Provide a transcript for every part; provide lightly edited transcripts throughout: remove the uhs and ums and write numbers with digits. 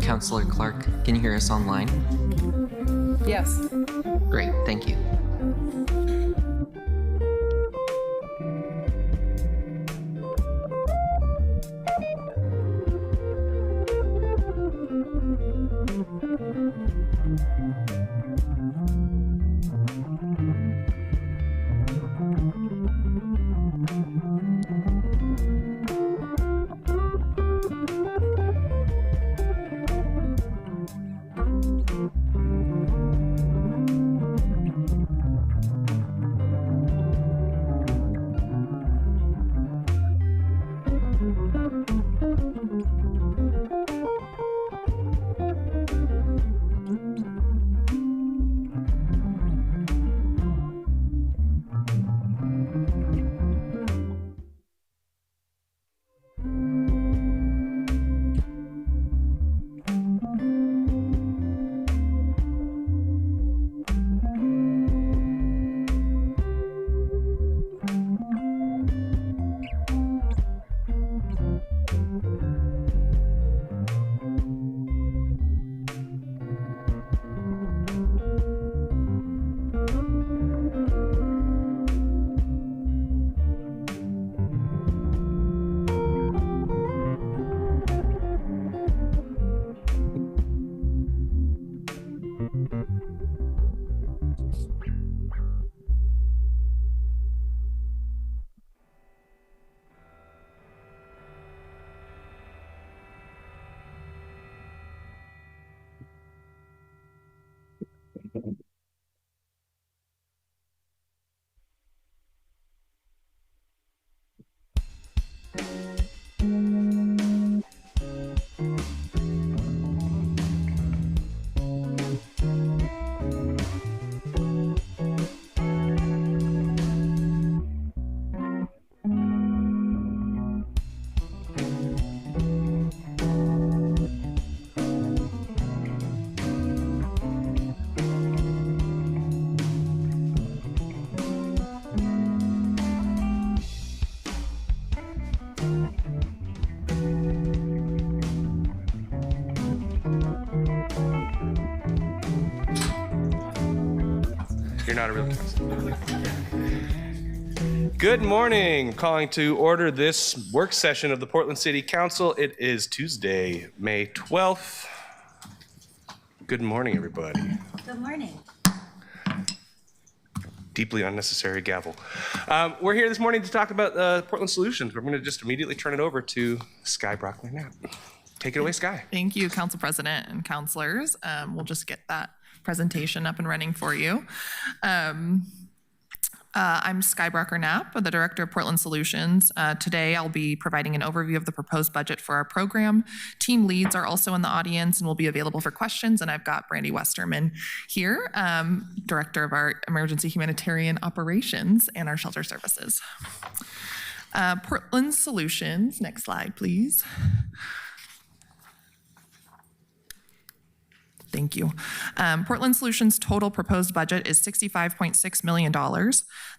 Councillor Clark, can you hear us online? Yes. Great, thank you. You're not a real council. Good morning. Calling to order this work session of the Portland City Council. It is Tuesday, May 12th. Good morning, everybody. Good morning. Deeply unnecessary gavel. We're here this morning to talk about Portland Solutions. We're going to just immediately turn it over to Sky Brockler-Knapp. Take it away, Sky. Thank you, Council President and councilors. We'll just get that presentation up and running for you. I'm Sky Brockler-Knapp, the Director of Portland Solutions. Today, I'll be providing an overview of the proposed budget for our program. Team leads are also in the audience and will be available for questions. And I've got Brandy Westerman here, Director of our Emergency Humanitarian Operations and our Shelter Services. Portland Solutions, next slide, please. Thank you. Portland Solutions' total proposed budget is $65.6 million.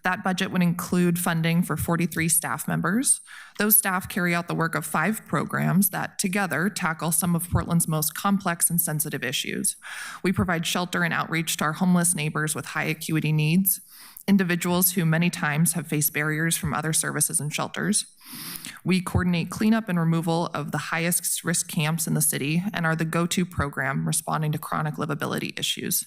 That budget would include funding for 43 staff members. Those staff carry out the work of 5 programs that together tackle some of Portland's most complex and sensitive issues. We provide shelter and outreach to our homeless neighbors with high acuity needs, individuals who many times have faced barriers from other services and shelters. We coordinate cleanup and removal of the highest risk camps in the city and are the go-to program responding to chronic livability issues.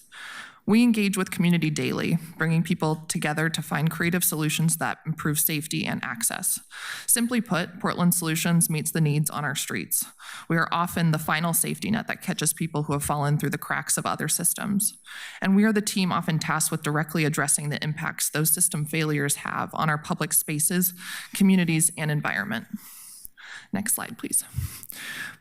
We engage with community daily, bringing people together to find creative solutions that improve safety and access. Simply put, Portland Solutions meets the needs on our streets. We are often the final safety net that catches people who have fallen through the cracks of other systems. And we are the team often tasked with directly addressing the impacts those system failures have on our public spaces, communities, and environment. Next slide, please.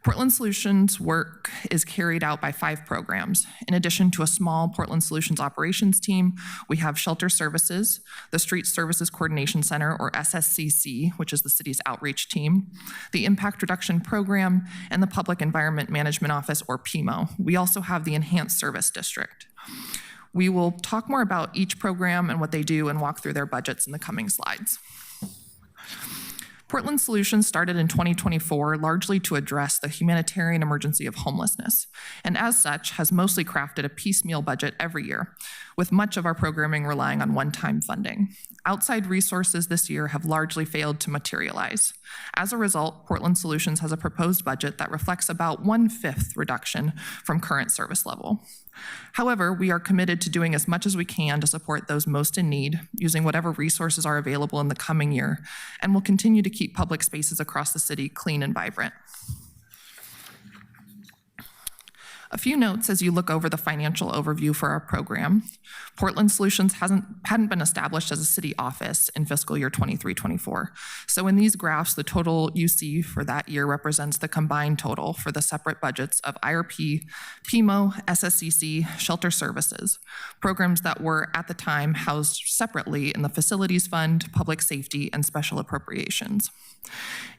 Portland Solutions work is carried out by 5 programs. In addition to a small Portland Solutions operations team, we have Shelter Services, the Street Services Coordination Center, or SSCC, which is the city's outreach team, the Impact Reduction Program, and the Public Environment Management Office, or PEMO. We also have the Enhanced Service District. We will talk more about each program and what they do and walk through their budgets in the coming slides. Portland Solutions started in 2024 largely to address the humanitarian emergency of homelessness, and as such has mostly crafted a piecemeal budget every year, with much of our programming relying on one-time funding. Outside resources this year have largely failed to materialize. As a result, Portland Solutions has a proposed budget that reflects about 1/5 reduction from current service level. However, we are committed to doing as much as we can to support those most in need, using whatever resources are available in the coming year, and will continue to keep public spaces across the city clean and vibrant. A few notes as you look over the financial overview for our program. Portland Solutions hadn't been established as a city office in fiscal year 23-24. So in these graphs, the total you see for that year represents the combined total for the separate budgets of IRP, PEMO, SSCC, Shelter Services, programs that were at the time housed separately in the Facilities Fund, Public Safety, and Special Appropriations.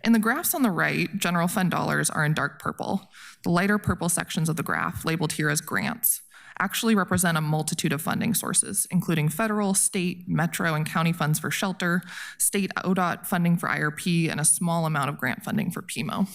In the graphs on the right, general fund dollars are in dark purple. The lighter purple sections of the graph, labeled here as grants, actually represent a multitude of funding sources, including federal, state, metro, and county funds for shelter, state ODOT funding for IRP, and a small amount of grant funding for PEMO.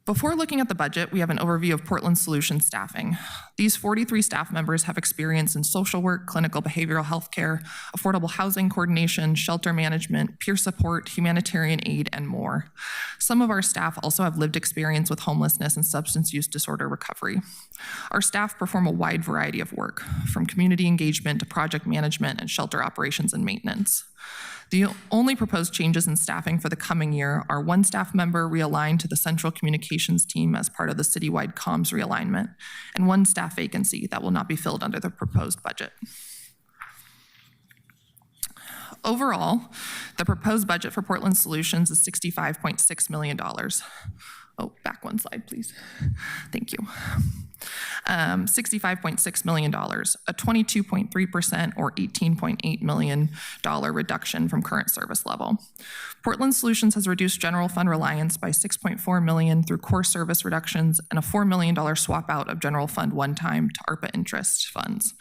Before looking at the budget, we have an overview of Portland Solutions staffing. These 43 staff members have experience in social work, clinical behavioral health care, affordable housing coordination, shelter management, peer support, humanitarian aid, and more. Some of our staff also have lived experience with homelessness and substance use disorder recovery. Our staff perform a wide variety of work, from community engagement to project management and shelter operations and maintenance. The only proposed changes in staffing for the coming year are 1 staff member realigned to the central communications team as part of the citywide comms realignment, and 1 staff vacancy that will not be filled under the proposed budget. Overall, the proposed budget for Portland Solutions is $65.6 million. Oh, back 1 slide, please. Thank you. $65.6 million, a 22.3% or $18.8 million reduction from current service level. Portland Solutions has reduced general fund reliance by $6.4 million through core service reductions and a $4 million swap out of general fund one-time to ARPA interest funds.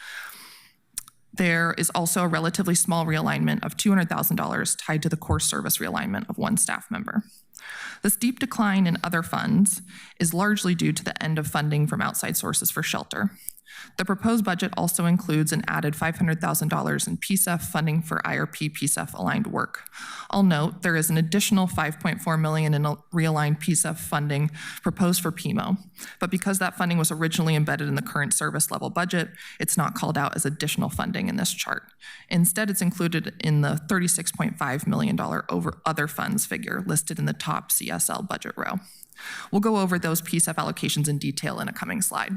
There is also a relatively small realignment of $200,000 tied to the core service realignment of 1 staff member. The steep decline in other funds is largely due to the end of funding from outside sources for shelter. The proposed budget also includes an added $500,000 in PCEF funding for IRP PCEF aligned work. I'll note there is an additional $5.4 million in realigned PCEF funding proposed for PEMO, but because that funding was originally embedded in the current service level budget, it's not called out as additional funding in this chart. Instead, it's included in the $36.5 million over other funds figure listed in the top CSL budget row. We'll go over those PCEF allocations in detail in a coming slide.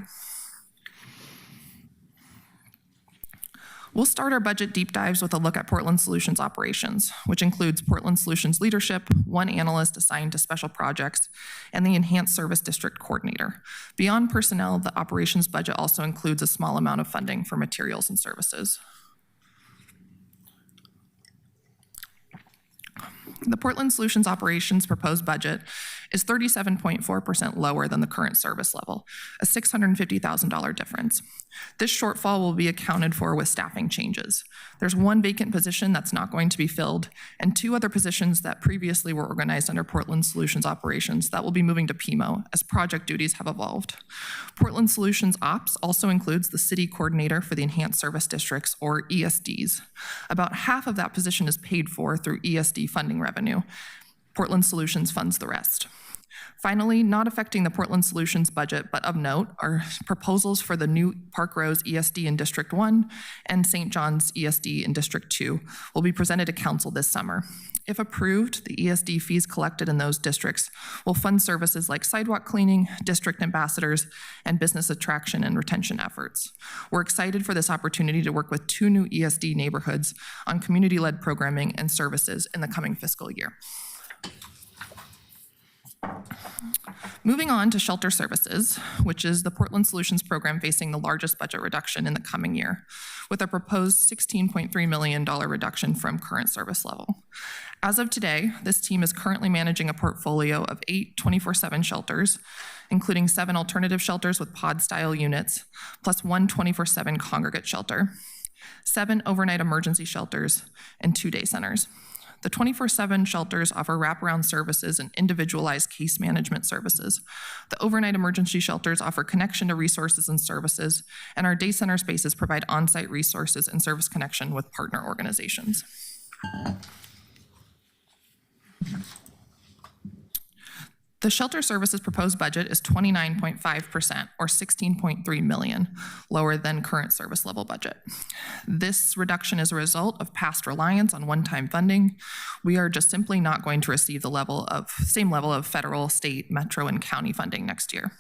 We'll start our budget deep dives with a look at Portland Solutions operations, which includes Portland Solutions leadership, 1 analyst assigned to special projects, and the Enhanced Service District Coordinator. Beyond personnel, the operations budget also includes a small amount of funding for materials and services. The Portland Solutions operations proposed budget is 37.4% lower than the current service level, a $650,000 difference. This shortfall will be accounted for with staffing changes. There's 1 vacant position that's not going to be filled, and 2 other positions that previously were organized under Portland Solutions operations that will be moving to PEMO as project duties have evolved. Portland Solutions Ops also includes the city coordinator for the Enhanced Service Districts, or ESDs. About half of that position is paid for through ESD funding revenue. Portland Solutions funds the rest. Finally, not affecting the Portland Solutions budget, but of note, are proposals for the new Park Rose ESD in District 1 and St. John's ESD in District 2 will be presented to Council this summer. If approved, the ESD fees collected in those districts will fund services like sidewalk cleaning, district ambassadors, and business attraction and retention efforts. We're excited for this opportunity to work with 2 new ESD neighborhoods on community-led programming and services in the coming fiscal year. Moving on to shelter services, which is the Portland Solutions program facing the largest budget reduction in the coming year, with a proposed $16.3 million reduction from current service level. As of today, this team is currently managing a portfolio of 8 24/7 shelters, including 7 alternative shelters with pod-style units, plus 1 24/7 congregate shelter, 7 overnight emergency shelters, and 2 day centers. The 24/7 shelters offer wraparound services and individualized case management services. The overnight emergency shelters offer connection to resources and services, and our day center spaces provide on-site resources and service connection with partner organizations. The shelter services proposed budget is 29.5%, or $16.3 million, lower than current service level budget. This reduction is a result of past reliance on one-time funding. We are just simply not going to receive the same level of federal, state, metro, and county funding next year.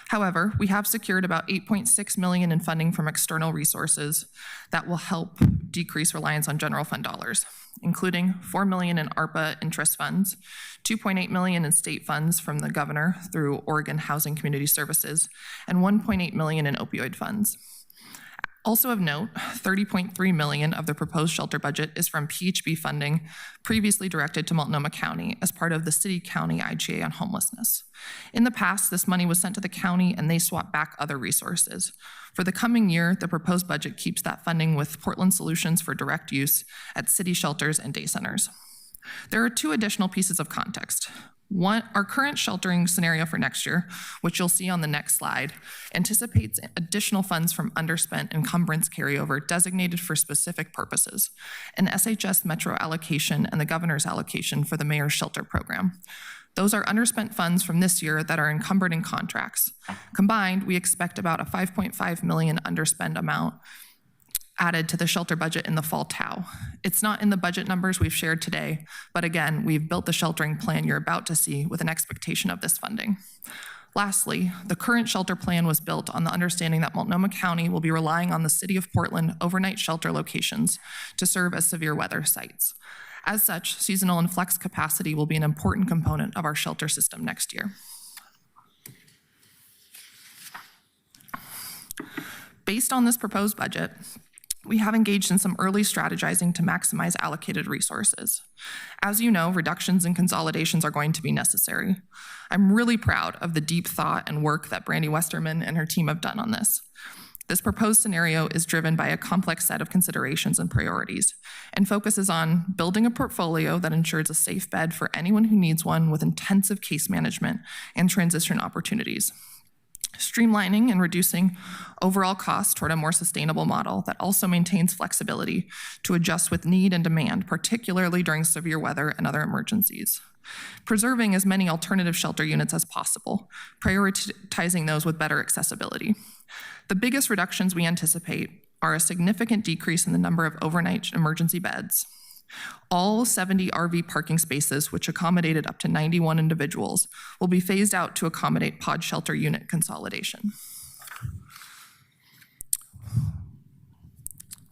However, we have secured about $8.6 million in funding from external resources that will help decrease reliance on general fund dollars, including $4 million in ARPA interest funds, $2.8 million in state funds from the governor through Oregon Housing Community Services, and $1.8 million in opioid funds. Also of note, $30.3 million of the proposed shelter budget is from PHB funding previously directed to Multnomah County as part of the city-county IGA on homelessness. In the past, this money was sent to the county and they swapped back other resources. For the coming year, the proposed budget keeps that funding with Portland Solutions for direct use at city shelters and day centers. There are 2 additional pieces of context. One, our current sheltering scenario for next year, which you'll see on the next slide, anticipates additional funds from underspent encumbrance carryover designated for specific purposes, an SHS Metro allocation and the governor's allocation for the mayor's shelter program. Those are underspent funds from this year that are encumbered in contracts. Combined, we expect about a $5.5 million underspend amount added to the shelter budget in the fall TOW. It's not in the budget numbers we've shared today, but again, we've built the sheltering plan you're about to see with an expectation of this funding. Lastly, the current shelter plan was built on the understanding that Multnomah County will be relying on the City of Portland overnight shelter locations to serve as severe weather sites. As such, seasonal and flex capacity will be an important component of our shelter system next year. Based on this proposed budget, we have engaged in some early strategizing to maximize allocated resources. As you know, reductions and consolidations are going to be necessary. I'm really proud of the deep thought and work that Brandy Westerman and her team have done on this. This proposed scenario is driven by a complex set of considerations and priorities and focuses on building a portfolio that ensures a safe bed for anyone who needs one with intensive case management and transition opportunities. Streamlining and reducing overall costs toward a more sustainable model that also maintains flexibility to adjust with need and demand, particularly during severe weather and other emergencies. Preserving as many alternative shelter units as possible, prioritizing those with better accessibility. The biggest reductions we anticipate are a significant decrease in the number of overnight emergency beds. All 70 RV parking spaces, which accommodated up to 91 individuals, will be phased out to accommodate pod shelter unit consolidation.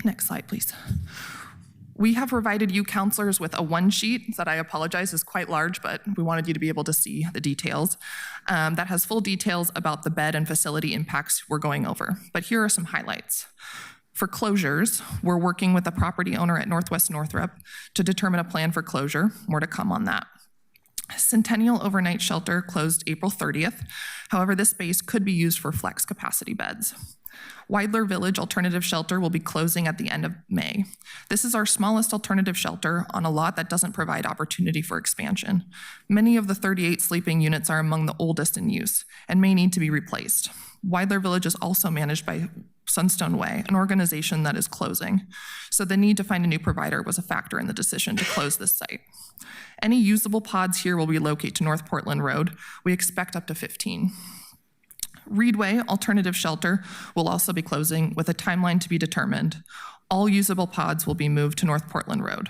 Next slide, please. We have provided you counselors with a one sheet that I apologize is quite large, but we wanted you to be able to see the details. That has full details about the bed and facility impacts we're going over. But here are some highlights. For closures, we're working with the property owner at Northwest Northrop to determine a plan for closure. More to come on that. Centennial Overnight Shelter closed April 30th. However, this space could be used for flex capacity beds. Weidler Village Alternative Shelter will be closing at the end of May. This is our smallest alternative shelter on a lot that doesn't provide opportunity for expansion. Many of the 38 sleeping units are among the oldest in use and may need to be replaced. Weidler Village is also managed by Sunstone Way, an organization that is closing. So the need to find a new provider was a factor in the decision to close this site. Any usable pods here will relocate to North Portland Road. We expect up to 15. Reedway Alternative Shelter will also be closing with a timeline to be determined. All usable pods will be moved to North Portland Road.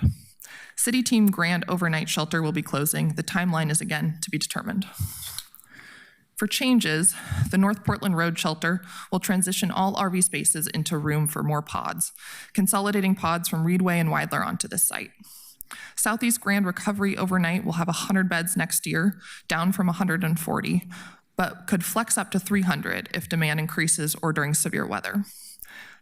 City Team Grand Overnight Shelter will be closing. The timeline is again to be determined. For changes, the North Portland Road Shelter will transition all RV spaces into room for more pods, consolidating pods from Reedway and Weidler onto this site. Southeast Grand Recovery Overnight will have 100 beds next year, down from 140, but could flex up to 300 if demand increases or during severe weather.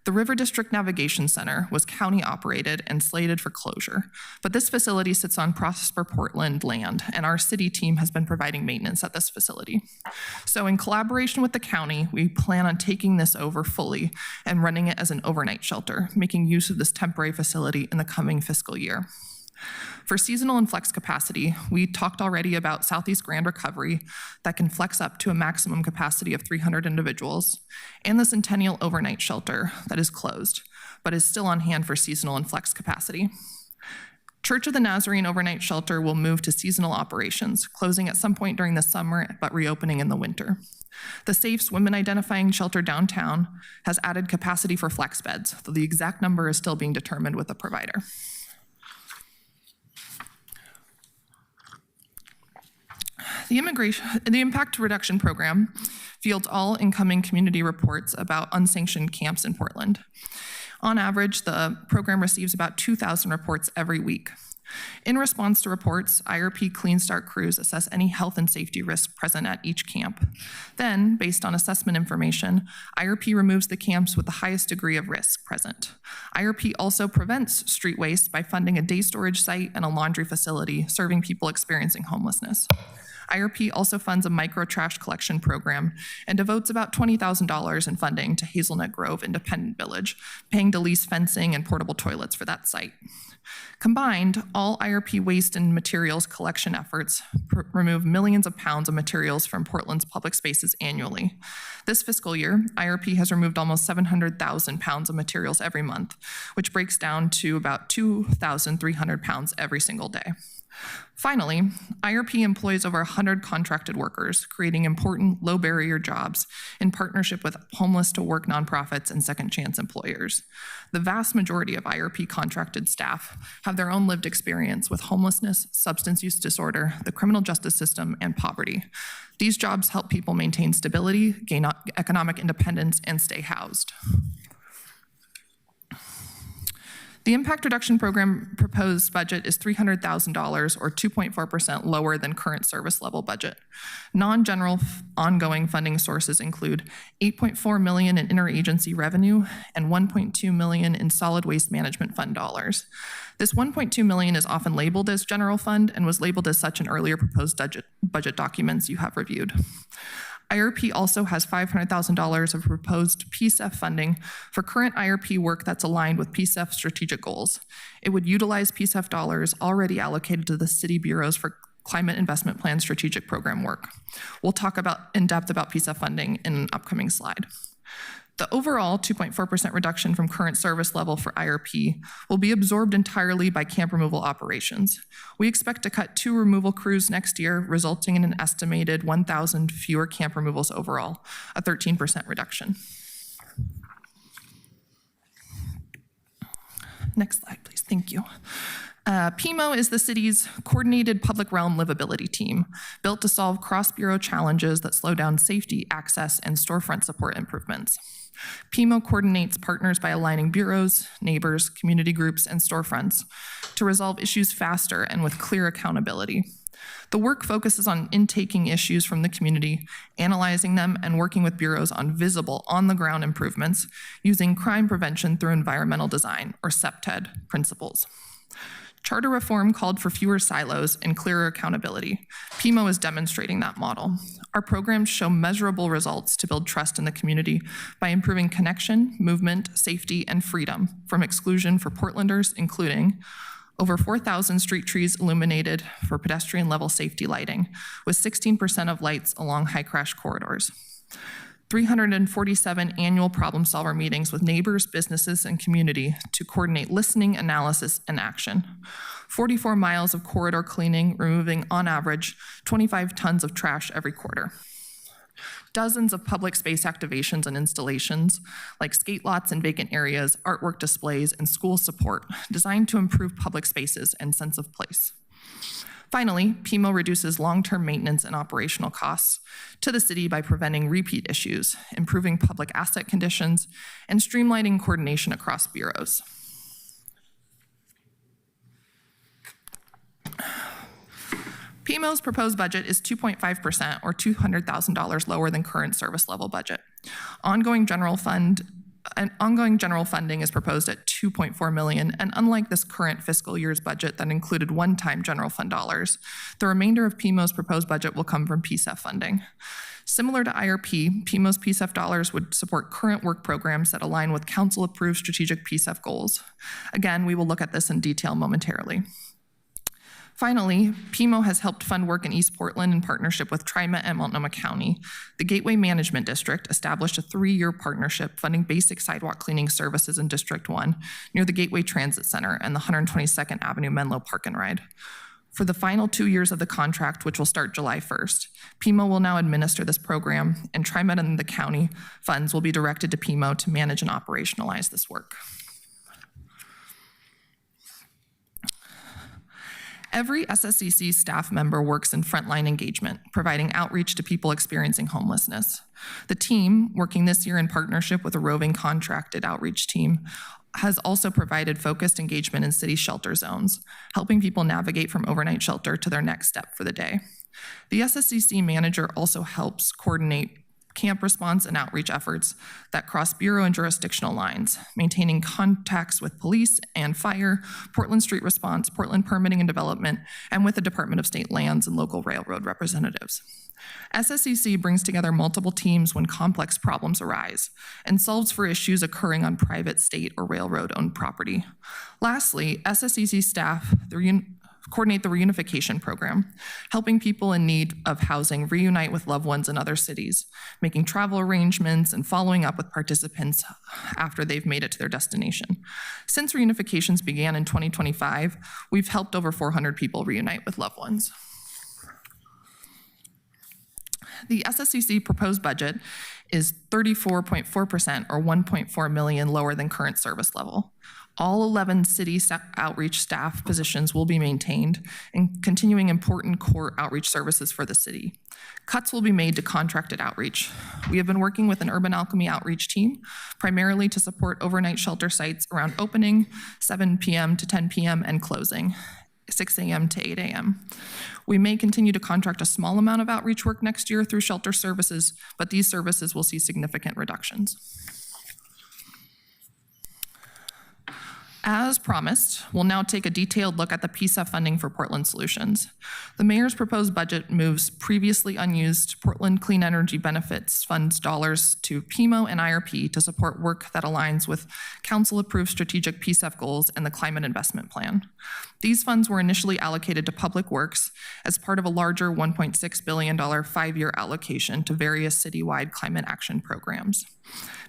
The River District Navigation Center was county operated and slated for closure, but this facility sits on Prosper Portland land, and our city team has been providing maintenance at this facility. So in collaboration with the county, we plan on taking this over fully and running it as an overnight shelter, making use of this temporary facility in the coming fiscal year. For seasonal and flex capacity, we talked already about Southeast Grand Recovery that can flex up to a maximum capacity of 300 individuals, and the Centennial Overnight Shelter that is closed, but is still on hand for seasonal and flex capacity. Church of the Nazarene Overnight Shelter will move to seasonal operations, closing at some point during the summer, but reopening in the winter. The Safes Women Identifying Shelter downtown has added capacity for flex beds, though the exact number is still being determined with the provider. The Impact Reduction Program fields all incoming community reports about unsanctioned camps in Portland. On average, the program receives about 2,000 reports every week. In response to reports, IRP Clean Start crews assess any health and safety risks present at each camp. Then, based on assessment information, IRP removes the camps with the highest degree of risk present. IRP also prevents street waste by funding a day storage site and a laundry facility serving people experiencing homelessness. IRP also funds a micro trash collection program and devotes about $20,000 in funding to Hazelnut Grove Independent Village, paying to lease fencing and portable toilets for that site. Combined, all IRP waste and materials collection efforts remove millions of pounds of materials from Portland's public spaces annually. This fiscal year, IRP has removed almost 700,000 pounds of materials every month, which breaks down to about 2,300 pounds every single day. Finally, IRP employs over 100 contracted workers, creating important low-barrier jobs in partnership with homeless to work nonprofits and second chance employers. The vast majority of IRP contracted staff have their own lived experience with homelessness, substance use disorder, the criminal justice system, and poverty. These jobs help people maintain stability, gain economic independence, and stay housed. The Impact Reduction Program proposed budget is $300,000 or 2.4% lower than current service level budget. Non-general ongoing funding sources include $8.4 million in interagency revenue and $1.2 million in solid waste management fund dollars. This $1.2 million is often labeled as general fund and was labeled as such in earlier proposed budget documents you have reviewed. IRP also has $500,000 of proposed PCEF funding for current IRP work that's aligned with PCEF strategic goals. It would utilize PCEF dollars already allocated to the city bureaus for Climate Investment Plan strategic program work. We'll talk in depth about PCEF funding in an upcoming slide. The overall 2.4% reduction from current service level for IRP will be absorbed entirely by camp removal operations. We expect to cut 2 removal crews next year, resulting in an estimated 1,000 fewer camp removals overall, a 13% reduction. Next slide, please. Thank you. PMO is the city's coordinated public realm livability team, built to solve cross-bureau challenges that slow down safety, access, and storefront support improvements. PMO coordinates partners by aligning bureaus, neighbors, community groups, and storefronts to resolve issues faster and with clear accountability. The work focuses on intaking issues from the community, analyzing them, and working with bureaus on visible, on-the-ground improvements using crime prevention through environmental design, or CPTED, principles. Charter reform called for fewer silos and clearer accountability. PMO is demonstrating that model. Our programs show measurable results to build trust in the community by improving connection, movement, safety, and freedom from exclusion for Portlanders, including over 4,000 street trees illuminated for pedestrian level safety lighting, with 16% of lights along high crash corridors. 347 annual problem solver meetings with neighbors, businesses, and community to coordinate listening, analysis, and action. 44 miles of corridor cleaning, removing on average 25 tons of trash every quarter. Dozens of public space activations and installations, like skate lots and vacant areas, artwork displays, and school support, designed to improve public spaces and sense of place. Finally, PMO reduces long-term maintenance and operational costs to the city by preventing repeat issues, improving public asset conditions, and streamlining coordination across bureaus. PMO's proposed budget is 2.5% or $200,000 lower than current service level budget. Ongoing general funding is proposed at $2.4 million, and unlike this current fiscal year's budget that included one-time general fund dollars, the remainder of PMO's proposed budget will come from PCEF funding. Similar to IRP, PMO's PCEF dollars would support current work programs that align with council-approved strategic PCEF goals. Again, we will look at this in detail momentarily. Finally, PMO has helped fund work in East Portland in partnership with TriMet and Multnomah County. The Gateway Management District established a 3-year partnership funding basic sidewalk cleaning services in District 1 near the Gateway Transit Center and the 122nd Avenue Menlo Park and Ride. For the final 2 years of the contract, which will start July 1st, PMO will now administer this program, and TriMet and the county funds will be directed to PMO to manage and operationalize this work. Every SSCC staff member works in frontline engagement, providing outreach to people experiencing homelessness. The team, working this year in partnership with a roving contracted outreach team, has also provided focused engagement in city shelter zones, helping people navigate from overnight shelter to their next step for the day. The SSCC manager also helps coordinate camp response and outreach efforts that cross bureau and jurisdictional lines, maintaining contacts with police and fire, Portland Street Response, Portland Permitting and Development, and with the Department of State Lands and local railroad representatives. SSCC brings together multiple teams when complex problems arise and solves for issues occurring on private, state, or railroad-owned property. Lastly, SSCC staff coordinate the reunification program, helping people in need of housing reunite with loved ones in other cities, making travel arrangements and following up with participants after they've made it to their destination. Since reunifications began in 2025, we've helped over 400 people reunite with loved ones. The SSCC proposed budget is 34.4% or $1.4 million lower than current service level. All 11 city outreach staff positions will be maintained and continuing important core outreach services for the city. Cuts will be made to contracted outreach. We have been working with an Urban Alchemy outreach team, primarily to support overnight shelter sites around opening, 7 p.m. to 10 p.m. and closing, 6 a.m. to 8 a.m. We may continue to contract a small amount of outreach work next year through shelter services, but these services will see significant reductions. As promised, we'll now take a detailed look at the PCEF funding for Portland Solutions. The mayor's proposed budget moves previously unused Portland Clean Energy Benefits Funds dollars to PMO and IRP to support work that aligns with council-approved strategic PCEF goals and the Climate Investment Plan. These funds were initially allocated to Public Works as part of a larger $1.6 billion 5-year allocation to various citywide climate action programs.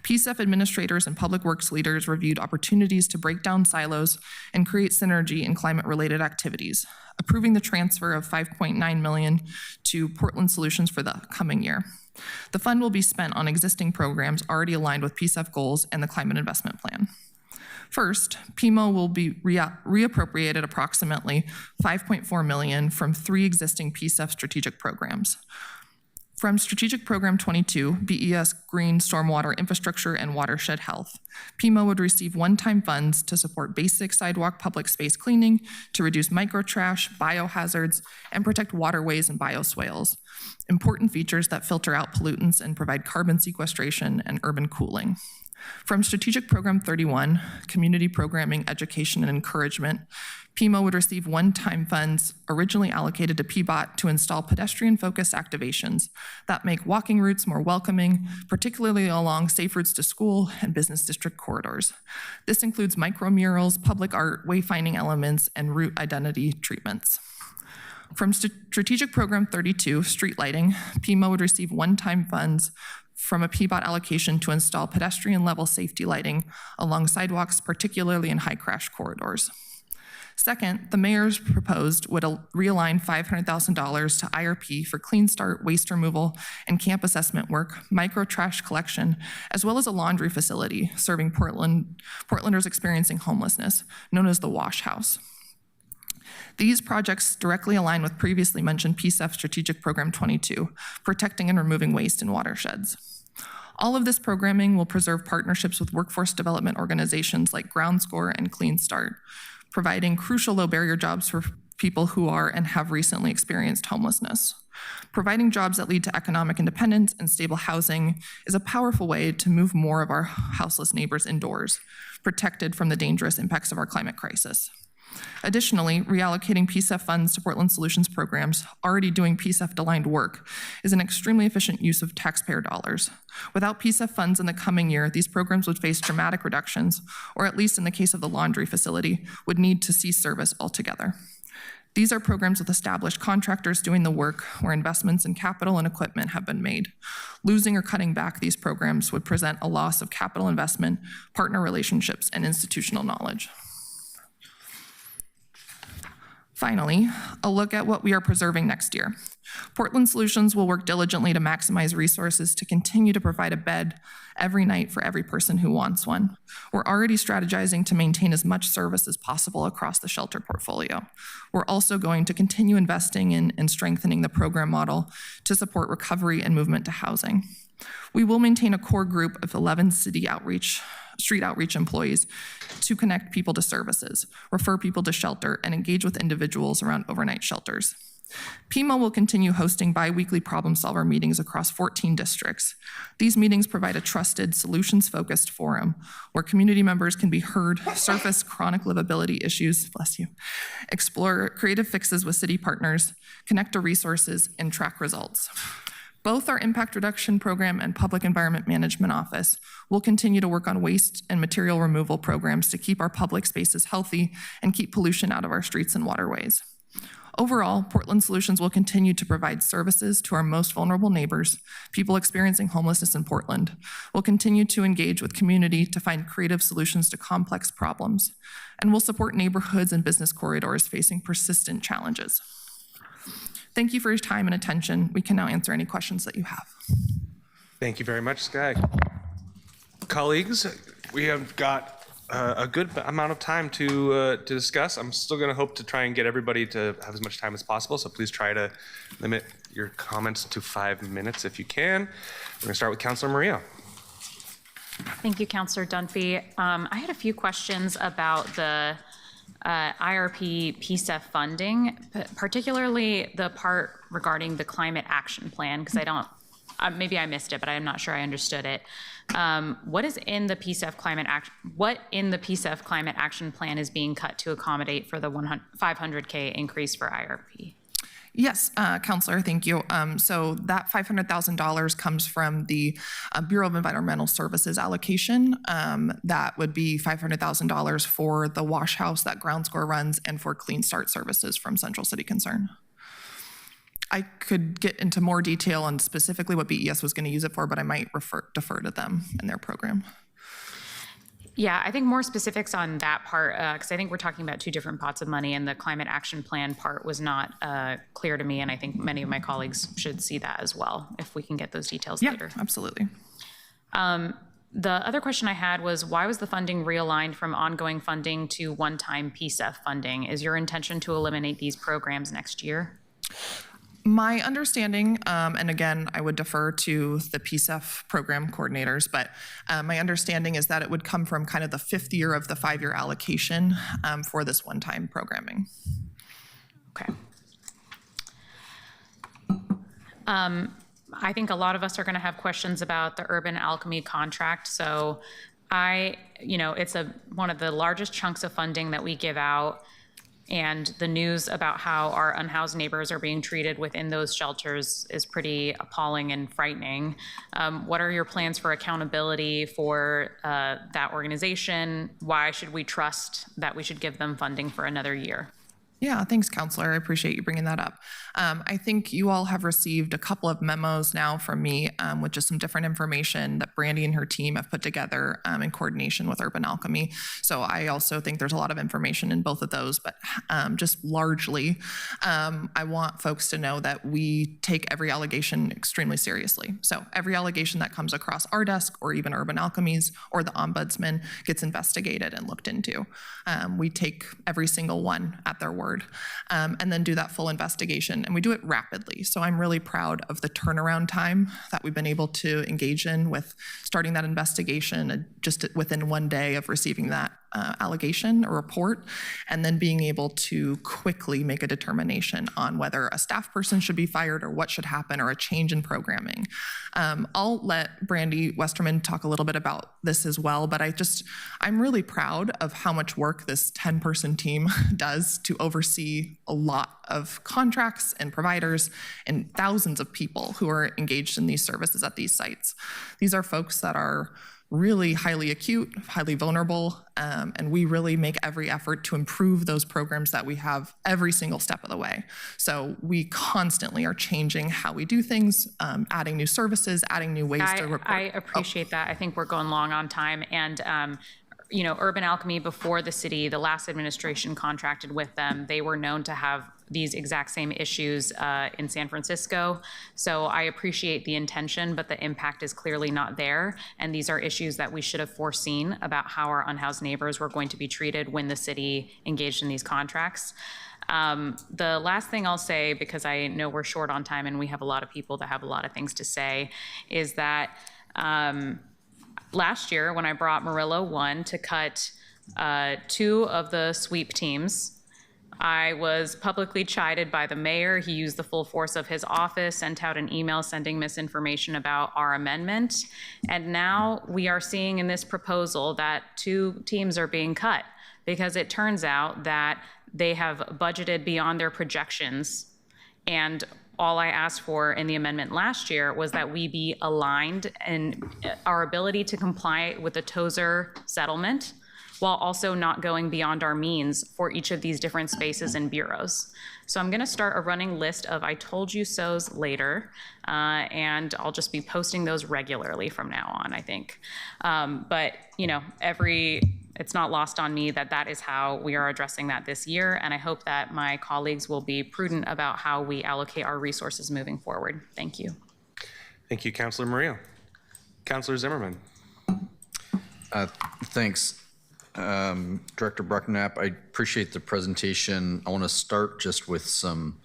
PCEF administrators and public works leaders reviewed opportunities to break down silos and create synergy in climate-related activities, approving the transfer of $5.9 million to Portland Solutions for the coming year. The fund will be spent on existing programs already aligned with PCEF goals and the Climate Investment Plan. First, PMO will be reappropriated approximately $5.4 million from 3 existing PCEF strategic programs. From Strategic Program 22, BES Green Stormwater Infrastructure and Watershed Health, PMO would receive one-time funds to support basic sidewalk public space cleaning, to reduce microtrash, biohazards, and protect waterways and bioswales, important features that filter out pollutants and provide carbon sequestration and urban cooling. From Strategic Program 31, Community Programming, Education, and Encouragement, PMO would receive one-time funds originally allocated to PBOT to install pedestrian-focused activations that make walking routes more welcoming, particularly along safe routes to school and business district corridors. This includes micromurals, public art, wayfinding elements, and route identity treatments. From Strategic Program 32, Street Lighting, PMO would receive one-time funds from a PBOT allocation to install pedestrian level safety lighting along sidewalks, particularly in high crash corridors. Second, the mayor's proposed would realign $500,000 to IRP for Clean Start, waste removal, and camp assessment work, micro trash collection, as well as a laundry facility serving Portlanders experiencing homelessness, known as the Wash House. These projects directly align with previously mentioned PCEF Strategic Program 22, protecting and removing waste in watersheds. All of this programming will preserve partnerships with workforce development organizations like GroundScore and Clean Start, providing crucial low barrier jobs for people who are and have recently experienced homelessness. Providing jobs that lead to economic independence and stable housing is a powerful way to move more of our houseless neighbors indoors, protected from the dangerous impacts of our climate crisis. Additionally, reallocating PCEF funds to Portland Solutions programs already doing PCEF-aligned work is an extremely efficient use of taxpayer dollars. Without PCEF funds in the coming year, these programs would face dramatic reductions, or at least in the case of the laundry facility, would need to cease service altogether. These are programs with established contractors doing the work where investments in capital and equipment have been made. Losing or cutting back these programs would present a loss of capital investment, partner relationships, and institutional knowledge. Finally, a look at what we are preserving next year. Portland Solutions will work diligently to maximize resources to continue to provide a bed every night for every person who wants one. We're already strategizing to maintain as much service as possible across the shelter portfolio. We're also going to continue investing in and strengthening the program model to support recovery and movement to housing. We will maintain a core group of 11 street outreach employees to connect people to services, refer people to shelter, and engage with individuals around overnight shelters. PEMA will continue hosting bi-weekly problem solver meetings across 14 districts. These meetings provide a trusted, solutions-focused forum where community members can be heard, surface chronic livability issues, bless you, explore creative fixes with city partners, connect to resources, and track results. Both our Impact Reduction Program and Public Environment Management Office will continue to work on waste and material removal programs to keep our public spaces healthy and keep pollution out of our streets and waterways. Overall, Portland Solutions will continue to provide services to our most vulnerable neighbors, people experiencing homelessness in Portland. We'll continue to engage with community to find creative solutions to complex problems, and we'll support neighborhoods and business corridors facing persistent challenges. Thank you for your time and attention. We can now answer any questions that you have. Thank you very much, Sky. Colleagues, we have got a good amount of time to discuss. I'm still going to hope to try and get everybody to have as much time as possible, so please try to limit your comments to 5 minutes if you can. We're going to start with Councilor Maria. Thank you, Councilor Dunphy. I had a few questions about the IRP PCEF funding, particularly the part regarding the climate action plan, because I don't, maybe I missed it, but I'm not sure I understood it. What in the PCEF climate action plan is being cut to accommodate for the $500K increase for IRP? Yes, Councilor, thank you. So that $500,000 comes from the Bureau of Environmental Services allocation. That would be $500,000 for the wash house that GroundScore runs and for Clean Start services from Central City Concern. I could get into more detail on specifically what BES was going to use it for, but I might defer to them in their program. Yeah, I think more specifics on that part, because I think we're talking about two different pots of money, and the climate action plan part was not clear to me, and I think many of my colleagues should see that as well, if we can get those details later. Yeah, absolutely. The other question I had was, why was the funding realigned from ongoing funding to one-time PCEF funding? Is your intention to eliminate these programs next year? My understanding, and again, I would defer to the PCEF program coordinators, but my understanding is that it would come from kind of the 5th year of the 5-year allocation for this one-time programming. Okay. I think a lot of us are going to have questions about the Urban Alchemy contract. So it's one of the largest chunks of funding that we give out. And the news about how our unhoused neighbors are being treated within those shelters is pretty appalling and frightening. What are your plans for accountability for that organization? Why should we trust that we should give them funding for another year? Yeah, thanks, Counselor. I appreciate you bringing that up. I think you all have received a couple of memos now from me with just some different information that Brandy and her team have put together in coordination with Urban Alchemy. So I also think there's a lot of information in both of those, but just largely, I want folks to know that we take every allegation extremely seriously. So every allegation that comes across our desk or even Urban Alchemy's or the Ombudsman gets investigated and looked into. We take every single one at their word and then do that full investigation. And we do it rapidly. So I'm really proud of the turnaround time that we've been able to engage in with starting that investigation just within 1 day of receiving that allegation or report, and then being able to quickly make a determination on whether a staff person should be fired or what should happen or a change in programming. I'll let Brandy Westerman talk a little bit about this as well, but I'm really proud of how much work this 10-person team does to oversee a lot of contracts and providers and thousands of people who are engaged in these services at these sites. These are folks that are really highly acute, highly vulnerable, and we really make every effort to improve those programs that we have every single step of the way. So we constantly are changing how we do things, adding new services, adding new ways to report. I appreciate that. I think we're going long on time. And Urban Alchemy, before the city, the last administration contracted with them, they were known to have these exact same issues in San Francisco. So I appreciate the intention, but the impact is clearly not there. And these are issues that we should have foreseen about how our unhoused neighbors were going to be treated when the city engaged in these contracts. The last thing I'll say, because I know we're short on time and we have a lot of people that have a lot of things to say, is that last year when I brought Murillo 1 to cut 2 of the sweep teams, I was publicly chided by the mayor. He used the full force of his office, sent out an email sending misinformation about our amendment. And now we are seeing in this proposal that 2 teams are being cut because it turns out that they have budgeted beyond their projections. And all I asked for in the amendment last year was that we be aligned in our ability to comply with the Tozer settlement, while also not going beyond our means for each of these different spaces and bureaus. So I'm gonna start a running list of I told you so's later, and I'll just be posting those regularly from now on, I think. But it's not lost on me that that is how we are addressing that this year, and I hope that my colleagues will be prudent about how we allocate our resources moving forward. Thank you. Thank you, Councilor Murillo. Councilor Zimmerman. Thanks. Director Brucknapp, I appreciate the presentation. I want to start just with some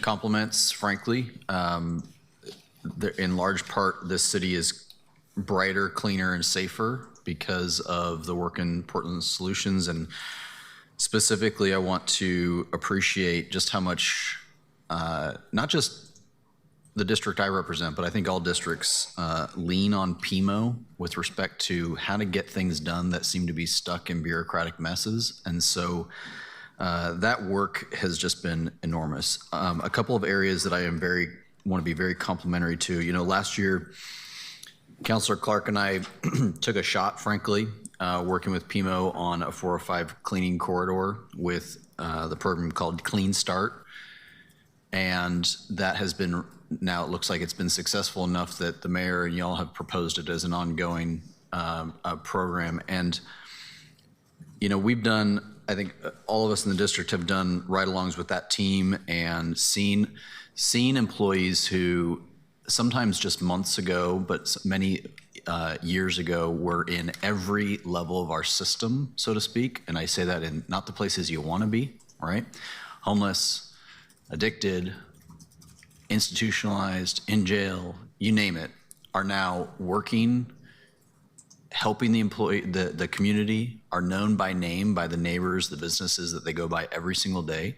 compliments, frankly. In large part, this city is brighter, cleaner, and safer because of the work in Portland Solutions. And specifically, I want to appreciate just how much, not just the district I represent, but I think all districts lean on PMO with respect to how to get things done that seem to be stuck in bureaucratic messes. And so that work has just been enormous. A couple of areas that I want to be very complimentary to. Last year, Councilor Clark and I took a shot, frankly, working with PMO on a 405 cleaning corridor with the program called Clean Start. And that has been, now it looks like it's been successful enough that the mayor and y'all have proposed it as an ongoing program. And, we've done, I think all of us in the district have done ride-alongs with that team and seen employees who sometimes just months ago, but many years ago, were in every level of our system, so to speak. And I say that in not the places you want to be, right? Homeless, addicted, institutionalized, in jail, you name it, are now working, helping the employee, the community, are known by name by the neighbors, the businesses that they go by every single day.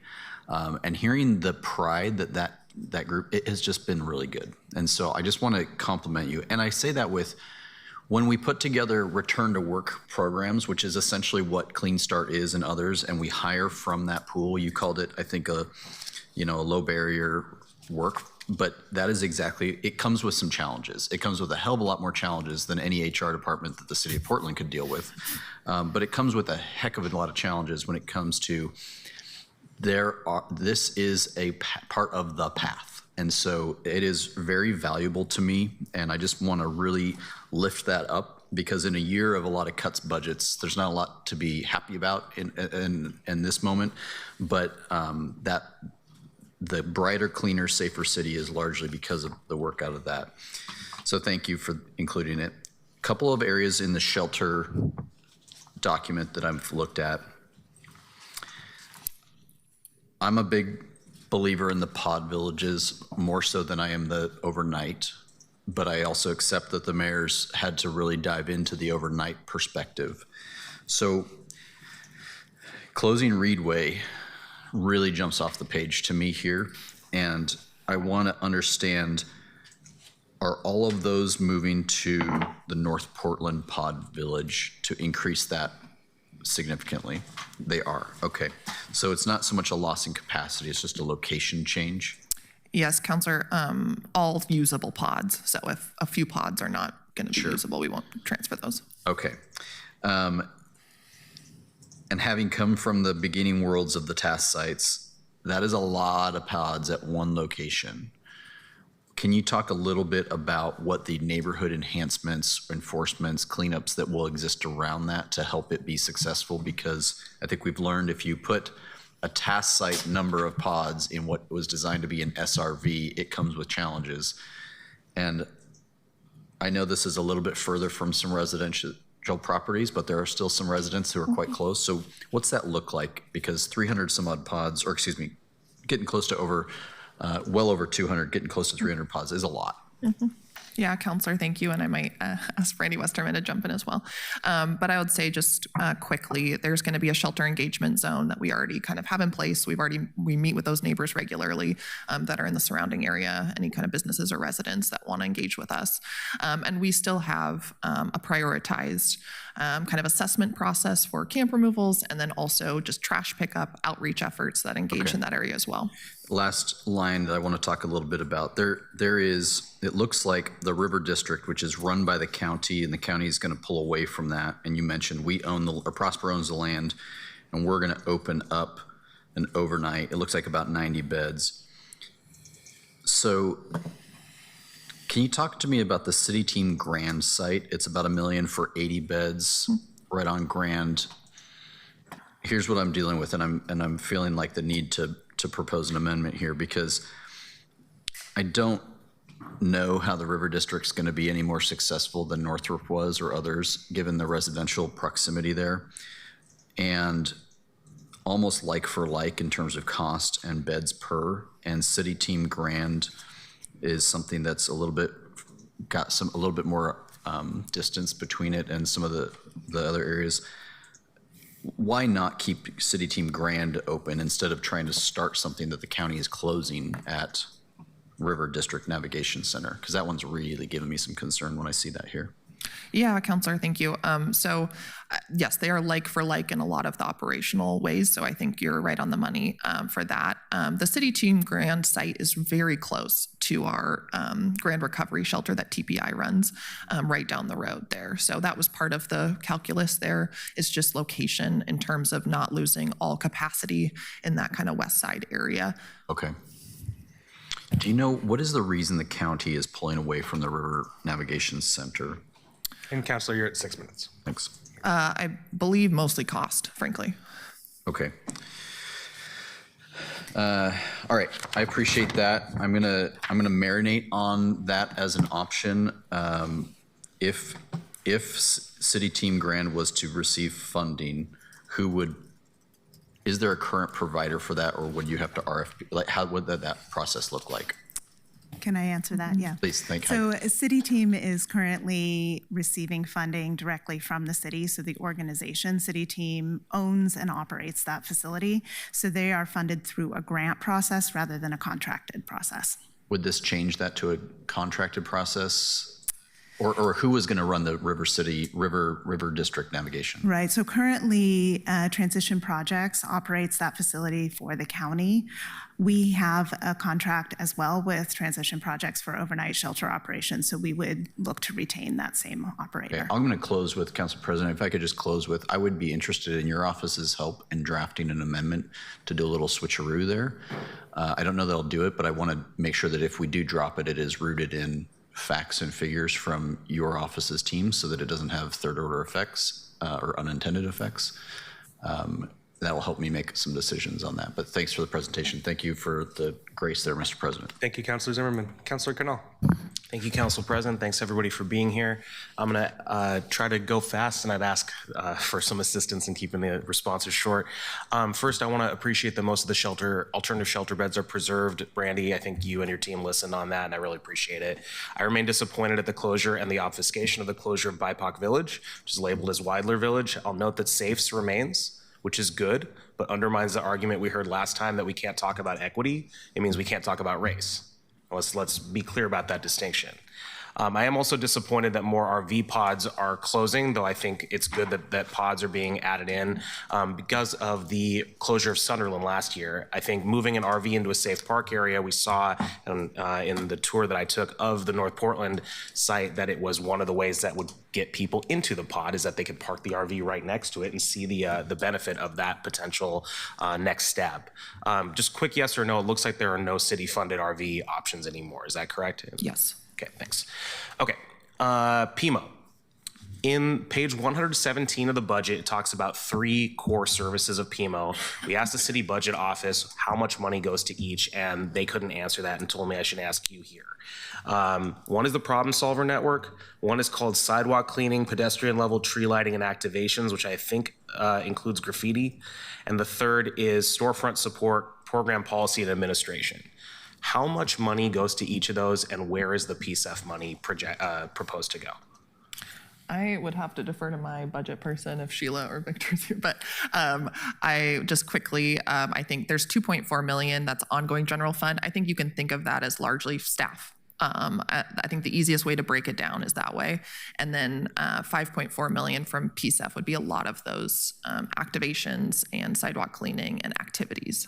And hearing the pride that group, it has just been really good. And so I just want to compliment you. And I say that when we put together return to work programs, which is essentially what Clean Start is and others, and we hire from that pool, you called it, I think, a low barrier work, but that is exactly, it comes with some challenges. It comes with a hell of a lot more challenges than any HR department that the city of Portland could deal with. But it comes with a heck of a lot of challenges when it comes to this is a part of the path. And so it is very valuable to me. And I just want to really lift that up, because in a year of a lot of cuts budgets, there's not a lot to be happy about in this moment. But that the brighter, cleaner, safer city is largely because of the work out of that. So thank you for including it. A couple of areas in the shelter document that I've looked at. I'm a big believer in the pod villages, more so than I am the overnight, but I also accept that the mayor's had to really dive into the overnight perspective. So closing Reedway really jumps off the page to me here, and I want to understand, are all of those moving to the North Portland Pod Village to increase that significantly? They are, okay. So it's not so much a loss in capacity, it's just a location change? Yes, Counselor, all usable pods. So if a few pods are not going to be usable, we won't transfer those. Okay. And having come from the beginning worlds of the task sites, that is a lot of pods at one location. Can you talk a little bit about what the neighborhood enhancements, enforcements, cleanups that will exist around that to help it be successful? Because I think we've learned if you put a task site number of pods in what was designed to be an SRV, it comes with challenges. And I know this is a little bit further from some residential properties, but there are still some residents who are quite close. So what's that look like? Because 300 some odd pods, or excuse me, getting close to over, well over 200, getting close to 300 pods is a lot. Yeah, Counselor, thank you. And I might ask Brandy Westerman to jump in as well. But I would say just quickly, there's going to be a shelter engagement zone that we already kind of have in place. We meet with those neighbors regularly that are in the surrounding area, any kind of businesses or residents that want to engage with us. And we still have a prioritized kind of assessment process for camp removals, and then also just trash pickup outreach efforts that engage in that area as well. Last line that I want to talk a little bit about, there is, it looks like the River District, which is run by the county, and the county is going to pull away from that. And you mentioned we own or Prosper owns the land, and we're going to open up an overnight. It looks like about 90 beds. So can you talk to me about the City Team Grand site? It's about $1 million for 80 beds right on Grand. Here's what I'm dealing with, and I'm feeling like the need to propose an amendment here, because I don't know how the River District's going to be any more successful than Northrop was or others, given the residential proximity there. And almost like for like in terms of cost and beds per, and City Team Grand is something that's a little bit, got a little bit more distance between it and some of the other areas. Why not keep City Team Grand open instead of trying to start something that the county is closing at River District Navigation Center? Because that one's really giving me some concern when I see that here. Yeah, Counselor, thank you. Yes, they are like for like in a lot of the operational ways. So I think you're right on the money for that. The City Team Grand site is very close to our Grand Recovery Shelter that TPI runs right down the road there. So that was part of the calculus there, is just location in terms of not losing all capacity in that kind of west side area. Okay. Do you know, what is the reason the county is pulling away from the River Navigation Center? And Counselor, you're at 6 minutes. Thanks. I believe mostly cost, frankly. Okay. All right, I appreciate that. I'm gonna marinate on that as an option. If City Team Grand was to receive funding, is there a current provider for that, or would you have to RFP? Like, how would that process look like? Can I answer that? Yeah. Please, thank you. So City Team is currently receiving funding directly from the city. So the organization, City Team, owns and operates that facility. So they are funded through a grant process rather than a contracted process. Would this change that to a contracted process? Or who was going to run the River District navigation? Right, so currently, Transition Projects operates that facility for the county. We have a contract as well with Transition Projects for overnight shelter operations, so we would look to retain that same operator. I'm going to close with, Council President, if I could just close with, I would be interested in your office's help in drafting an amendment to do a little switcheroo there. I don't know that I'll do it, but I want to make sure that if we do drop it, it is rooted in facts and figures from your office's team so that it doesn't have third order effects or unintended effects. That will help me make some decisions on that. But thanks for the presentation. Thank you for the grace there, Mr. President. Thank you, Councilor Zimmerman. Councilor Canal. Thank you, Council President. Thanks, everybody, for being here. I'm going to try to go fast, and I'd ask for some assistance in keeping the responses short. First, I want to appreciate that most of the alternative shelter beds are preserved. Brandy, I think you and your team listened on that, and I really appreciate it. I remain disappointed at the closure and the obfuscation of the closure of BIPOC Village, which is labeled as Weidler Village. I'll note that SAFES remains, which is good, but undermines the argument we heard last time that we can't talk about equity. It means we can't talk about race. Let's be clear about that distinction. I am also disappointed that more RV pods are closing, though I think it's good that pods are being added in because of the closure of Sunderland last year. I think moving an RV into a safe park area, we saw in the tour that I took of the North Portland site that it was one of the ways that would get people into the pod is that they could park the RV right next to it and see the benefit of that potential next step. Just quick yes or no, it looks like there are no city-funded RV options anymore. Is that correct? Yes. Okay, thanks. Okay, PMO. In page 117 of the budget, it talks about 3 core services of PMO. We asked the city budget office how much money goes to each, and they couldn't answer that and told me I should ask you here. One is the Problem Solver Network. One is called Sidewalk Cleaning, Pedestrian Level Tree Lighting and Activations, which I think includes graffiti. And the third is Storefront Support, Program Policy and Administration. How much money goes to each of those, and where is the PCEF money proposed to go? I would have to defer to my budget person if Sheila or Victor's here, but I just quickly, I think there's 2.4 million that's ongoing general fund. I think you can think of that as largely staff. I think the easiest way to break it down is that way. And then 5.4 million from PCEF would be a lot of those activations and sidewalk cleaning and activities.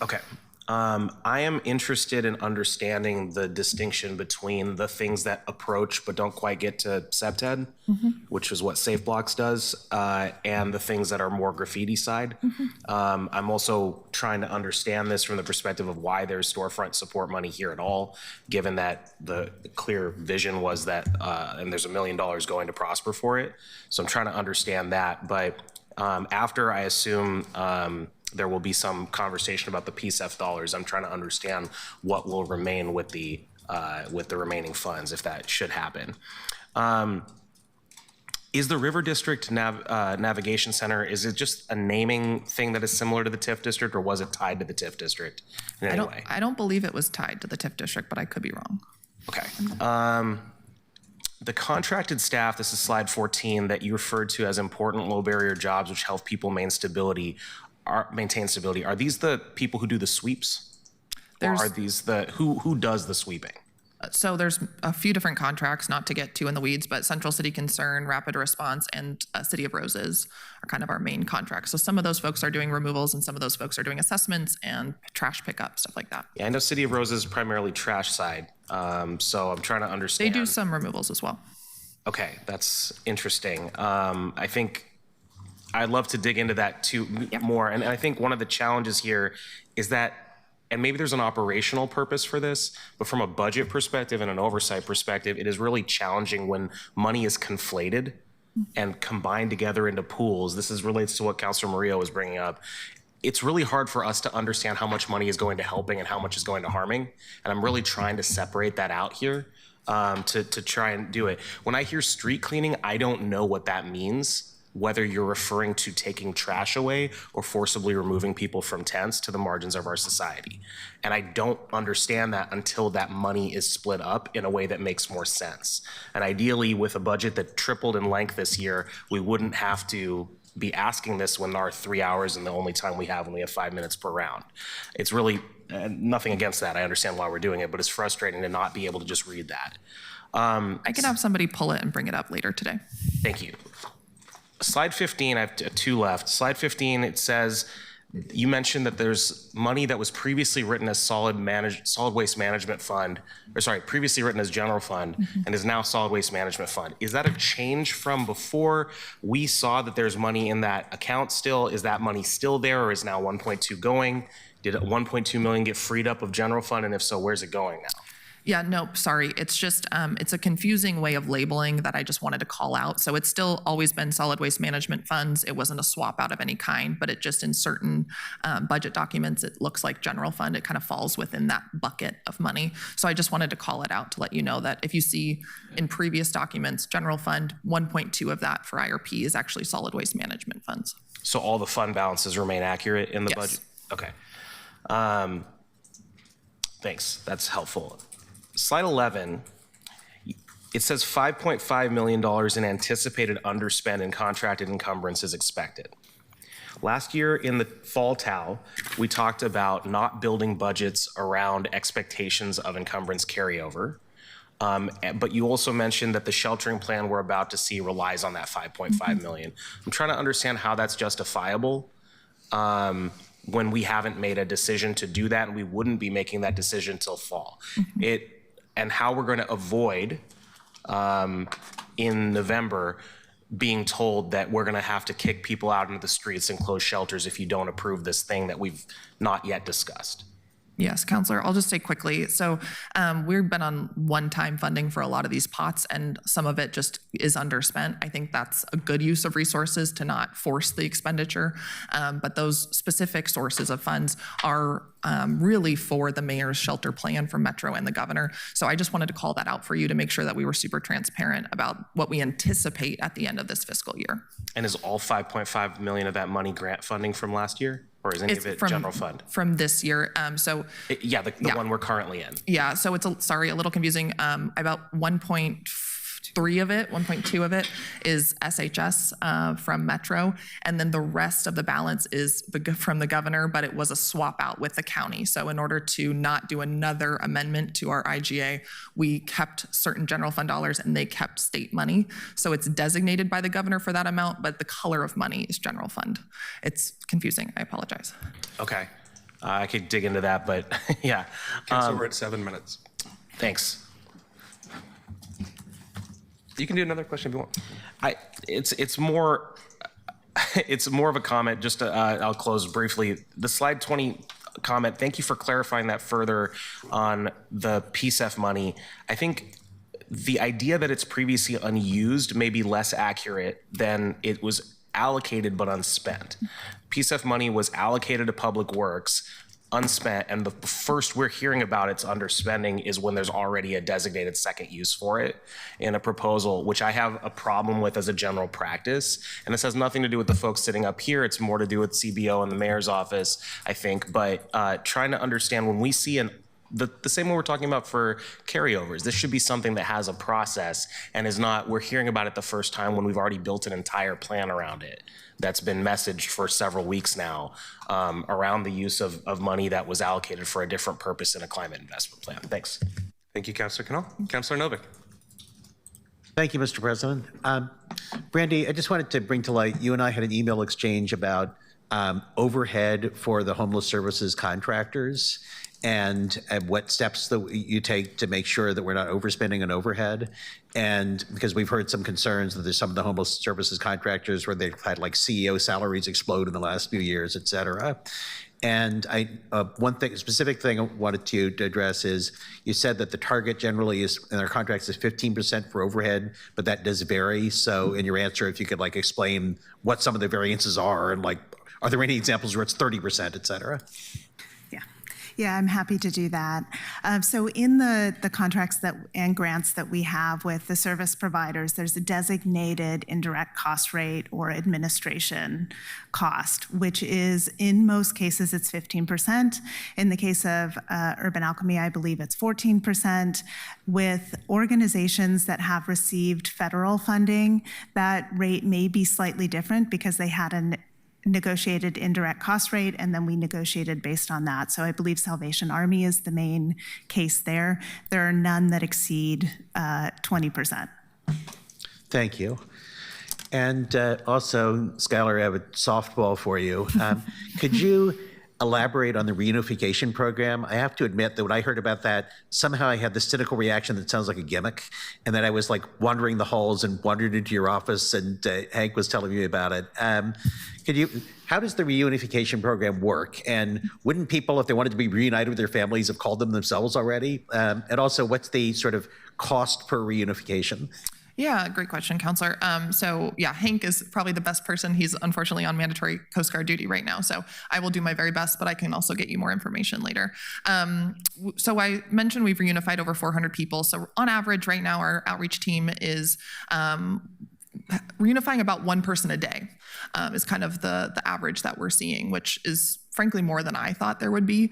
Okay. I am interested in understanding the distinction between the things that approach but don't quite get to SEPTED, which is what Safe Blocks does, and the things that are more graffiti side. I'm also trying to understand this from the perspective of why there's storefront support money here at all, given that the clear vision was that, and there's $1 million going to Prosper for it. So I'm trying to understand that. But after I assume there will be some conversation about the PCEF dollars, I'm trying to understand what will remain with the remaining funds, if that should happen. Is the River District Navigation Center, is it just a naming thing that is similar to the TIF district, or was it tied to the TIF district in any way? I don't believe it was tied to the TIF district, but I could be wrong. Okay. The contracted staff, this is slide 14, that you referred to as important low barrier jobs which help people maintain stability. Are these the people who do the sweeps? Or are these who does the sweeping? So there's a few different contracts, not to get too in the weeds, but Central City Concern, Rapid Response, and City of Roses are kind of our main contracts. So some of those folks are doing removals and some of those folks are doing assessments and trash pickup, stuff like that. Yeah, I know City of Roses is primarily trash side. So I'm trying to understand. They do some removals as well. Okay, that's interesting. I think I'd love to dig into that too more. And I think one of the challenges here is that, and maybe there's an operational purpose for this, but from a budget perspective and an oversight perspective, it is really challenging when money is conflated and combined together into pools. This relates to what Councilor Murillo was bringing up. It's really hard for us to understand how much money is going to helping and how much is going to harming. And I'm really trying to separate that out here to try and do it. When I hear street cleaning, I don't know what that means, whether you're referring to taking trash away or forcibly removing people from tents to the margins of our society. And I don't understand that until that money is split up in a way that makes more sense. And ideally, with a budget that tripled in length this year, we wouldn't have to be asking this when our 3 hours and the only time we have when we have 5 minutes per round. It's really nothing against that. I understand why we're doing it, but it's frustrating to not be able to just read that. I can have somebody pull it and bring it up later today. Thank you. Slide 15, I have two left. Slide 15, it says, you mentioned that there's money that was previously written as solid waste management fund, or sorry, previously written as general fund, and is now solid waste management fund. Is that a change from before we saw that there's money in that account still? Is that money still there, or is now 1.2 going? Did 1.2 million get freed up of general fund, and if so, where's it going now? Yeah, no, sorry. It's just, it's a confusing way of labeling that I just wanted to call out. So it's still always been solid waste management funds. It wasn't a swap out of any kind, but it just in certain budget documents, it looks like general fund. It kind of falls within that bucket of money. So I just wanted to call it out to let you know that if you see in previous documents, general fund, 1.2 of that for IRP is actually solid waste management funds. So all the fund balances remain accurate in the Yes. budget? Okay. Thanks, that's helpful. Slide 11, it says $5.5 million in anticipated underspend and contracted encumbrance is expected. Last year in the fall TAL, we talked about not building budgets around expectations of encumbrance carryover. But you also mentioned that the sheltering plan we're about to see relies on that $5.5 million. I'm trying to understand how that's justifiable when we haven't made a decision to do that, and we wouldn't be making that decision till fall. And how we're going to avoid in November being told that we're going to have to kick people out into the streets and close shelters if you don't approve this thing that we've not yet discussed. Yes, Counselor, I'll just say quickly. So we've been on one-time funding for a lot of these pots, and some of it just is underspent. I think that's a good use of resources to not force the expenditure. But those specific sources of funds are really for the mayor's shelter plan for Metro and the governor. So I just wanted to call that out for you to make sure that we were super transparent about what we anticipate at the end of this fiscal year. And is all 5.5 million of that money grant funding from last year? Or is any of it general fund? From this year. Yeah, the one we're currently in. Yeah, so it's a little confusing. About 1.3 of it, 1.2 of it is SHS from Metro, and then the rest of the balance is from the governor, but it was a swap out with the county. So in order to not do another amendment to our IGA, we kept certain general fund dollars and they kept state money. So it's designated by the governor for that amount, but the color of money is general fund. It's confusing, I apologize. Okay, I could dig into that, but yeah. Council, we're at 7 minutes. Thanks. You can do another question if you want. It's more of a comment. Just I'll close briefly. The slide 20 comment. Thank you for clarifying that further on the PCEF money. I think the idea that it's previously unused may be less accurate than it was allocated but unspent. PCEF money was allocated to public works, unspent, and the first we're hearing about its underspending is when there's already a designated second use for it in a proposal, which I have a problem with as a general practice. And this has nothing to do with the folks sitting up here. It's more to do with CBO and the mayor's office, I think. But trying to understand when we see the same way we're talking about for carryovers, this should be something that has a process and is not, we're hearing about it the first time when we've already built an entire plan around it that's been messaged for several weeks now around the use of money that was allocated for a different purpose in a climate investment plan. Thanks. Thank you, Councilor Cannell. Councilor Novick. Thank you, Mr. President. Brandy, I just wanted to bring to light, you and I had an email exchange about overhead for the homeless services contractors and what steps that you take to make sure that we're not overspending on overhead. And because we've heard some concerns that there's some of the homeless services contractors where they've had like CEO salaries explode in the last few years, et cetera. And one specific thing I wanted to address is you said that the target generally is in our contracts is 15% for overhead, but that does vary. So in your answer, if you could like explain what some of the variances are and like, are there any examples where it's 30%, et cetera? Yeah, I'm happy to do that. So in the contracts and grants that we have with the service providers, there's a designated indirect cost rate or administration cost, which is in most cases it's 15%. In the case of Urban Alchemy, I believe it's 14%. With organizations that have received federal funding, that rate may be slightly different because they had an negotiated indirect cost rate, and then we negotiated based on that. So I believe Salvation Army is the main case there. There are none that exceed 20%. Thank you. And also, Skylar, I have a softball for you. Could you elaborate on the reunification program? I have to admit that when I heard about that, somehow I had the cynical reaction that sounds like a gimmick, and then I was like wandering the halls and wandered into your office, and Hank was telling me about it. How does the reunification program work? And wouldn't people, if they wanted to be reunited with their families, have called them themselves already? And also, what's the sort of cost per reunification? Yeah, great question, Counselor. So yeah, Hank is probably the best person. He's unfortunately on mandatory Coast Guard duty right now. So I will do my very best, but I can also get you more information later. So I mentioned we've reunified over 400 people. So on average right now, our outreach team is reunifying about one person a day is kind of the average that we're seeing, which is frankly more than I thought there would be.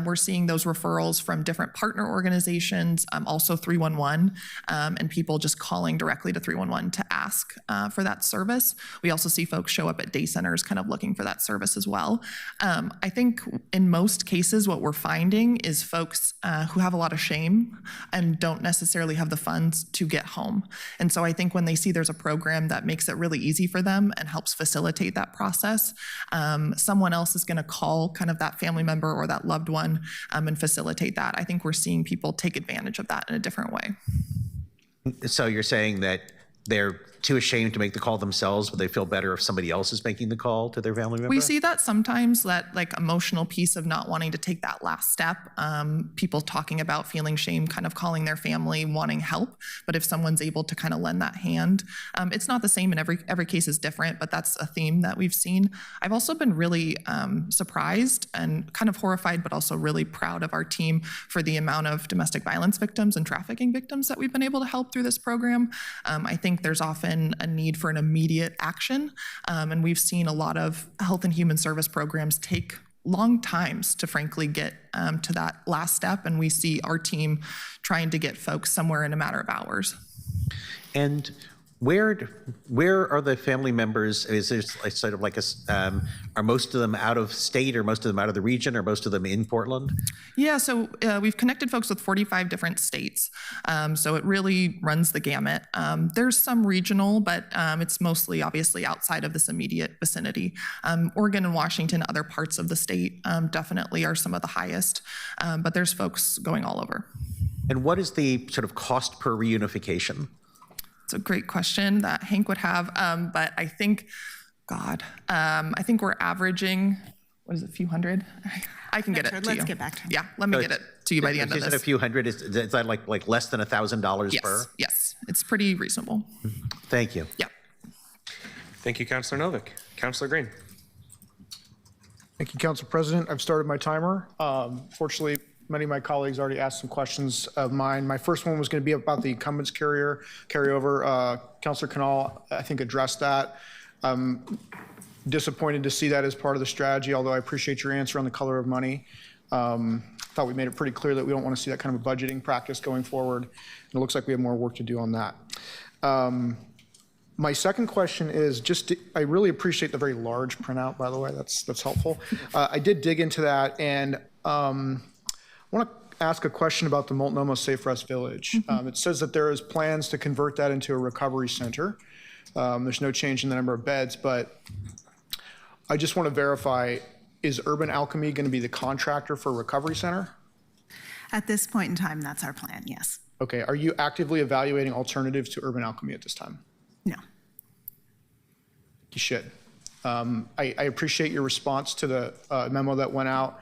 We're seeing those referrals from different partner organizations, also 311, and people just calling directly to 311 to ask for that service. We also see folks show up at day centers kind of looking for that service as well. I think in most cases what we're finding is folks who have a lot of shame and don't necessarily have the funds to get home. And so I think when they see there's a program that makes it really easy for them and helps facilitate that process, someone else is going to call kind of that family member or that loved one and facilitate that. I think we're seeing people take advantage of that in a different way. So you're saying that they're too ashamed to make the call themselves, but they feel better if somebody else is making the call to their family member? We see that sometimes, that like emotional piece of not wanting to take that last step. People talking about feeling shame, kind of calling their family, wanting help. But if someone's able to kind of lend that hand, it's not the same, and every case is different, but that's a theme that we've seen. I've also been really surprised and kind of horrified, but also really proud of our team for the amount of domestic violence victims and trafficking victims that we've been able to help through this program. I think there's often a need for an immediate action. And we've seen a lot of health and human service programs take long times to frankly get to that last step. And we see our team trying to get folks somewhere in a matter of hours. And where are the family members? Is there sort of like are most of them out of state, or most of them out of the region, or most of them in Portland? Yeah, so we've connected folks with 45 different states. So it really runs the gamut. There's some regional, but it's mostly obviously outside of this immediate vicinity. Oregon and Washington, other parts of the state definitely are some of the highest, but there's folks going all over. And what is the sort of cost per reunification? It's a great question that Hank would have, but I think, I think we're averaging, what is it, a few hundred? I can get it to you. Let's get back to him. Yeah, let me get it to you by the end of Is it a this. few hundred? Is that like less than $1,000 per? Yes, it's pretty reasonable. Thank you. Yeah. Thank you, Councilor Novick. Councilor Green. Thank you, Council President. I've started my timer. Fortunately, many of my colleagues already asked some questions of mine. My first one was going to be about the incumbents carryover. Councilor Canal, I think, addressed that. Disappointed to see that as part of the strategy, although I appreciate your answer on the color of money. Thought we made it pretty clear that we don't want to see that kind of a budgeting practice going forward. And it looks like we have more work to do on that. My second question is I really appreciate the very large printout, by the way. That's helpful. I did dig into that, and I want to ask a question about the Multnomah Safe Rest Village. It says that there is plans to convert that into a recovery center. There's no change in the number of beds, but I just want to verify, is Urban Alchemy going to be the contractor for recovery center? At this point in time, that's our plan, yes. Okay, are you actively evaluating alternatives to Urban Alchemy at this time? No. You should. I appreciate your response to the memo that went out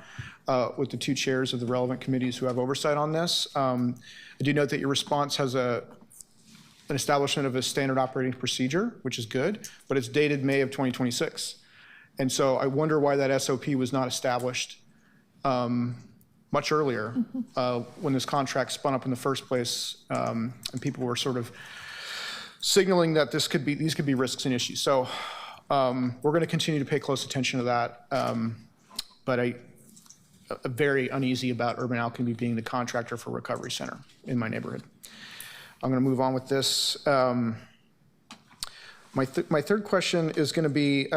with the two chairs of the relevant committees who have oversight on this. I do note that your response has an establishment of a standard operating procedure, which is good, but it's dated May of 2026. And so I wonder why that SOP was not established much earlier when this contract spun up in the first place, and people were sort of signaling that these could be risks and issues. So we're going to continue to pay close attention to that, but I'm very uneasy about Urban Alchemy being the contractor for Recovery Center in my neighborhood. I'm going to move on with this. My third question is going to be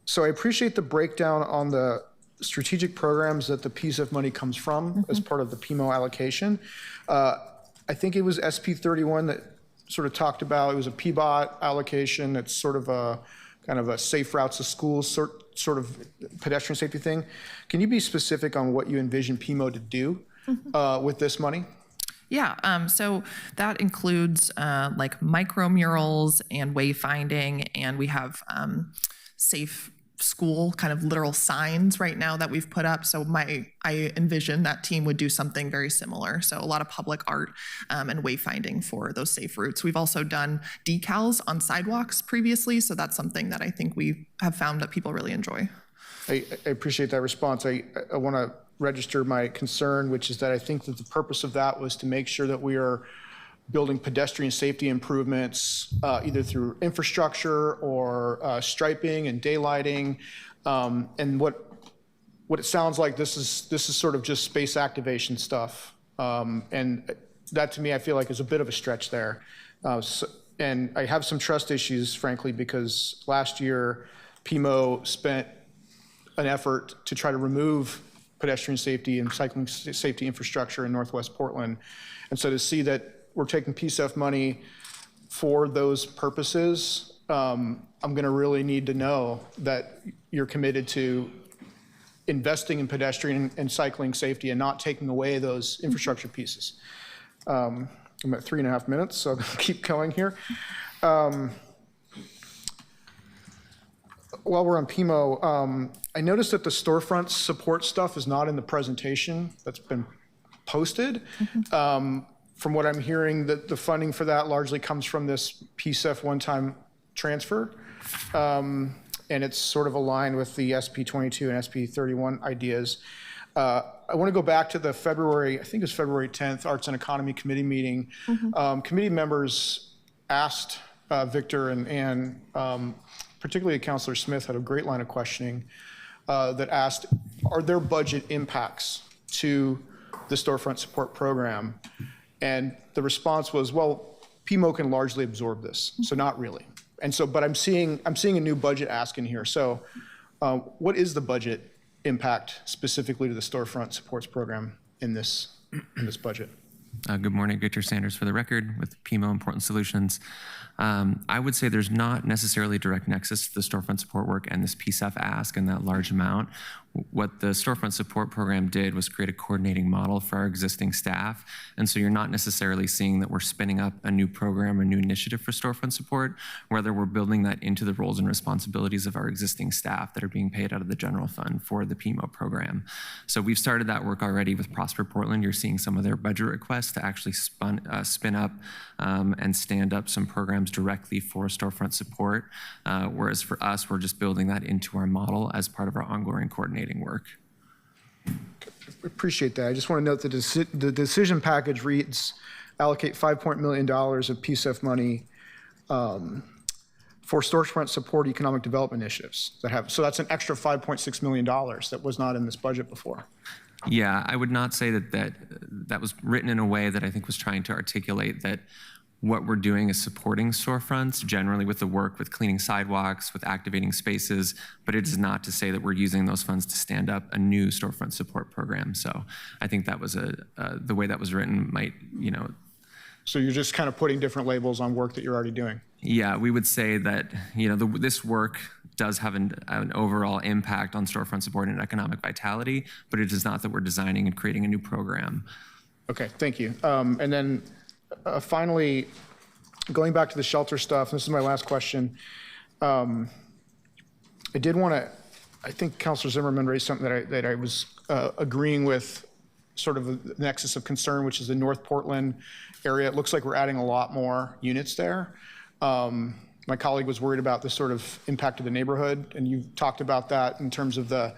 So I appreciate the breakdown on the strategic programs that the PCEF money comes from as part of the PMO allocation. I think it was SP 31 that sort of talked about, it was a PBOT allocation. It's sort of a kind of a safe routes to schools sort of pedestrian safety thing. Can you be specific on what you envision PMO to do with this money? Yeah, so that includes like micro murals and wayfinding, and we have safe school kind of literal signs right now that we've put up. So I envision that team would do something very similar. So a lot of public art and wayfinding for those safe routes. We've also done decals on sidewalks previously, so that's something that I think we have found that people really enjoy. I appreciate that response. I want to register my concern, which is that I think that the purpose of that was to make sure that we are building pedestrian safety improvements, either through infrastructure or striping and daylighting. And what it sounds like, this is sort of just space activation stuff. And that to me, I feel like is a bit of a stretch there. And I have some trust issues, frankly, because last year PMO spent an effort to try to remove pedestrian safety and cycling safety infrastructure in Northwest Portland. And so to see that we're taking PCEF money for those purposes, I'm going to really need to know that you're committed to investing in pedestrian and cycling safety and not taking away those infrastructure pieces. I'm at 3.5 minutes, so I'm going to keep going here. While we're on PMO, I noticed that the storefront support stuff is not in the presentation that's been posted. From what I'm hearing, the funding for that largely comes from this PCEF one-time transfer. And it's sort of aligned with the SP22 and SP31 ideas. I want to go back to the February, I think it was February 10th, Arts and Economy Committee meeting. Committee members asked Victor and Ann, particularly Councilor Smith had a great line of questioning that asked, are there budget impacts to the storefront support program? And the response was, well, PMO can largely absorb this, so not really. And so, but I'm seeing a new budget ask in here. So what is the budget impact specifically to the storefront supports program in this budget? Good morning, Victor Sanders for the record with PMO Important Solutions. I would say there's not necessarily a direct nexus to the storefront support work and this PCEF ask and that large amount. What the storefront support program did was create a coordinating model for our existing staff. And so you're not necessarily seeing that we're spinning up a new program or new initiative for storefront support, whether we're building that into the roles and responsibilities of our existing staff that are being paid out of the general fund for the PMO program. So we've started that work already with Prosper Portland. You're seeing some of their budget requests to actually spin up and stand up some programs directly for storefront support. Whereas for us, we're just building that into our model as part of our ongoing coordinating work. Appreciate that. I just want to note that the decision package reads, allocate $5 million of PCEF money for storefront support economic development initiatives that have, so that's an extra $5.6 million that was not in this budget before. Yeah, I would not say that was written in a way that I think was trying to articulate that what we're doing is supporting storefronts, generally with the work with cleaning sidewalks, with activating spaces, but it is not to say that we're using those funds to stand up a new storefront support program. So I think that was the way that was written might, So you're just kind of putting different labels on work that you're already doing? Yeah, we would say that, this work does have an overall impact on storefront support and economic vitality, but it is not that we're designing and creating a new program. Okay, thank you. And then finally, going back to the shelter stuff, this is my last question. I did want to, I think Councilor Zimmerman raised something that I was agreeing with, sort of the nexus of concern, which is the North Portland area. It looks like we're adding a lot more units there. My colleague was worried about the sort of impact of the neighborhood, and you talked about that in terms of the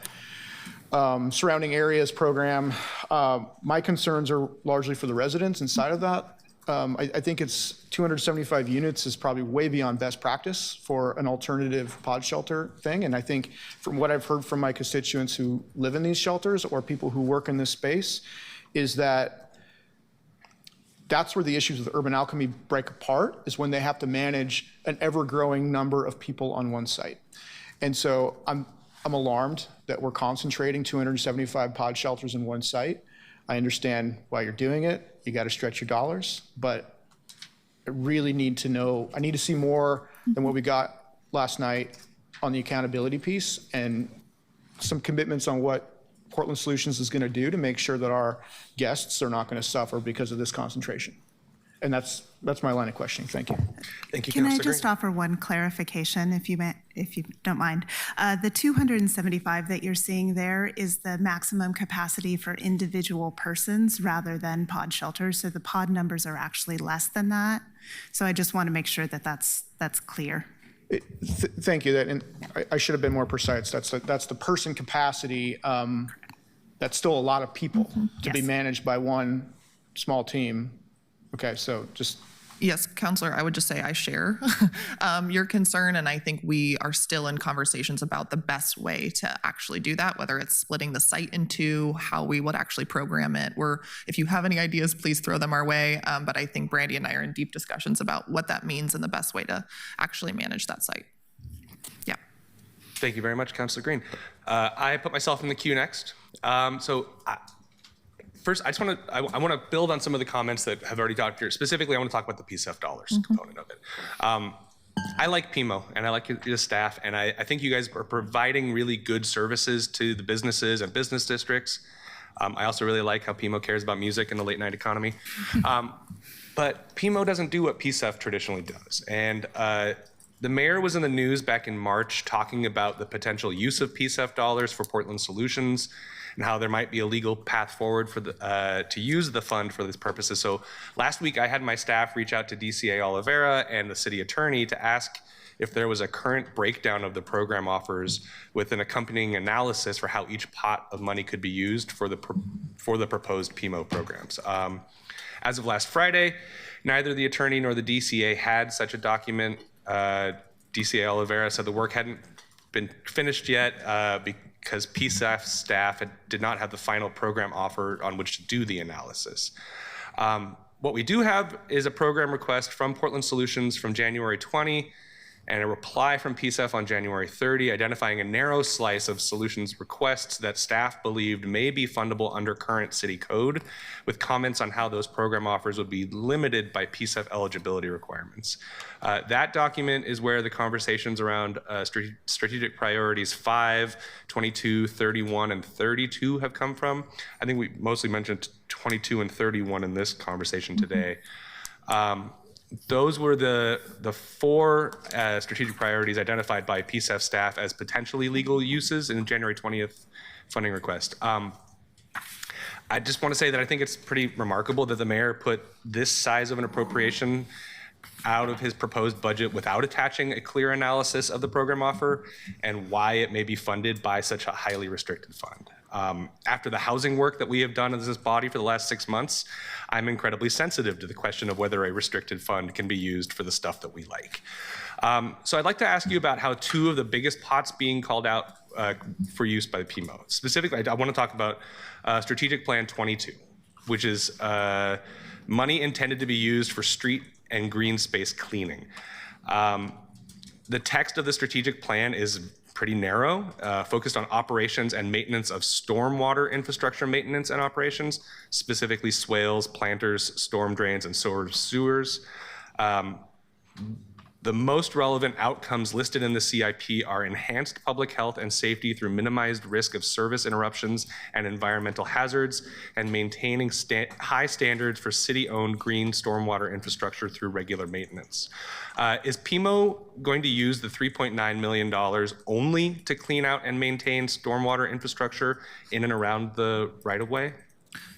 surrounding areas program. My concerns are largely for the residents inside of that. I think it's 275 units is probably way beyond best practice for an alternative pod shelter thing. And I think from what I've heard from my constituents who live in these shelters or people who work in this space is that that's where the issues with urban alchemy break apart, is when they have to manage an ever-growing number of people on one site. And so I'm alarmed that we're concentrating 275 pod shelters in one site. I understand why you're doing it. You got to stretch your dollars, but I really need to know, I need to see more than what we got last night on the accountability piece and some commitments on what Portland Solutions is going to do to make sure that our guests are not going to suffer because of this concentration. And that's my line of questioning. Thank you. Thank you, Can I Councilor just Green. offer one clarification, if you don't mind? The 275 that you're seeing there is the maximum capacity for individual persons rather than pod shelters. So the pod numbers are actually less than that. So I just want to make sure that that's clear. Thank you. And I should have been more precise. That's the person capacity. That's still a lot of people to be Yes. managed by one small team. Okay, so just. Yes, Counselor, I would just say I share your concern, and I think we are still in conversations about the best way to actually do that, whether it's splitting the site in two, how we would actually program it. If you have any ideas, please throw them our way. But I think Brandy and I are in deep discussions about what that means and the best way to actually manage that site. Yeah. Thank you very much, Councilor Green. I put myself in the queue next. First, I want to build on some of the comments that have already talked here. Specifically, I want to talk about the PCEF dollars component of it. I like PMO, and I like your staff, and I think you guys are providing really good services to the businesses and business districts. I also really like how PMO cares about music in the late night economy. But PMO doesn't do what PCEF traditionally does. And the mayor was in the news back in March talking about the potential use of PCEF dollars for Portland Solutions and how there might be a legal path forward for to use the fund for these purposes. So last week I had my staff reach out to DCA Oliveira and the city attorney to ask if there was a current breakdown of the program offers with an accompanying analysis for how each pot of money could be used for the proposed PMO programs. As of last Friday, neither the attorney nor the DCA had such a document. DCA Oliveira said the work hadn't been finished yet because PCEF staff did not have the final program offer on which to do the analysis. What we do have is a program request from Portland Solutions from January 20 and a reply from PCEF on January 30, identifying a narrow slice of solutions requests that staff believed may be fundable under current city code, with comments on how those program offers would be limited by PCEF eligibility requirements. That document is where the conversations around strategic priorities 5, 22, 31, and 32 have come from. I think we mostly mentioned 22 and 31 in this conversation today. Those were the four strategic priorities identified by PCEF staff as potentially legal uses in the January 20th funding request. I just want to say that I think it's pretty remarkable that the mayor put this size of an appropriation out of his proposed budget without attaching a clear analysis of the program offer and why it may be funded by such a highly restricted fund. After the housing work that we have done as this body for the last 6 months, I'm incredibly sensitive to the question of whether a restricted fund can be used for the stuff that we like. So I'd like to ask you about how two of the biggest pots being called out for use by the PMO. Specifically, I want to talk about Strategic Plan 22, which is money intended to be used for street and green space cleaning. The text of the strategic plan is pretty narrow, focused on operations and maintenance of stormwater infrastructure maintenance and operations, specifically swales, planters, storm drains, and sewers. The most relevant outcomes listed in the CIP are enhanced public health and safety through minimized risk of service interruptions and environmental hazards, and maintaining high standards for city-owned green stormwater infrastructure through regular maintenance. Is PMO going to use the $3.9 million only to clean out and maintain stormwater infrastructure in and around the right-of-way?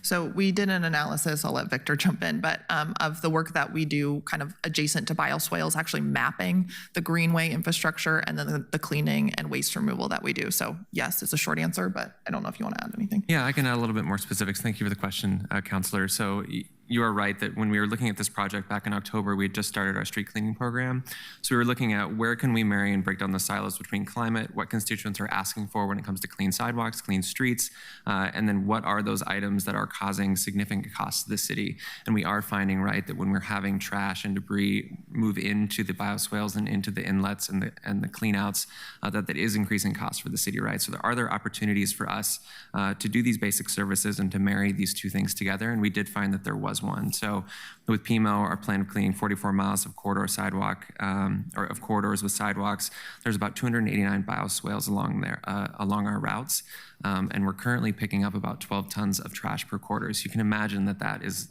So we did an analysis, I'll let Victor jump in, but of the work that we do kind of adjacent to bioswales, actually mapping the greenway infrastructure and then the cleaning and waste removal that we do. So yes, it's a short answer, but I don't know if you want to add anything. Yeah, I can add a little bit more specifics. Thank you for the question, Councilor. So you are right that when we were looking at this project back in October, we had just started our street cleaning program. So we were looking at where can we marry and break down the silos between climate, what constituents are asking for when it comes to clean sidewalks, clean streets, and then what are those items that are causing significant costs to the city. And we are finding, right, that when we're having trash and debris move into the bioswales and into the inlets and the clean outs, that is increasing costs for the city, right? So are there opportunities for us to do these basic services and to marry these two things together? And we did find that there was one. So with PMO, our plan of cleaning 44 miles of corridor sidewalk, or of corridors with sidewalks, there's about 289 bioswales along there, along our routes. And we're currently picking up about 12 tons of trash per quarter. So you can imagine that is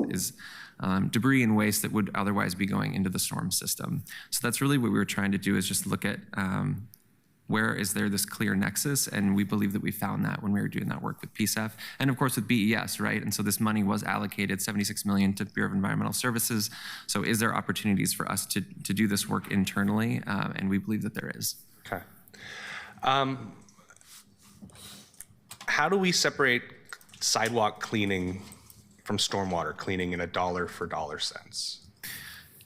debris and waste that would otherwise be going into the storm system. So that's really what we were trying to do, is just look at where is there this clear nexus, and we believe that we found that when we were doing that work with PCEF, and of course with BES, right? And so this money was allocated, $76 million to the Bureau of Environmental Services. So is there opportunities for us to do this work internally? And we believe that there is. Okay. How do we separate sidewalk cleaning from stormwater cleaning in a dollar for dollar sense?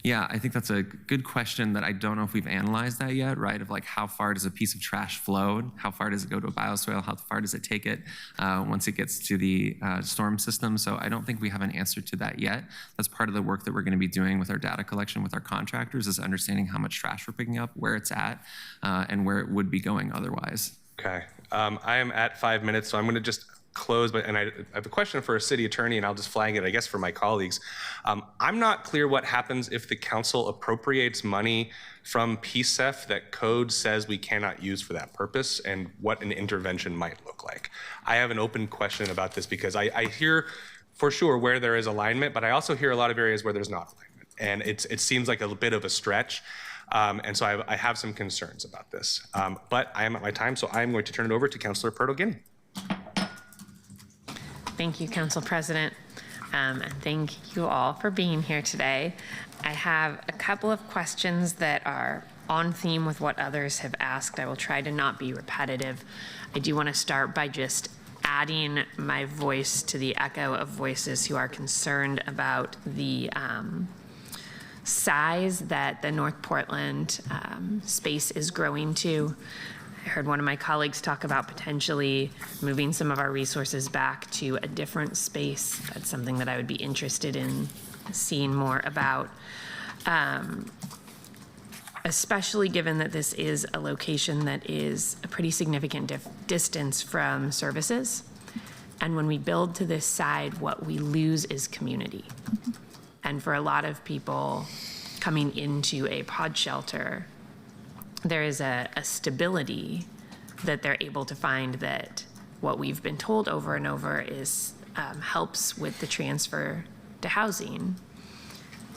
Yeah, I think that's a good question that I don't know if we've analyzed that yet, right? Of like, how far does a piece of trash flow? How far does it go to a bioswale? How far does it take it once it gets to the storm system? So I don't think we have an answer to that yet. That's part of the work that we're going to be doing with our data collection with our contractors, is understanding how much trash we're picking up, where it's at, and where it would be going otherwise. Okay. I am at 5 minutes, so I'm going to just close, and I have a question for a city attorney, and I'll just flag it, I guess, for my colleagues. I'm not clear what happens if the council appropriates money from PCEF that code says we cannot use for that purpose, and what an intervention might look like. I have an open question about this because I hear for sure where there is alignment, but I also hear a lot of areas where there's not alignment, and it seems like a bit of a stretch. And so I have some concerns about this. But I am at my time, so I'm going to turn it over to Councilor Perto-Guiney. Thank you, Council President, and thank you all for being here today. I have a couple of questions that are on theme with what others have asked. I will try to not be repetitive. I do want to start by just adding my voice to the echo of voices who are concerned about the size that the North Portland space is growing to. I heard one of my colleagues talk about potentially moving some of our resources back to a different space. That's something that I would be interested in seeing more about, especially given that this is a location that is a pretty significant distance from services. And when we build to this side, what we lose is community. And for a lot of people coming into a pod shelter, there is a stability that they're able to find that what we've been told over and over is helps with the transfer to housing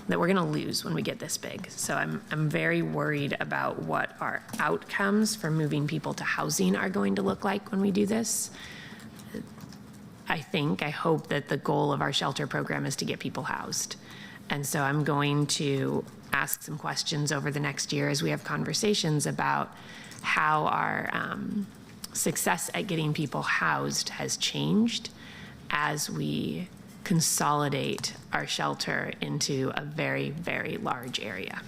that we're gonna lose when we get this big. So I'm very worried about what our outcomes for moving people to housing are going to look like when we do this. I hope that the goal of our shelter program is to get people housed. And so I'm going to ask some questions over the next year as we have conversations about how our success at getting people housed has changed as we consolidate our shelter into a very, very large area.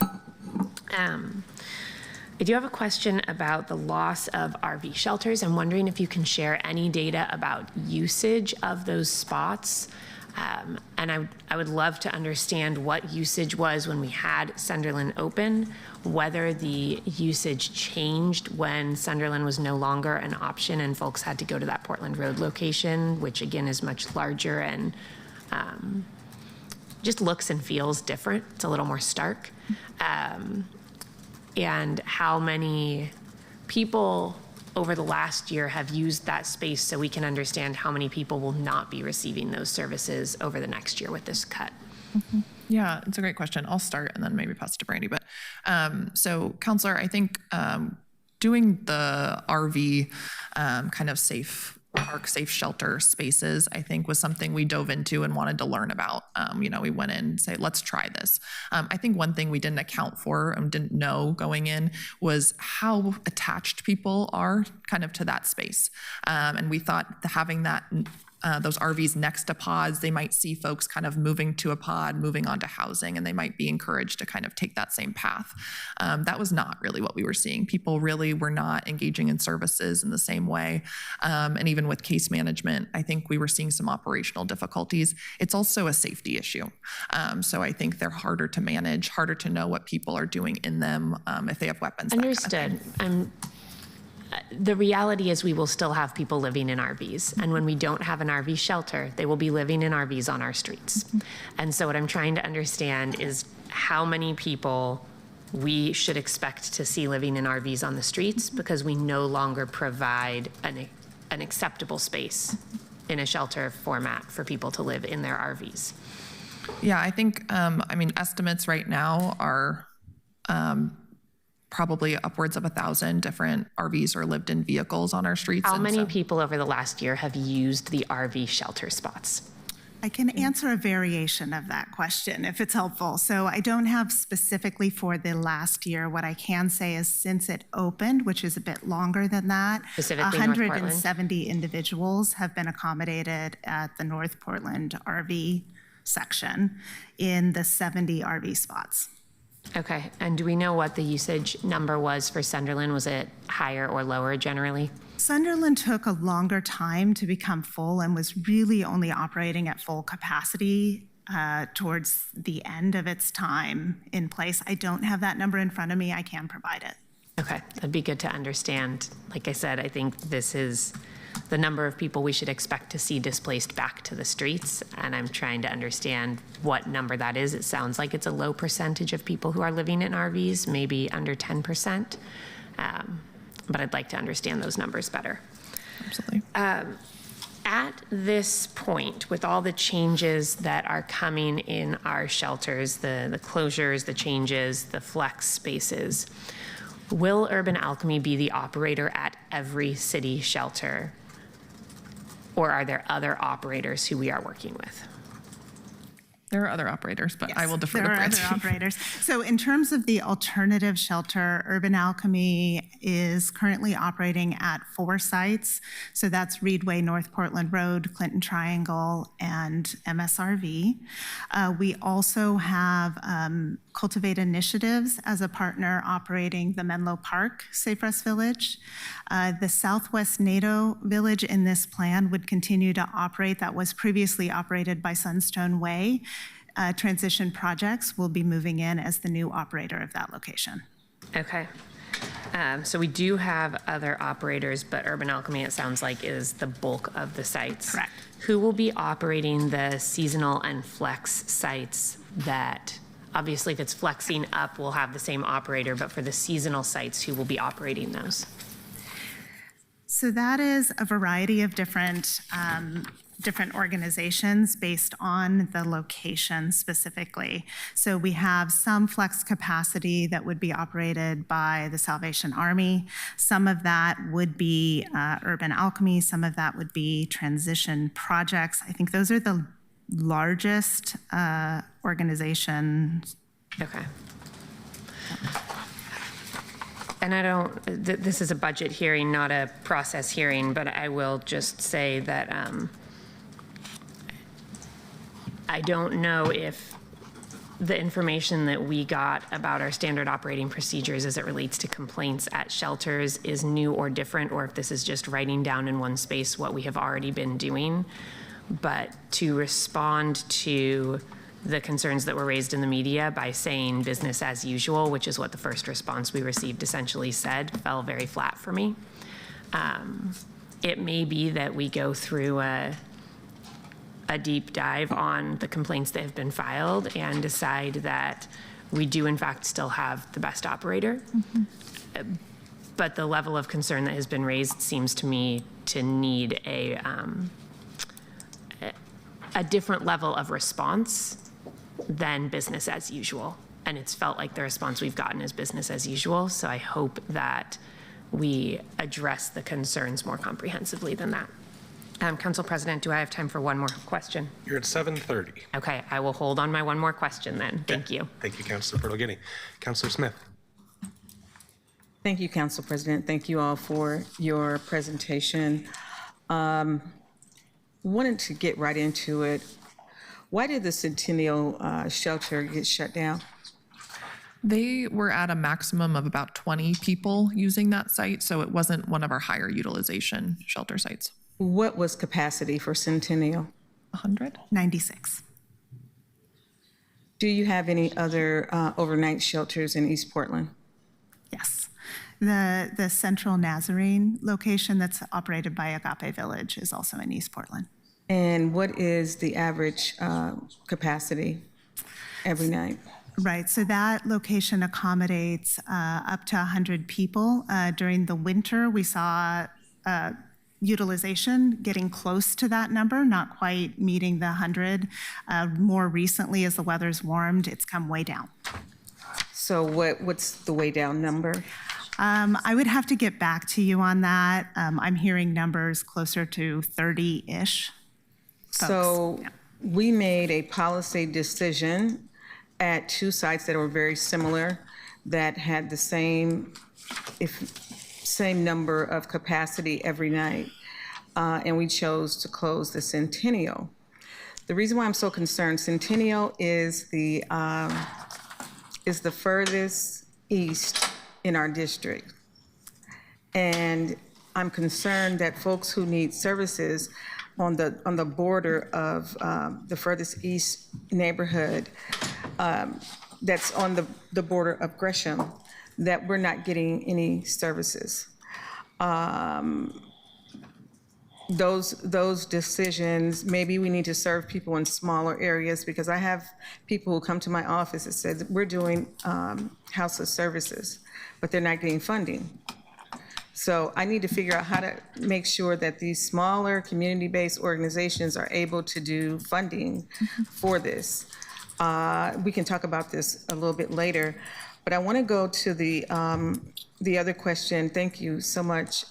I do have a question about the loss of RV shelters. I'm wondering if you can share any data about usage of those spots. And I would love to understand what usage was when we had Sunderland open, whether the usage changed when Sunderland was no longer an option and folks had to go to that Portland Road location, which again is much larger and just looks and feels different. It's a little more stark. And how many people over the last year have used that space so we can understand how many people will not be receiving those services over the next year with this cut. Mm-hmm. Yeah, it's a great question. I'll start and then maybe pass it to Brandy. But so, Counselor, I think doing the RV kind of safe shelter spaces, I think was something we dove into and wanted to learn about. We went in and say, let's try this. I think one thing we didn't account for and didn't know going in was how attached people are kind of to that space. And we thought having that those RVs next to pods, they might see folks kind of moving to a pod, moving on to housing, and they might be encouraged to kind of take that same path. That was not really what we were seeing. People really were not engaging in services in the same way. And even with case management, I think we were seeing some operational difficulties. It's also a safety issue. So I think they're harder to manage, harder to know what people are doing in them, if they have weapons. Understood. The reality is we will still have people living in RVs. And when we don't have an RV shelter, they will be living in RVs on our streets. And so what I'm trying to understand is how many people we should expect to see living in RVs on the streets, because we no longer provide an acceptable space in a shelter format for people to live in their RVs. Yeah, I think, estimates right now are probably upwards of 1,000 different RVs or lived-in vehicles on our streets. How many people over the last year have used the RV shelter spots? I can answer a variation of that question if it's helpful. So I don't have specifically for the last year. What I can say is since it opened, which is a bit longer than that, Specifically North Portland? 170 individuals have been accommodated at the North Portland RV section in the 70 RV spots. Okay, and do we know what the usage number was for Sunderland? Was it higher or lower generally? Sunderland took a longer time to become full and was really only operating at full capacity towards the end of its time in place. I don't have that number in front of me. I can provide it. Okay, that'd be good to understand. Like I said, I think this is the number of people we should expect to see displaced back to the streets, and I'm trying to understand what number that is. It sounds like it's a low percentage of people who are living in RVs, maybe under 10%, but I'd like to understand those numbers better. Absolutely. At this point, with all the changes that are coming in our shelters, the closures, the changes, the flex spaces, will Urban Alchemy be the operator at every city shelter? Or are there other operators who we are working with? There are other operators, but I will defer to There are Brandy. other operators. So in terms of the alternative shelter, Urban Alchemy is currently operating at 4 sites. So that's Reedway, North Portland Road, Clinton Triangle, and MSRV. We also have Cultivate Initiatives as a partner operating the Menlo Park Safe Rest Village. The Southwest NATO Village in this plan would continue to operate. That was previously operated by Sunstone Way. Transition Projects will be moving in as the new operator of that location. Okay. So we do have other operators, but Urban Alchemy, it sounds like, is the bulk of the sites. Correct. Who will be operating the seasonal and flex sites that, obviously if it's flexing up, we'll have the same operator, but for the seasonal sites, who will be operating those? So that is a variety of different organizations based on the location specifically. So we have some flex capacity that would be operated by the Salvation Army. Some of that would be Urban Alchemy. Some of that would be Transition Projects. I think those are the largest organizations. Okay. And I don't, this is a budget hearing, not a process hearing, but I will just say that I don't know if the information that we got about our standard operating procedures as it relates to complaints at shelters is new or different, or if this is just writing down in one space what we have already been doing. But to respond to the concerns that were raised in the media by saying business as usual, which is what the first response we received essentially said, fell very flat for me. It may be that we go through a deep dive on the complaints that have been filed and decide that we do in fact still have the best operator. But the level of concern that has been raised seems to me to need a different level of response than business as usual. And it's felt like the response we've gotten is business as usual. So I hope that we address the concerns more comprehensively than that. Council President, do I have time for one more question? You're at 7:30. Okay, I will hold on my one more question then. Thank you. Thank you, Councilor Bertolini. Councilor Smith. Thank you, Council President. Thank you all for your presentation. wanted to get right into it. Why did the Centennial Shelter get shut down? They were at a maximum of about 20 people using that site, so it wasn't one of our higher utilization shelter sites. What was capacity for Centennial? 100? 96. Do you have any other overnight shelters in East Portland? Yes. The Central Nazarene location that's operated by Agape Village is also in East Portland. And what is the average capacity every night? Right, so that location accommodates up to 100 people. During the winter, we saw utilization getting close to that number, not quite meeting the 100. More recently, as the weather's warmed, it's come way down. So what's the way down number? I would have to get back to you on that. I'm hearing numbers closer to 30-ish. So we made a policy decision at 2 sites that were very similar, that had the same number of capacity every night, and we chose to close the Centennial. The reason why I'm so concerned, Centennial is the furthest east in our district, and I'm concerned that folks who need services on the border of the furthest east neighborhood, that's on the border of Gresham, that we're not getting any services. Those decisions, maybe we need to serve people in smaller areas, because I have people who come to my office that said, we're doing house of services, but they're not getting funding. So I need to figure out how to make sure that these smaller community-based organizations are able to do funding for this. We can talk about this a little bit later, but I want to go to the other question. Thank you so much,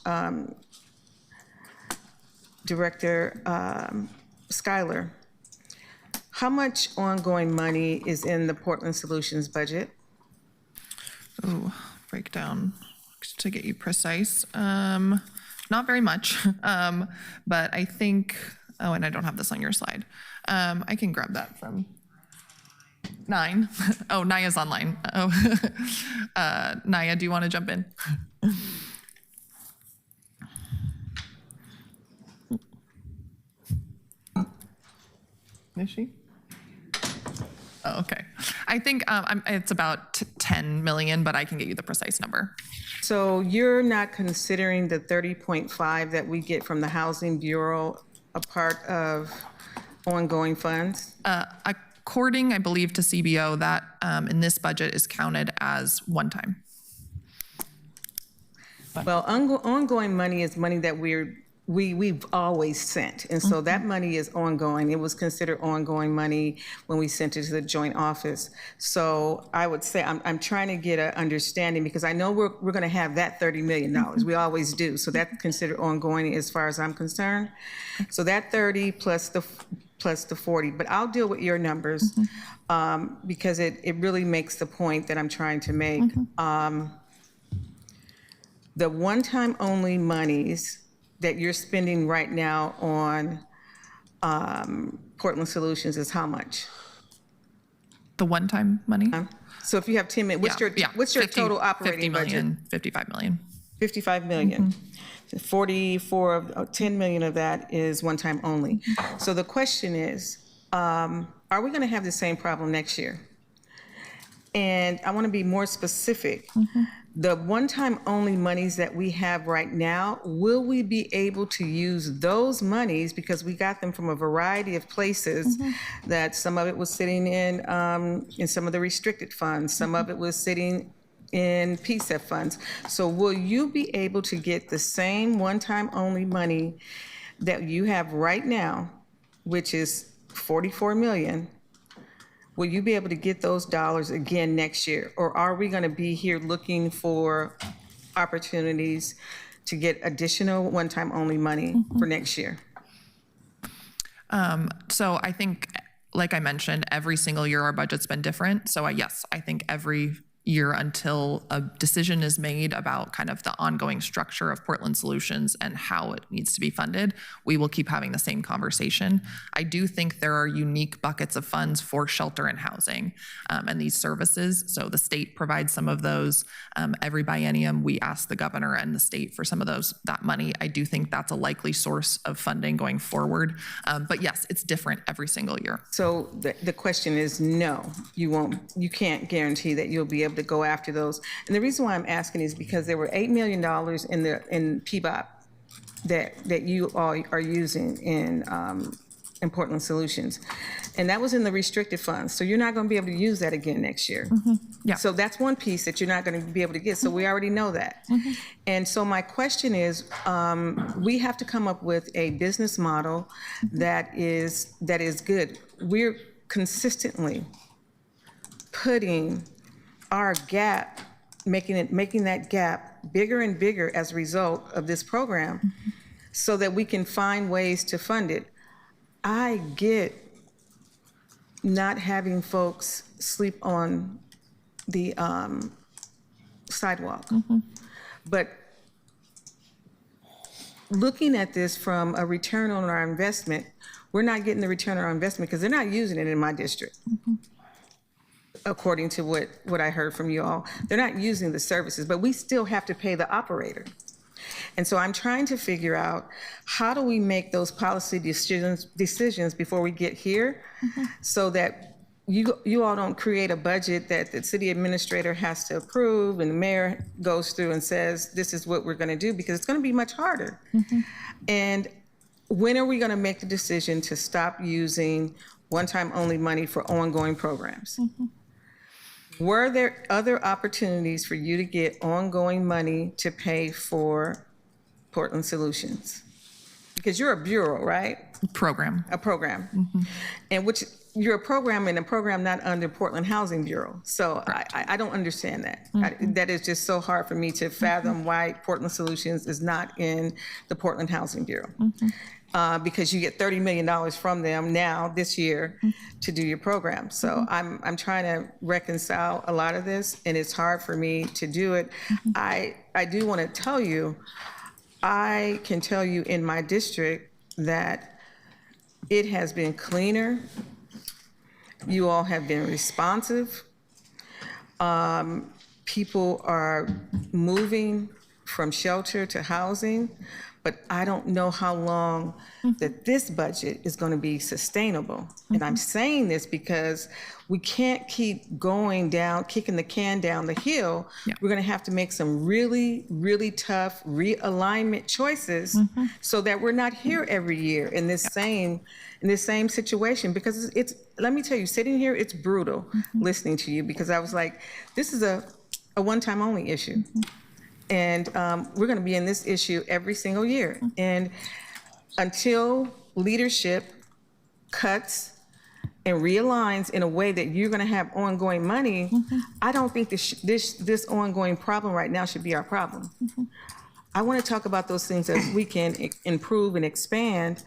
Director Schuyler. How much ongoing money is in the Portland Solutions budget? Ooh, breakdown to get you precise. Not very much, but I think, oh, and I don't have this on your slide. I can grab that from 9. Oh, Naya's online. Oh, Naya, do you want to jump in? Is she? Oh, okay. I think it's about 10 million, but I can get you the precise number. So you're not considering the 30.5 that we get from the Housing Bureau a part of ongoing funds? According, I believe, to CBO, that in this budget is counted as one time. Well, ongoing money is money that we've always sent, and so that money is ongoing. It was considered ongoing money when we sent it to the joint office. So I would say I'm trying to get an understanding, because I know we're going to have that $30 million. We always do. So that's considered ongoing as far as I'm concerned. So that 30 plus the 40, but I'll deal with your numbers because it really makes the point that I'm trying to make. The one-time only monies that you're spending right now on Portland Solutions is how much? The one-time money? So if you have 10 million, what's your total operating 50 million, budget? 55 million. 55 million. 44 of 10 million of that is one-time only. So the question is, are we going to have the same problem next year? And I want to be more specific. The one-time only monies that we have right now, will we be able to use those monies, because we got them from a variety of places, that some of it was sitting in some of the restricted funds, some of it was sitting in PCEF funds. So will you be able to get the same one-time only money that you have right now, which is 44 million? Will you be able to get those dollars again next year? Or are we going to be here looking for opportunities to get additional one-time only money for next year? So I think, like I mentioned, every single year our budget's been different. So yes, I think every year until a decision is made about kind of the ongoing structure of Portland Solutions and how it needs to be funded, we will keep having the same conversation. I do think there are unique buckets of funds for shelter and housing and these services. So the state provides some of those. Every biennium, we ask the governor and the state for some of that money. I do think that's a likely source of funding going forward. But yes, it's different every single year. So the question is no, you can't guarantee that you'll be able to go after those. And the reason why I'm asking is because there were $8 million in PBOP that you all are using in Portland Solutions. And that was in the restricted funds. So you're not going to be able to use that again next year. Yeah. So that's one piece that you're not going to be able to get. So we already know that. And so my question is, we have to come up with a business model that is good. We're consistently putting our gap, making that gap bigger and bigger as a result of this program so that we can find ways to fund it. I get not having folks sleep on the sidewalk, but looking at this from a return on our investment, we're not getting the return on our investment because they're not using it in my district. According to what I heard from you all, they're not using the services, but we still have to pay the operator. And so I'm trying to figure out how do we make those policy decisions before we get here so that you all don't create a budget that the city administrator has to approve and the mayor goes through and says, this is what we're going to do, because it's going to be much harder. And when are we going to make the decision to stop using one-time only money for ongoing programs? Were there other opportunities for you to get ongoing money to pay for Portland Solutions? Because you're a bureau, right? Program. A program. And which you're a program and a program not under Portland Housing Bureau. So I don't understand that. That is just so hard for me to fathom why Portland Solutions is not in the Portland Housing Bureau. Because you get $30 million from them now this year to do your program. So I'm trying to reconcile a lot of this, and it's hard for me to do it. I do want to tell you, I can tell you in my district that it has been cleaner. You all have been responsive. People are moving from shelter to housing. But I don't know how long that this budget is going to be sustainable. And I'm saying this because we can't keep going down, kicking the can down the hill. We're going to have to make some really, really tough realignment choices so that we're not here every year in this same situation. Because it's, let me tell you, sitting here, it's brutal listening to you, because I was like, this is a one-time only issue. And we're going to be in this issue every single year. And until leadership cuts and realigns in a way that you're going to have ongoing money, I don't think this ongoing problem right now should be our problem. I want to talk about those things that we can improve and expand,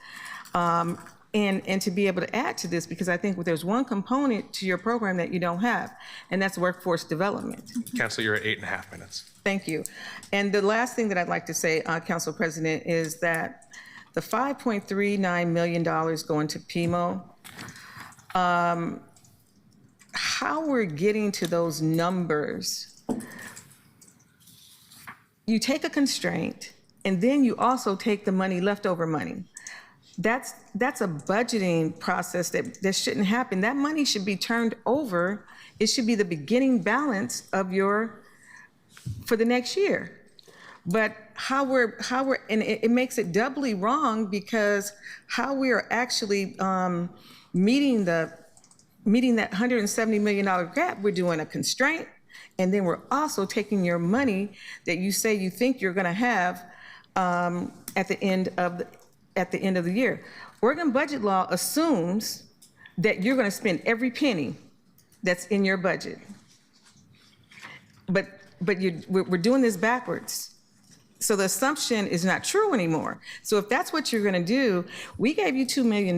and to be able to add to this, because I think there's one component to your program that you don't have, and that's workforce development. Council, you're at 8.5 minutes. Thank you. And the last thing that I'd like to say, Council President, is that the $5.39 million going to PMO, how we're getting to those numbers, you take a constraint, and then you also take the money, leftover money. That's a budgeting process that shouldn't happen. That money should be turned over. It should be the beginning balance of for the next year. But how we're and it makes it doubly wrong, because how we are actually meeting that $170 million gap, we're doing a constraint, and then we're also taking your money that you say you think you're going to have at the end of the year. Oregon budget law assumes that you're going to spend every penny that's in your budget. But we're doing this backwards. So the assumption is not true anymore. So if that's what you're going to do, we gave you $2 million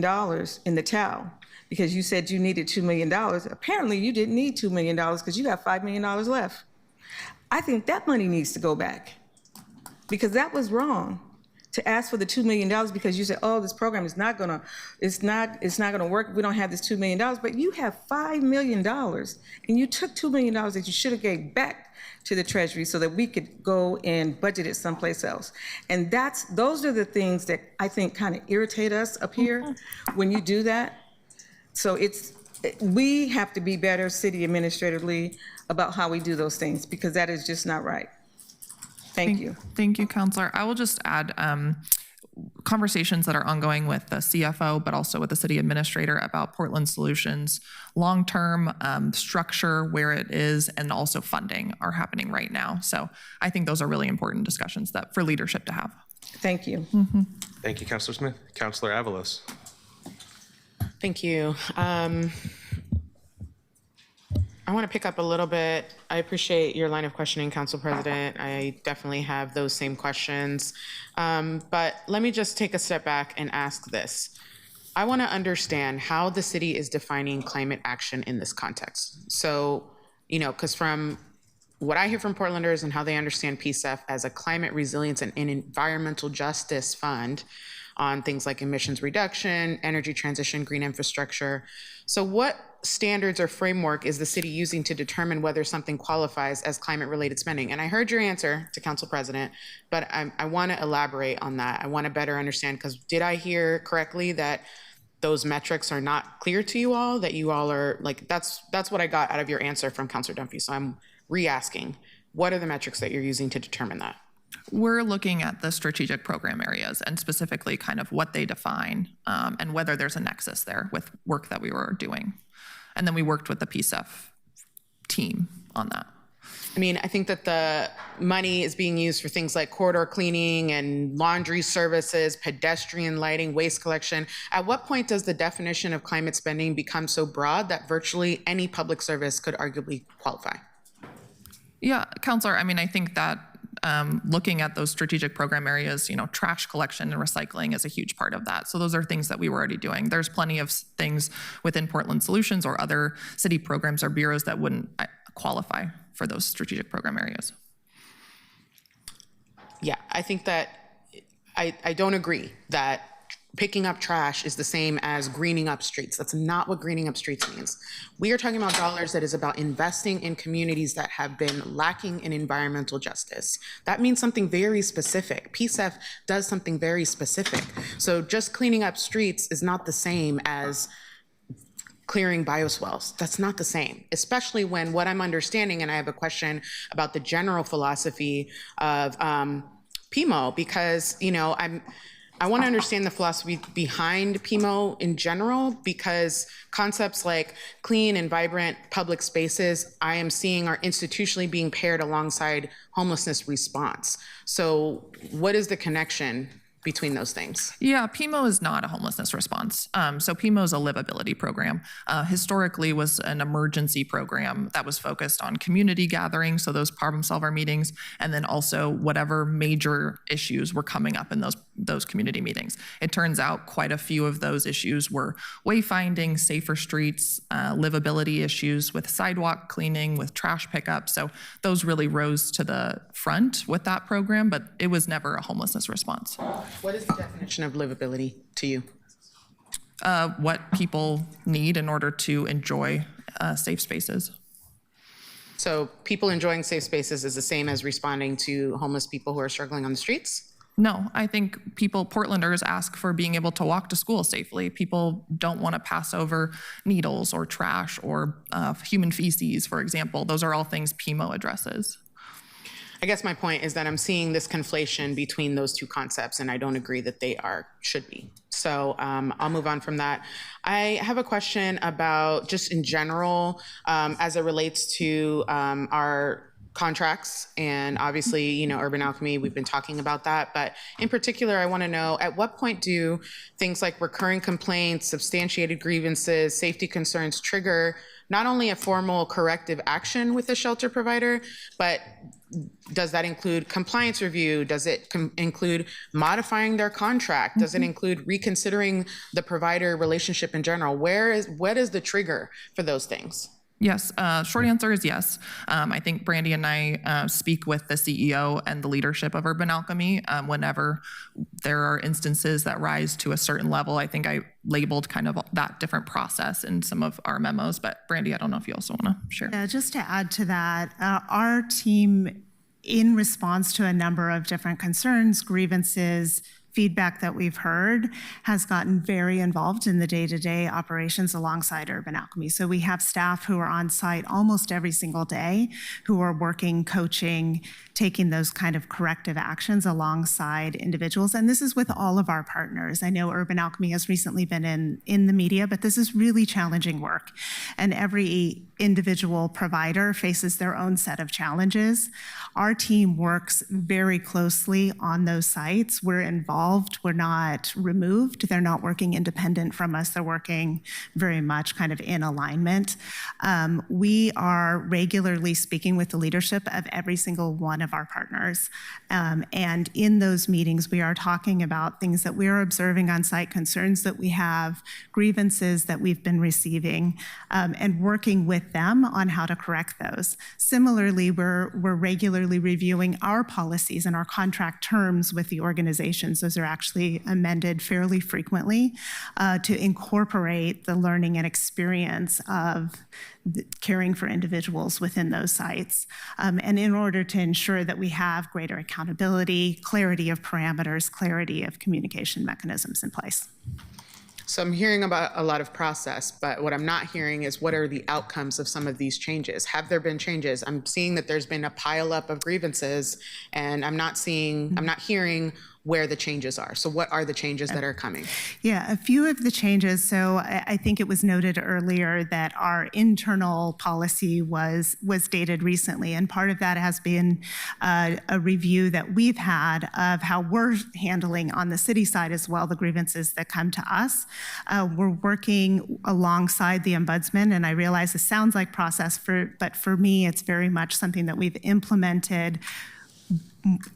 in the towel. because you said you needed $2 million. Apparently, you didn't need $2 million because you got $5 million left. I think that money needs to go back because that was wrong to ask for the $2 million because you said, oh, this program is not gonna, it's not gonna work. We don't have this $2 million, but you have $5 million and you took $2 million that you should have gave back to the Treasury so that we could go and budget it someplace else. And those are the things that I think kind of irritate us up here when you do that. So we have to be better city administratively about how we do those things because that is just not right. Thank you. Thank you, Counselor. I will just add conversations that are ongoing with the CFO, but also with the city administrator about Portland Solutions. Long-term structure, where it is, and also funding are happening right now. So I think those are really important discussions for leadership to have. Thank you. Thank you, Councilor Smith. Councilor Avalos. Thank you. I want to pick up a little bit. I appreciate your line of questioning, Council President. I definitely have those same questions. But let me just take a step back and ask this. I want to understand how the city is defining climate action in this context. So, because from what I hear from Portlanders and how they understand PCEF as a climate resilience and environmental justice fund on things like emissions reduction, energy transition, green infrastructure. So what standards or framework is the city using to determine whether something qualifies as climate-related spending? And I heard your answer to Council President, but I want to elaborate on that. I want to better understand, because did I hear correctly that those metrics are not clear to you all, that you all are like, that's what I got out of your answer from Councilor Dunphy. So I'm re-asking, what are the metrics that you're using to determine that? We're looking at the strategic program areas and specifically kind of what they define and whether there's a nexus there with work that we were doing. And then we worked with the PCEF team on that. I mean, I think that the money is being used for things like corridor cleaning and laundry services, pedestrian lighting, waste collection. At what point does the definition of climate spending become so broad that virtually any public service could arguably qualify? Yeah, Counselor, I mean, I think that looking at those strategic program areas, trash collection and recycling is a huge part of that. So those are things that we were already doing. There's plenty of things within Portland Solutions or other city programs or bureaus that wouldn't qualify for those strategic program areas. Yeah, I think that I don't agree that picking up trash is the same as greening up streets. That's not what greening up streets means. We are talking about dollars that is about investing in communities that have been lacking in environmental justice. That means something very specific. PCEF does something very specific. So just cleaning up streets is not the same as clearing bioswales. That's not the same, especially when what I'm understanding, and I have a question about the general philosophy of PMO, because, I want to understand the philosophy behind PMO in general, because concepts like clean and vibrant public spaces, I am seeing are institutionally being paired alongside homelessness response. So what is the connection between those things? Yeah, PMO is not a homelessness response. So PMO is a livability program. Historically was an emergency program that was focused on community gatherings, so those problem solver meetings, and then also whatever major issues were coming up in those community meetings. It turns out quite a few of those issues were wayfinding, safer streets, livability issues with sidewalk cleaning, with trash pickup. So those really rose to the front with that program, but it was never a homelessness response. What is the definition of livability to you? What people need in order to enjoy safe spaces. So people enjoying safe spaces is the same as responding to homeless people who are struggling on the streets? No, I think Portlanders ask for being able to walk to school safely. People don't want to pass over needles or trash or human feces, for example. Those are all things PMO addresses. I guess my point is that I'm seeing this conflation between those two concepts, and I don't agree that they should be. So I'll move on from that. I have a question about just in general, as it relates to our contracts, and obviously, Urban Alchemy, we've been talking about that, but in particular, I want to know, at what point do things like recurring complaints, substantiated grievances, safety concerns trigger not only a formal corrective action with the shelter provider, but Does that include compliance review? Does it include modifying their contract? Does it include reconsidering the provider relationship in general? What is the trigger for those things? Yes, short answer is yes. I think Brandy and I speak with the CEO and the leadership of Urban Alchemy whenever there are instances that rise to a certain level. I think I labeled kind of that different process in some of our memos, but Brandy, I don't know if you also want to share. Yeah, just to add to that, our team, in response to a number of different concerns, grievances, feedback that we've heard, has gotten very involved in the day-to-day operations alongside Urban Alchemy. So we have staff who are on site almost every single day who are working, coaching, taking those kind of corrective actions alongside individuals. And this is with all of our partners. I know Urban Alchemy has recently been in the media, but this is really challenging work. And every individual provider faces their own set of challenges. Our team works very closely on those sites. We're involved, we're not removed. They're not working independent from us. They're working very much kind of in alignment. We are regularly speaking with the leadership of every single one of our partners. And in those meetings, we are talking about things that we are observing on site, concerns that we have, grievances that we've been receiving, and working with them on how to correct those. Similarly, we're regularly reviewing our policies and our contract terms with the organizations. Those are actually amended fairly frequently to incorporate the learning and experience of caring for individuals within those sites. And in order to ensure that we have greater accountability, clarity of parameters, clarity of communication mechanisms in place. So I'm hearing about a lot of process, but what I'm not hearing is what are the outcomes of some of these changes? Have there been changes? I'm seeing that there's been a pileup of grievances, and I'm not hearing where the changes are. So what are the changes that are coming? Yeah, a few of the changes. So I think it was noted earlier that our internal policy was dated recently, and part of that has been a review that we've had of how we're handling on the city side as well the grievances that come to us. We're working alongside the ombudsman, and I realize this sounds like process, but for me, it's very much something that we've implemented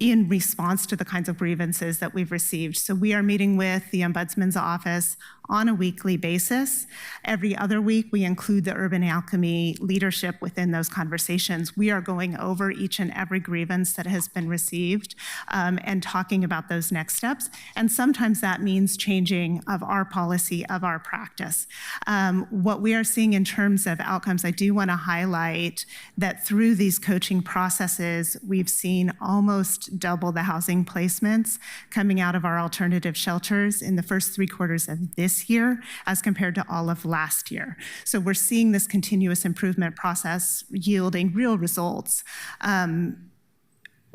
in response to the kinds of grievances that we've received. So we are meeting with the Ombudsman's office on a weekly basis. Every other week, we include the Urban Alchemy leadership within those conversations. We are going over each and every grievance that has been received and talking about those next steps. And sometimes that means changing of our policy, of our practice. What we are seeing in terms of outcomes, I do want to highlight that through these coaching processes, we've seen almost double the housing placements coming out of our alternative shelters in the first 3 quarters of this year as compared to all of last year. So we're seeing this continuous improvement process yielding real results.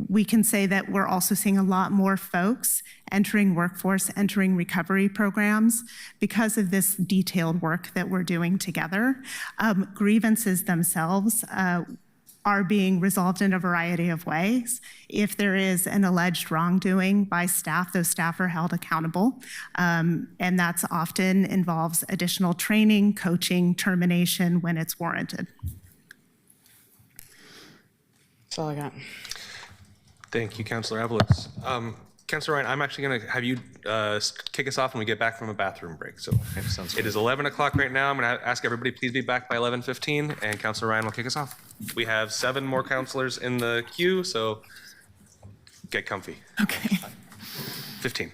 We can say that we're also seeing a lot more folks entering workforce, entering recovery programs because of this detailed work that we're doing together. Grievances themselves are being resolved in a variety of ways. If there is an alleged wrongdoing by staff, those staff are held accountable. And that's often involves additional training, coaching, termination when it's warranted. That's all I got. Thank you, Councilor Avalos. Councilor Ryan, I'm actually going to have you kick us off when we get back from a bathroom break. So it is 11 o'clock right now. I'm going to ask everybody please be back by 11:15, and Councilor Ryan will kick us off. We have 7 more councilors in the queue, so get comfy. Okay. 15.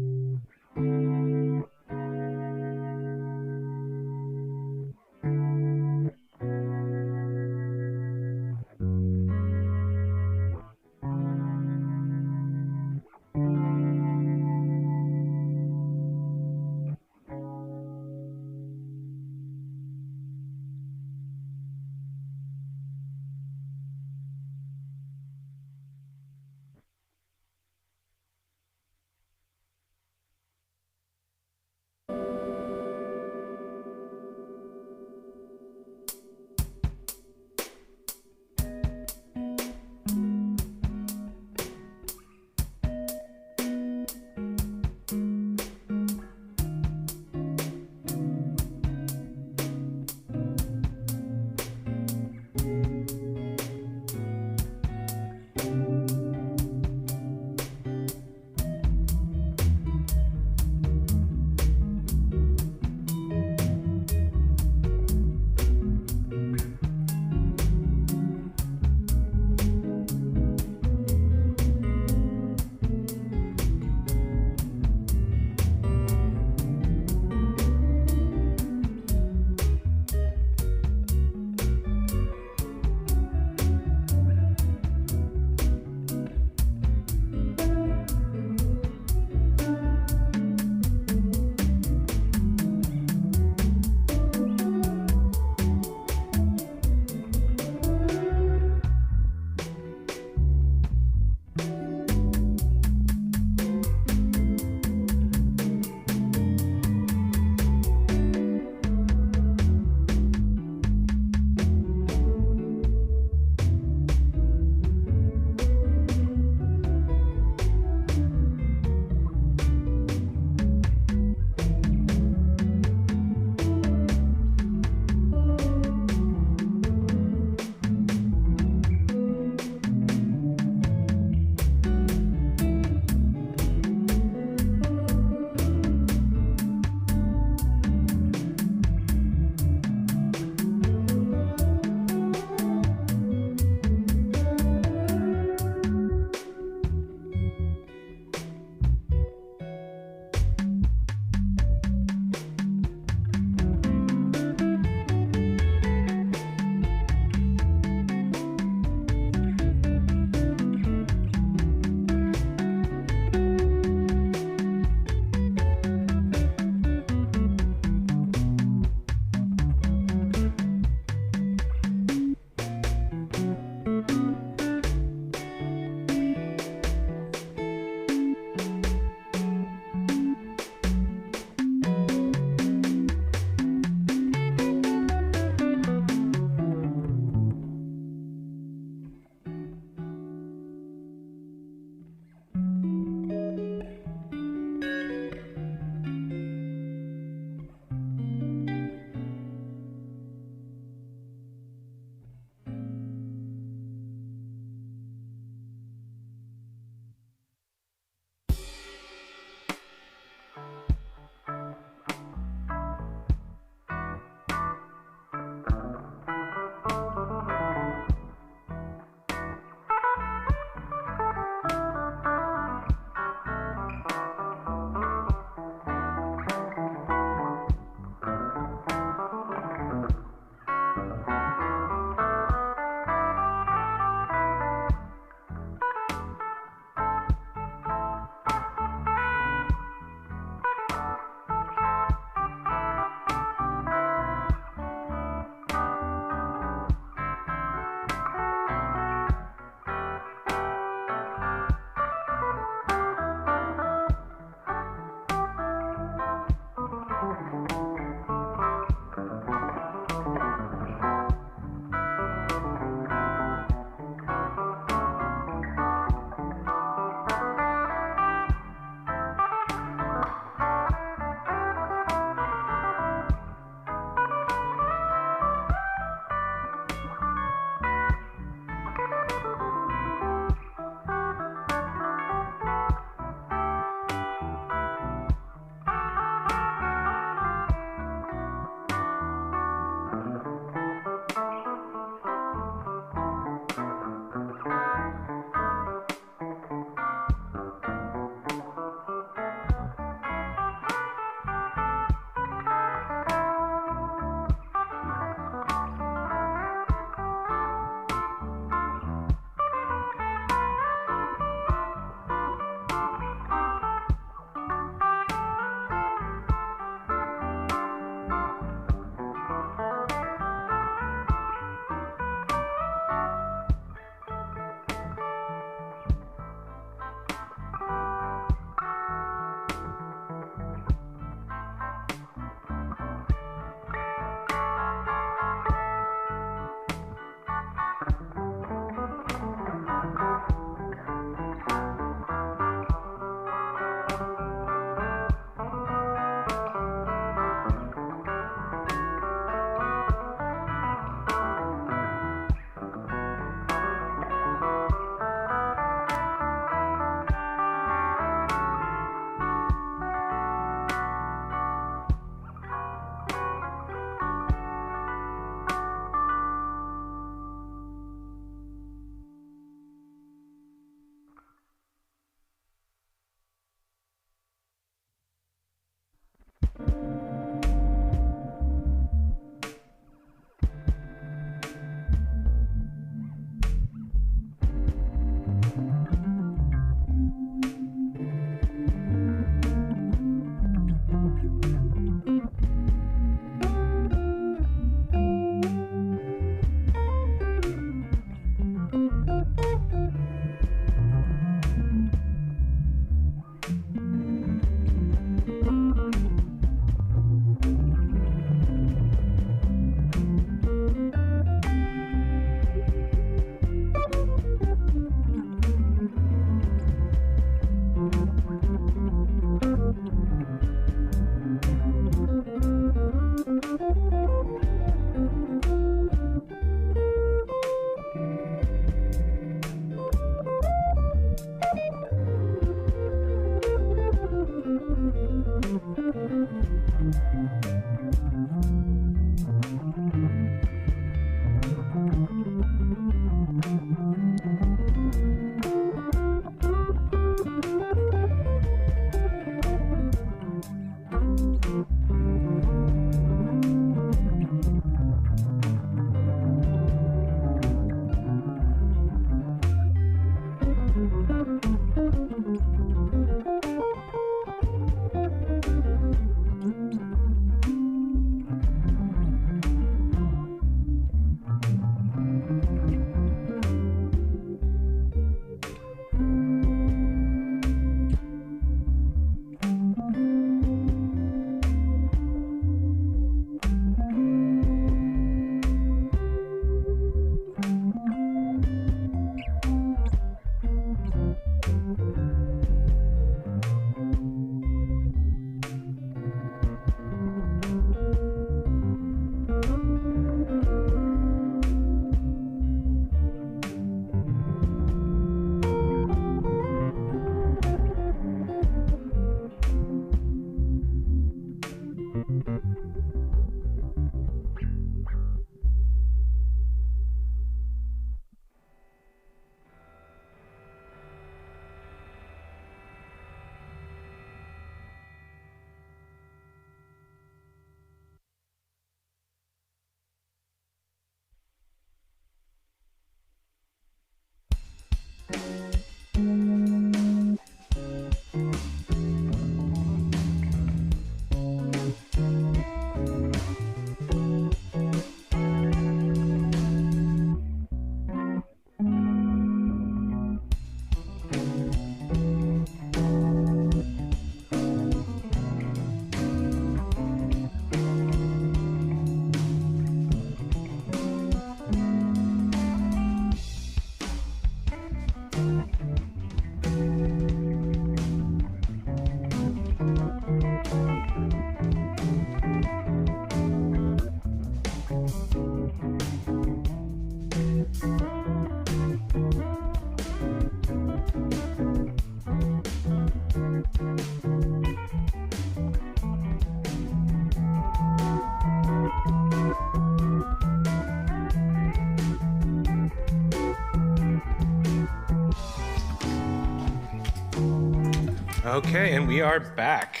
Okay, and we are back.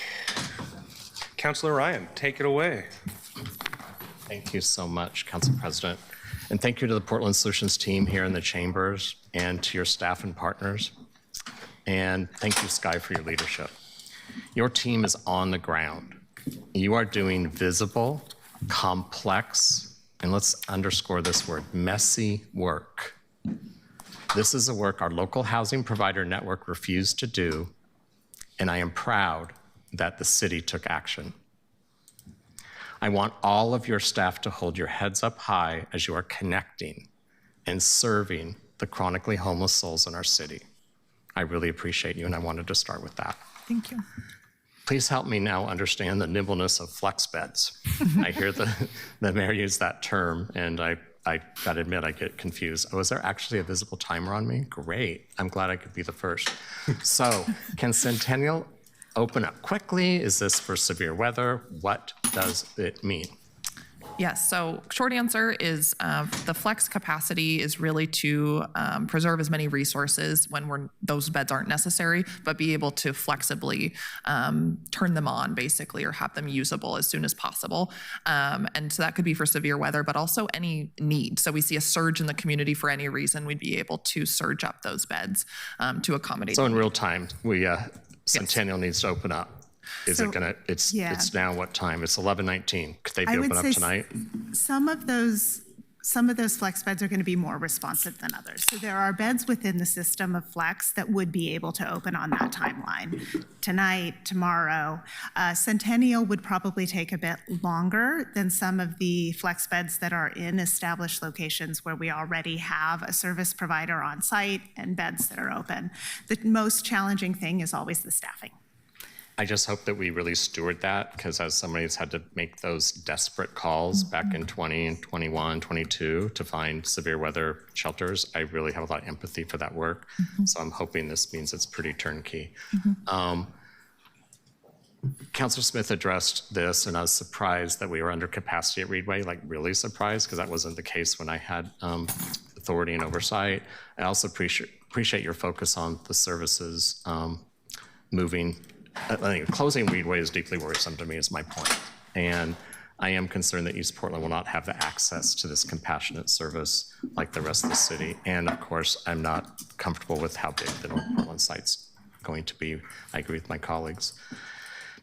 Councilor Ryan, take it away. Thank you so much, Council President. And thank you to the Portland Solutions team here in the chambers and to your staff and partners. And thank you, Sky, for your leadership. Your team is on the ground. You are doing visible, complex, and let's underscore this word, messy work. This is a work our local housing provider network refused to do, and I am proud that the city took action. I want all of your staff to hold your heads up high as you are connecting and serving the chronically homeless souls in our city. I really appreciate you, and I wanted to start with that. Thank you. Please help me now understand the nimbleness of flex beds. I hear the mayor use that term, and I gotta admit, I get confused. Oh, is there actually a visible timer on me? Great, I'm glad I could be the first. So, can Centennial open up quickly? Is this for severe weather? What does it mean? Yes, so short answer is the flex capacity is really to preserve as many resources when those beds aren't necessary, but be able to flexibly turn them on basically or have them usable as soon as possible. And so that could be for severe weather, but also any need. So we see a surge in the community for any reason, we'd be able to surge up those beds to accommodate. So in real time, Centennial needs to open up. Is it gonna, it's now what time? It's 11:19. Could they be open up tonight? Some of those flex beds are going to be more responsive than others. So there are beds within the system of flex that would be able to open on that timeline. Tonight, tomorrow. Centennial would probably take a bit longer than some of the flex beds that are in established locations where we already have a service provider on site and beds that are open. The most challenging thing is always the staffing. I just hope that we really steward that, because as somebody who's had to make those desperate calls back in 20 and 21, 22 to find severe weather shelters, I really have a lot of empathy for that work. So I'm hoping this means it's pretty turnkey. Councilor Smith addressed this, and I was surprised that we were under capacity at Reedway, like really surprised, because that wasn't the case when I had authority and oversight. I also appreciate your focus on the services moving. I think closing Reedway is deeply worrisome to me, is my point. And I am concerned that East Portland will not have the access to this compassionate service like the rest of the city. And of course, I'm not comfortable with how big the North Portland site's going to be. I agree with my colleagues.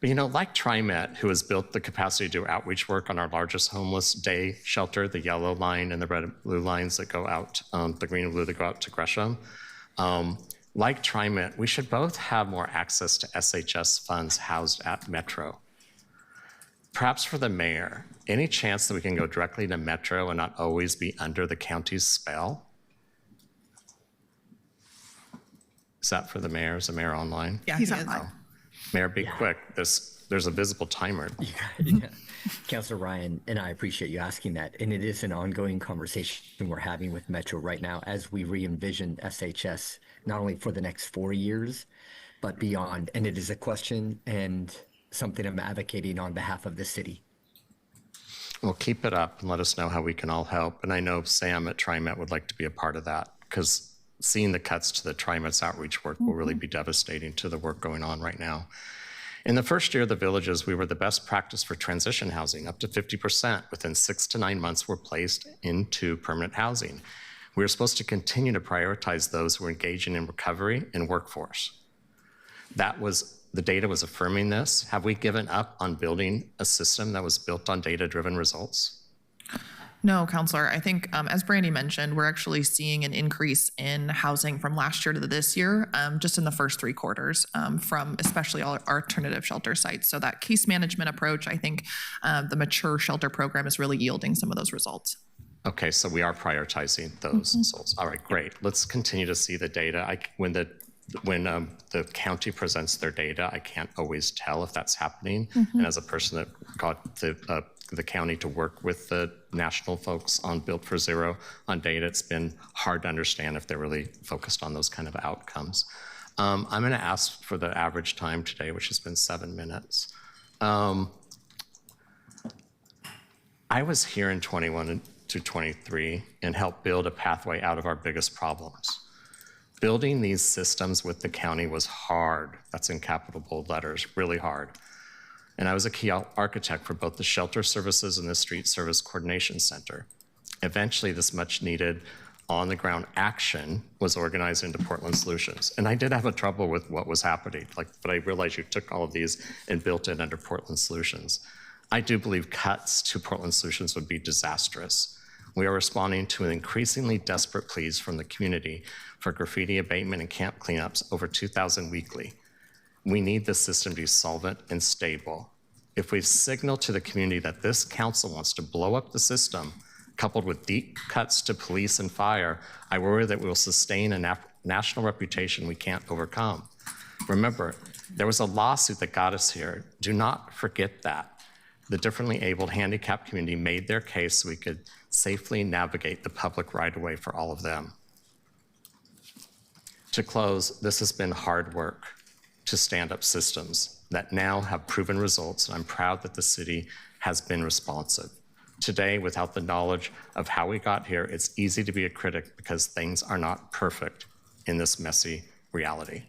But like TriMet, who has built the capacity to do outreach work on our largest homeless day shelter, the yellow line and the red and blue lines that go out, the green and blue that go out to Gresham. Like TriMet, we should both have more access to SHS funds housed at Metro. Perhaps for the mayor, any chance that we can go directly to Metro and not always be under the county's spell? Is that for the mayor? Is the mayor online? Yeah, He's online. Mayor, be quick. There's a visible timer. Yeah. Councilor Ryan, and I appreciate you asking that. And it is an ongoing conversation we're having with Metro right now as we re-envision SHS, not only for the next 4 years, but beyond. And it is a question and something I'm advocating on behalf of the city. Well, keep it up and let us know how we can all help. And I know Sam at TriMet would like to be a part of that, because seeing the cuts to the TriMet's outreach work will really be devastating to the work going on right now. In the first year of the villages, we were the best practice for transition housing. Up to 50% within 6 to 9 months were placed into permanent housing. We were supposed to continue to prioritize those who were engaging in recovery and workforce. The data was affirming this. Have we given up on building a system that was built on data-driven results? No, Counselor. I think, as Brandy mentioned, we're actually seeing an increase in housing from last year to this year, just in the first 3 quarters, from especially all our alternative shelter sites. So that case management approach, I think the mature shelter program is really yielding some of those results. Okay, so we are prioritizing those souls. All right, great. Let's continue to see the data. When the county presents their data, I can't always tell if that's happening. And as a person that got the county to work with the national folks on Built for Zero on data, it's been hard to understand if they're really focused on those kind of outcomes. I'm going to ask for the average time today, which has been 7 minutes. I was here in 21 to 23 and helped build a pathway out of our biggest problems. Building these systems with the county was hard. That's in capital bold letters, really hard. And I was a key architect for both the shelter services and the street service coordination center. Eventually, this much needed on the ground action was organized into Portland Solutions. And I did have a trouble with what was happening, but I realized you took all of these and built it under Portland Solutions. I do believe cuts to Portland Solutions would be disastrous. We are responding to increasingly desperate pleas from the community for graffiti abatement and camp cleanups, over 2,000 weekly. We need the system to be solvent and stable. If we signal to the community that this council wants to blow up the system, coupled with deep cuts to police and fire, I worry that we will sustain a national reputation we can't overcome. Remember, there was a lawsuit that got us here. Do not forget that. The differently abled handicapped community made their case so we could safely navigate the public right-of-way for all of them. To close, this has been hard work to stand up systems that now have proven results, and I'm proud that the city has been responsive. Today, without the knowledge of how we got here, it's easy to be a critic because things are not perfect in this messy reality.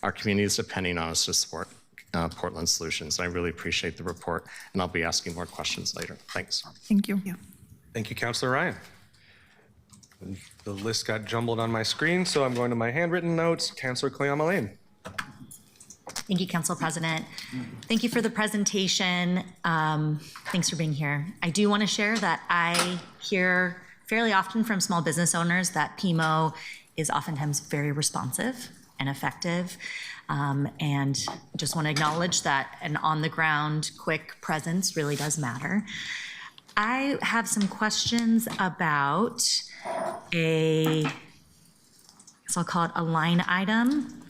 Our community is depending on us to support Portland Solutions. I really appreciate the report, and I'll be asking more questions later. Thanks. Thank you. Thank you, Councilor Ryan. The list got jumbled on my screen, so I'm going to my handwritten notes. Councilor Cleon Lane. Thank you, Council President. Thank you for the presentation. Thanks for being here. I do want to share that I hear fairly often from small business owners that PMO is oftentimes very responsive and effective. And just want to acknowledge that an on-the-ground quick presence really does matter. I have some questions about so I'll call it a line item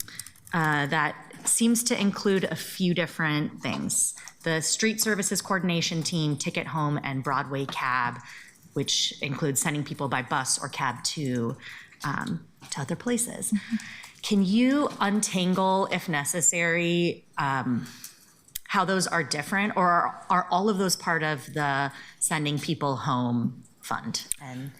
that seems to include a few different things. The street services coordination team, ticket home, and Broadway cab, which includes sending people by bus or cab to other places. Mm-hmm. Can you untangle, if necessary, how those are different, or are all of those part of the sending people home fund? And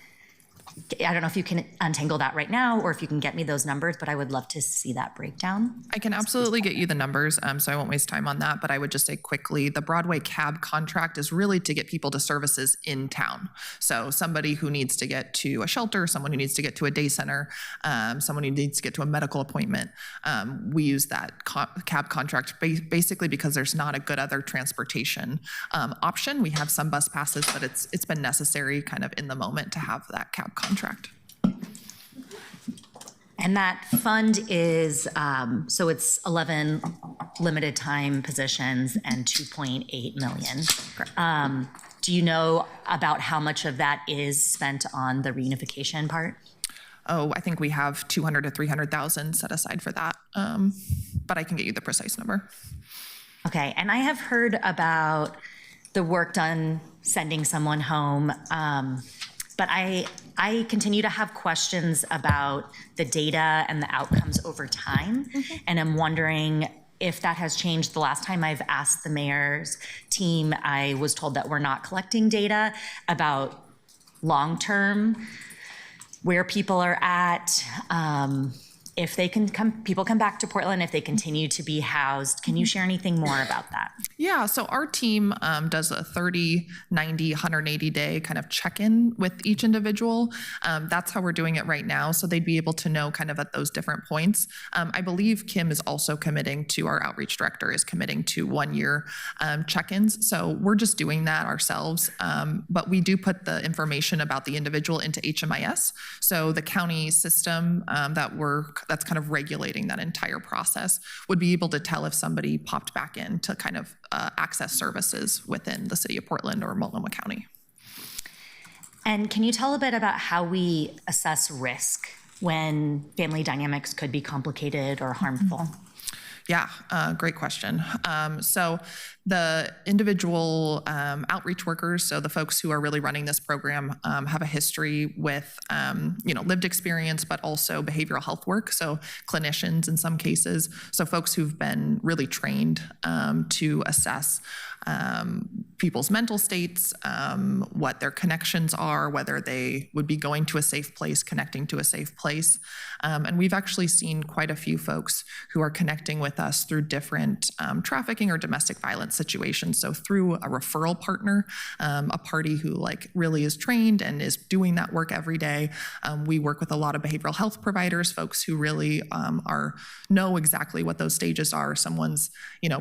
I don't know if you can untangle that right now or if you can get me those numbers, but I would love to see that breakdown. I can absolutely get you the numbers, so I won't waste time on that, but I would just say quickly, the Broadway cab contract is really to get people to services in town. So somebody who needs to get to a shelter, someone who needs to get to a day center, someone who needs to get to a medical appointment. We use that cab contract basically because there's not a good other transportation option. We have some bus passes, but it's been necessary kind of in the moment to have that cab contract. And that fund is, so it's 11 limited time positions and 2.8 million. Do you know about how much of that is spent on the reunification part? Oh, I think we have 200 to 300,000 set aside for that, but I can get you the precise number. Okay, and I have heard about the work done sending someone home, but I continue to have questions about the data and the outcomes over time. Mm-hmm. And I'm wondering if that has changed. The last time I've asked the mayor's team, I was told that we're not collecting data about long-term, where people are at, if they can come, people come back to Portland, if they continue to be housed. Can you share anything more about that? Yeah, so our team does a 30, 90, 180 day kind of check-in with each individual. That's how we're doing it right now. So they'd be able to know kind of at those different points. I believe Kim is also committing to, our outreach director is committing to 1 year check-ins. So we're just doing that ourselves. But we do put the information about the individual into HMIS. So the county system that's kind of regulating that entire process would be able to tell if somebody popped back in to kind of access services within the city of Portland or Multnomah County. And can you tell a bit about how we assess risk when family dynamics could be complicated or harmful? Yeah, great question. So the individual outreach workers, so the folks who are really running this program, have a history with, lived experience, but also behavioral health work. So clinicians in some cases. So folks who've been really trained to assess people's mental states, what their connections are, whether they would be going to a safe place, connecting to a safe place. And we've actually seen quite a few folks who are connecting with us through different trafficking or domestic violence situations. So through a referral partner, a party who really is trained and is doing that work every day. We work with a lot of behavioral health providers, folks who really know exactly what those stages are. Someone's,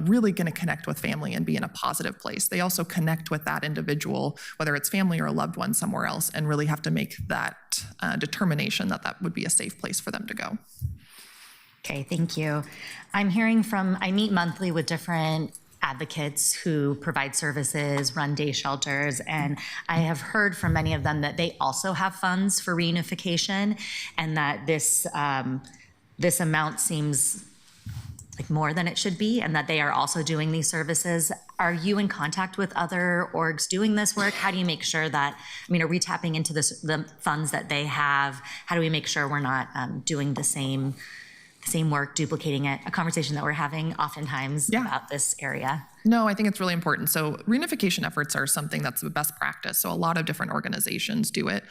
really going to connect with family and be in a positive place. They also connect with that individual, whether it's family or a loved one somewhere else, and really have to make that determination that that would be a safe place for them to go. Okay, thank you. I'm hearing I meet monthly with different advocates who provide services, run day shelters, and I have heard from many of them that they also have funds for reunification, and that this amount seems like more than it should be, and that they are also doing these services. Are you in contact with other orgs doing this work? How do you make sure that, are we tapping into the funds that they have? How do we make sure we're not doing the same work, duplicating it? A conversation that we're having oftentimes about this area. No, I think it's really important. So reunification efforts are something that's the best practice. So a lot of different organizations do it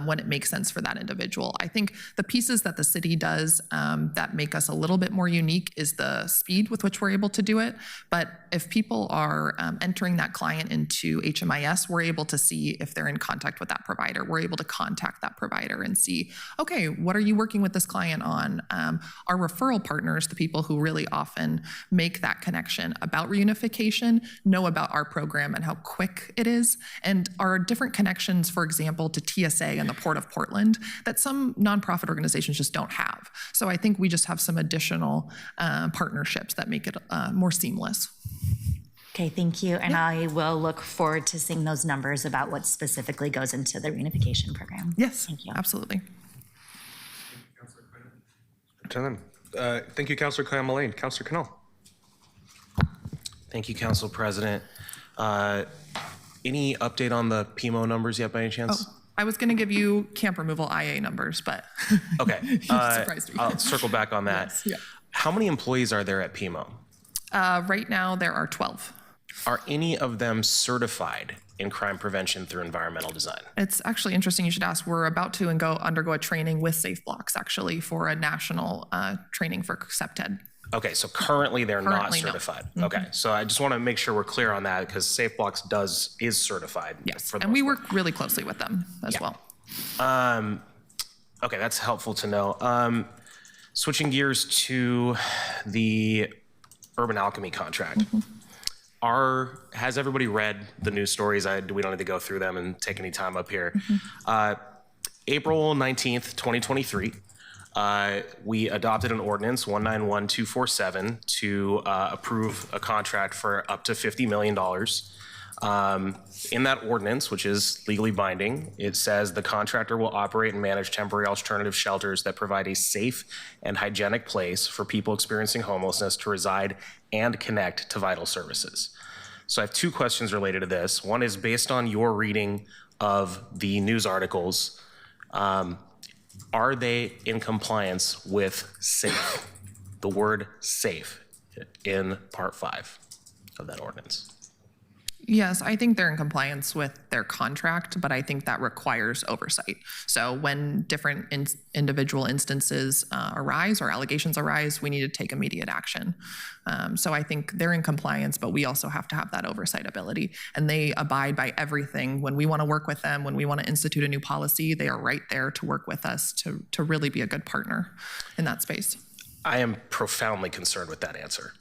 when it makes sense for that individual. I think the pieces that the city does that make us a little bit more unique is the speed with which we're able to do it. But if people are entering that client into HMIS, we're able to see if they're in contact with that provider. We're able to contact that provider and see, okay, what are you working with this client on? Our referral partners, the people who really often make that connection about reunification, know about our program and how quick it is, and our different connections, for example, to TSA and the Port of Portland that some nonprofit organizations just don't have. So I think we just have some additional partnerships that make it more seamless. Okay, thank you. And I will look forward to seeing those numbers about what specifically goes into the reunification program. Yes, thank you. Absolutely. Thank you, Councilor Clam-Mullane. Councilor Cannell. Thank you, Council President. Any update on the PMO numbers yet by any chance? I was going to give you camp removal IA numbers, but okay. You surprised me. I'll circle back on that. Yes, yeah. How many employees are there at PMO? Right now, there are 12. Are any of them certified in crime prevention through environmental design? It's actually interesting you should ask. We're about to undergo a training with Safe Blocks, actually, for a national training for SEPTED. Okay, so currently they're not No. certified. Mhm. Okay, so I just want to make sure we're clear on that because Safe Blocks is certified. Yes, for the and we most work really closely with them as well. Okay, that's helpful to know. Switching gears to the Urban Alchemy contract. Has everybody read the news stories? We don't need to go through them and take any time up here. April 19th, 2023, we adopted an ordinance, 191247, to approve a contract for up to $50 million. In that ordinance, which is legally binding, it says the contractor will operate and manage temporary alternative shelters that provide a safe and hygienic place for people experiencing homelessness to reside and connect to vital services. So I have two questions related to this. One is based on your reading of the news articles, are they in compliance with SAFE, the word SAFE in Part 5 of that ordinance? Yes, I think they're in compliance with their contract, but I think that requires oversight. So when different individual instances arise or allegations arise, we need to take immediate action. So I think they're in compliance, but we also have to have that oversight ability. And they abide by everything. When we want to work with them, when we want to institute a new policy, they are right there to work with us to really be a good partner in that space. I am profoundly concerned with that answer.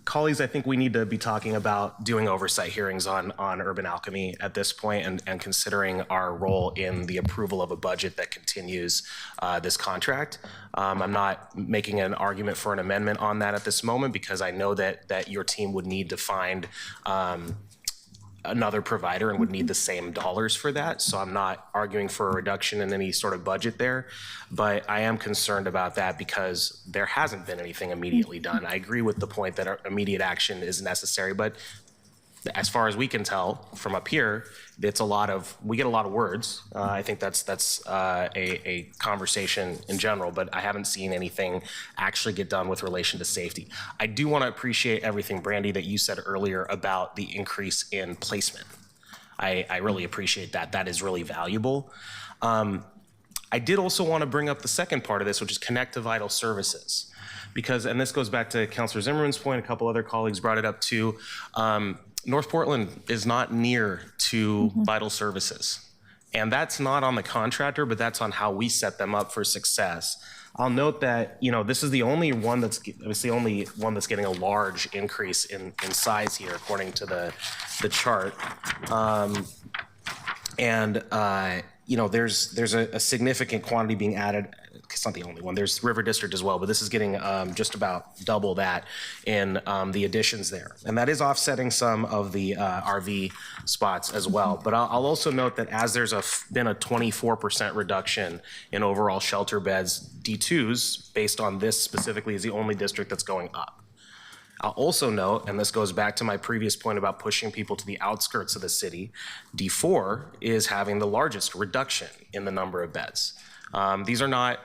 Colleagues, I think we need to be talking about doing oversight hearings on Urban Alchemy at this point and considering our role in the approval of a budget that continues this contract. I'm not making an argument for an amendment on that at this moment because I know that your team would need to find another provider and would need the same dollars for that. So I'm not arguing for a reduction in any sort of budget there, but I am concerned about that because there hasn't been anything immediately done. I agree with the point that immediate action is necessary, but as far as we can tell from up here, we get a lot of words. I think that's a conversation in general, but I haven't seen anything actually get done with relation to safety. I do want to appreciate everything, Brandy, that you said earlier about the increase in placement. I really appreciate that. That is really valuable. I did also want to bring up the second part of this, which is connect to vital services. Because, and this goes back to Councilor Zimmerman's point, a couple other colleagues brought it up too. North Portland is not near to vital services. And that's not on the contractor, but that's on how we set them up for success. I'll note that, this is the only one that's getting a large increase in size here, according to the chart. There's a significant quantity being added. It's not the only one. There's River District as well, but this is getting just about double that in the additions there. And that is offsetting some of the RV spots as well. But I'll also note that as there's been a 24% reduction in overall shelter beds, D2s, based on this specifically, is the only district that's going up. I'll also note, and this goes back to my previous point about pushing people to the outskirts of the city, D4 is having the largest reduction in the number of beds. These are not,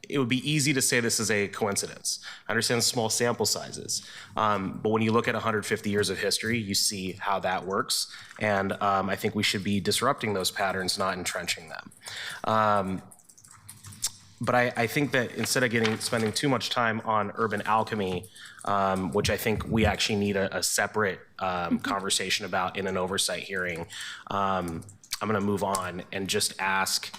it would be easy to say this is a coincidence. I understand small sample sizes, but when you look at 150 years of history, you see how that works. And I think we should be disrupting those patterns, not entrenching them. But I think that instead of spending too much time on urban alchemy, which I think we actually need a separate conversation about in an oversight hearing, I'm gonna move on and just ask,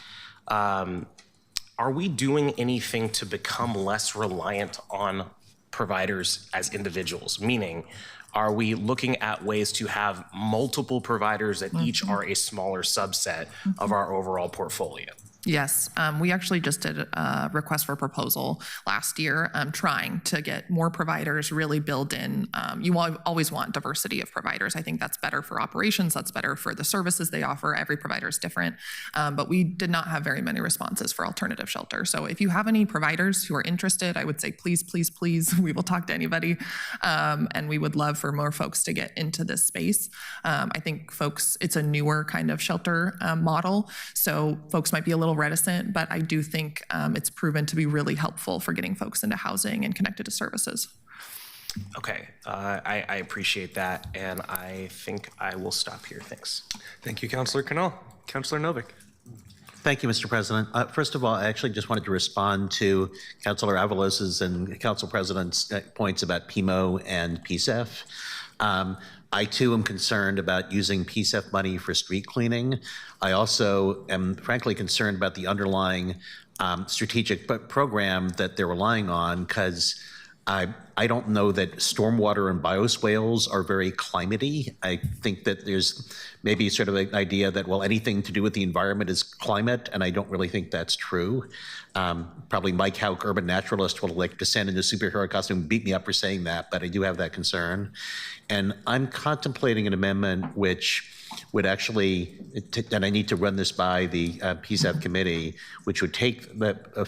are we doing anything to become less reliant on providers as individuals? Meaning, are we looking at ways to have multiple providers that each are a smaller subset of our overall portfolio? Yes, we actually just did a request for proposal last year, trying to get more providers really build in. You always want diversity of providers. I think that's better for operations, that's better for the services they offer. Every provider is different, but we did not have very many responses for alternative shelter. So if you have any providers who are interested, I would say please, please, please, we will talk to anybody. And we would love for more folks to get into this space. I think it's a newer kind of shelter model, so folks might be a little reticent, but I do think it's proven to be really helpful for getting folks into housing and connected to services. Okay, I appreciate that, and I think I will stop here. Thanks. Thank you, Councilor Cannell. Councilor Novick. Thank you, Mr. President. First of all, I actually just wanted to respond to Councilor Avalos's and Council President's points about PMO and PCEF. I too am concerned about using PCEF money for street cleaning. I also am frankly concerned about the underlying strategic program that they're relying on, because I don't know that stormwater and bioswales are very climate-y. I think that there's maybe sort of an idea that, well, anything to do with the environment is climate, and I don't really think that's true. Probably Mike Hauk, urban naturalist, will like descend into superhero costume and beat me up for saying that, but I do have that concern. And I'm contemplating an amendment which would actually, and I need to run this by the PCEF committee, which would take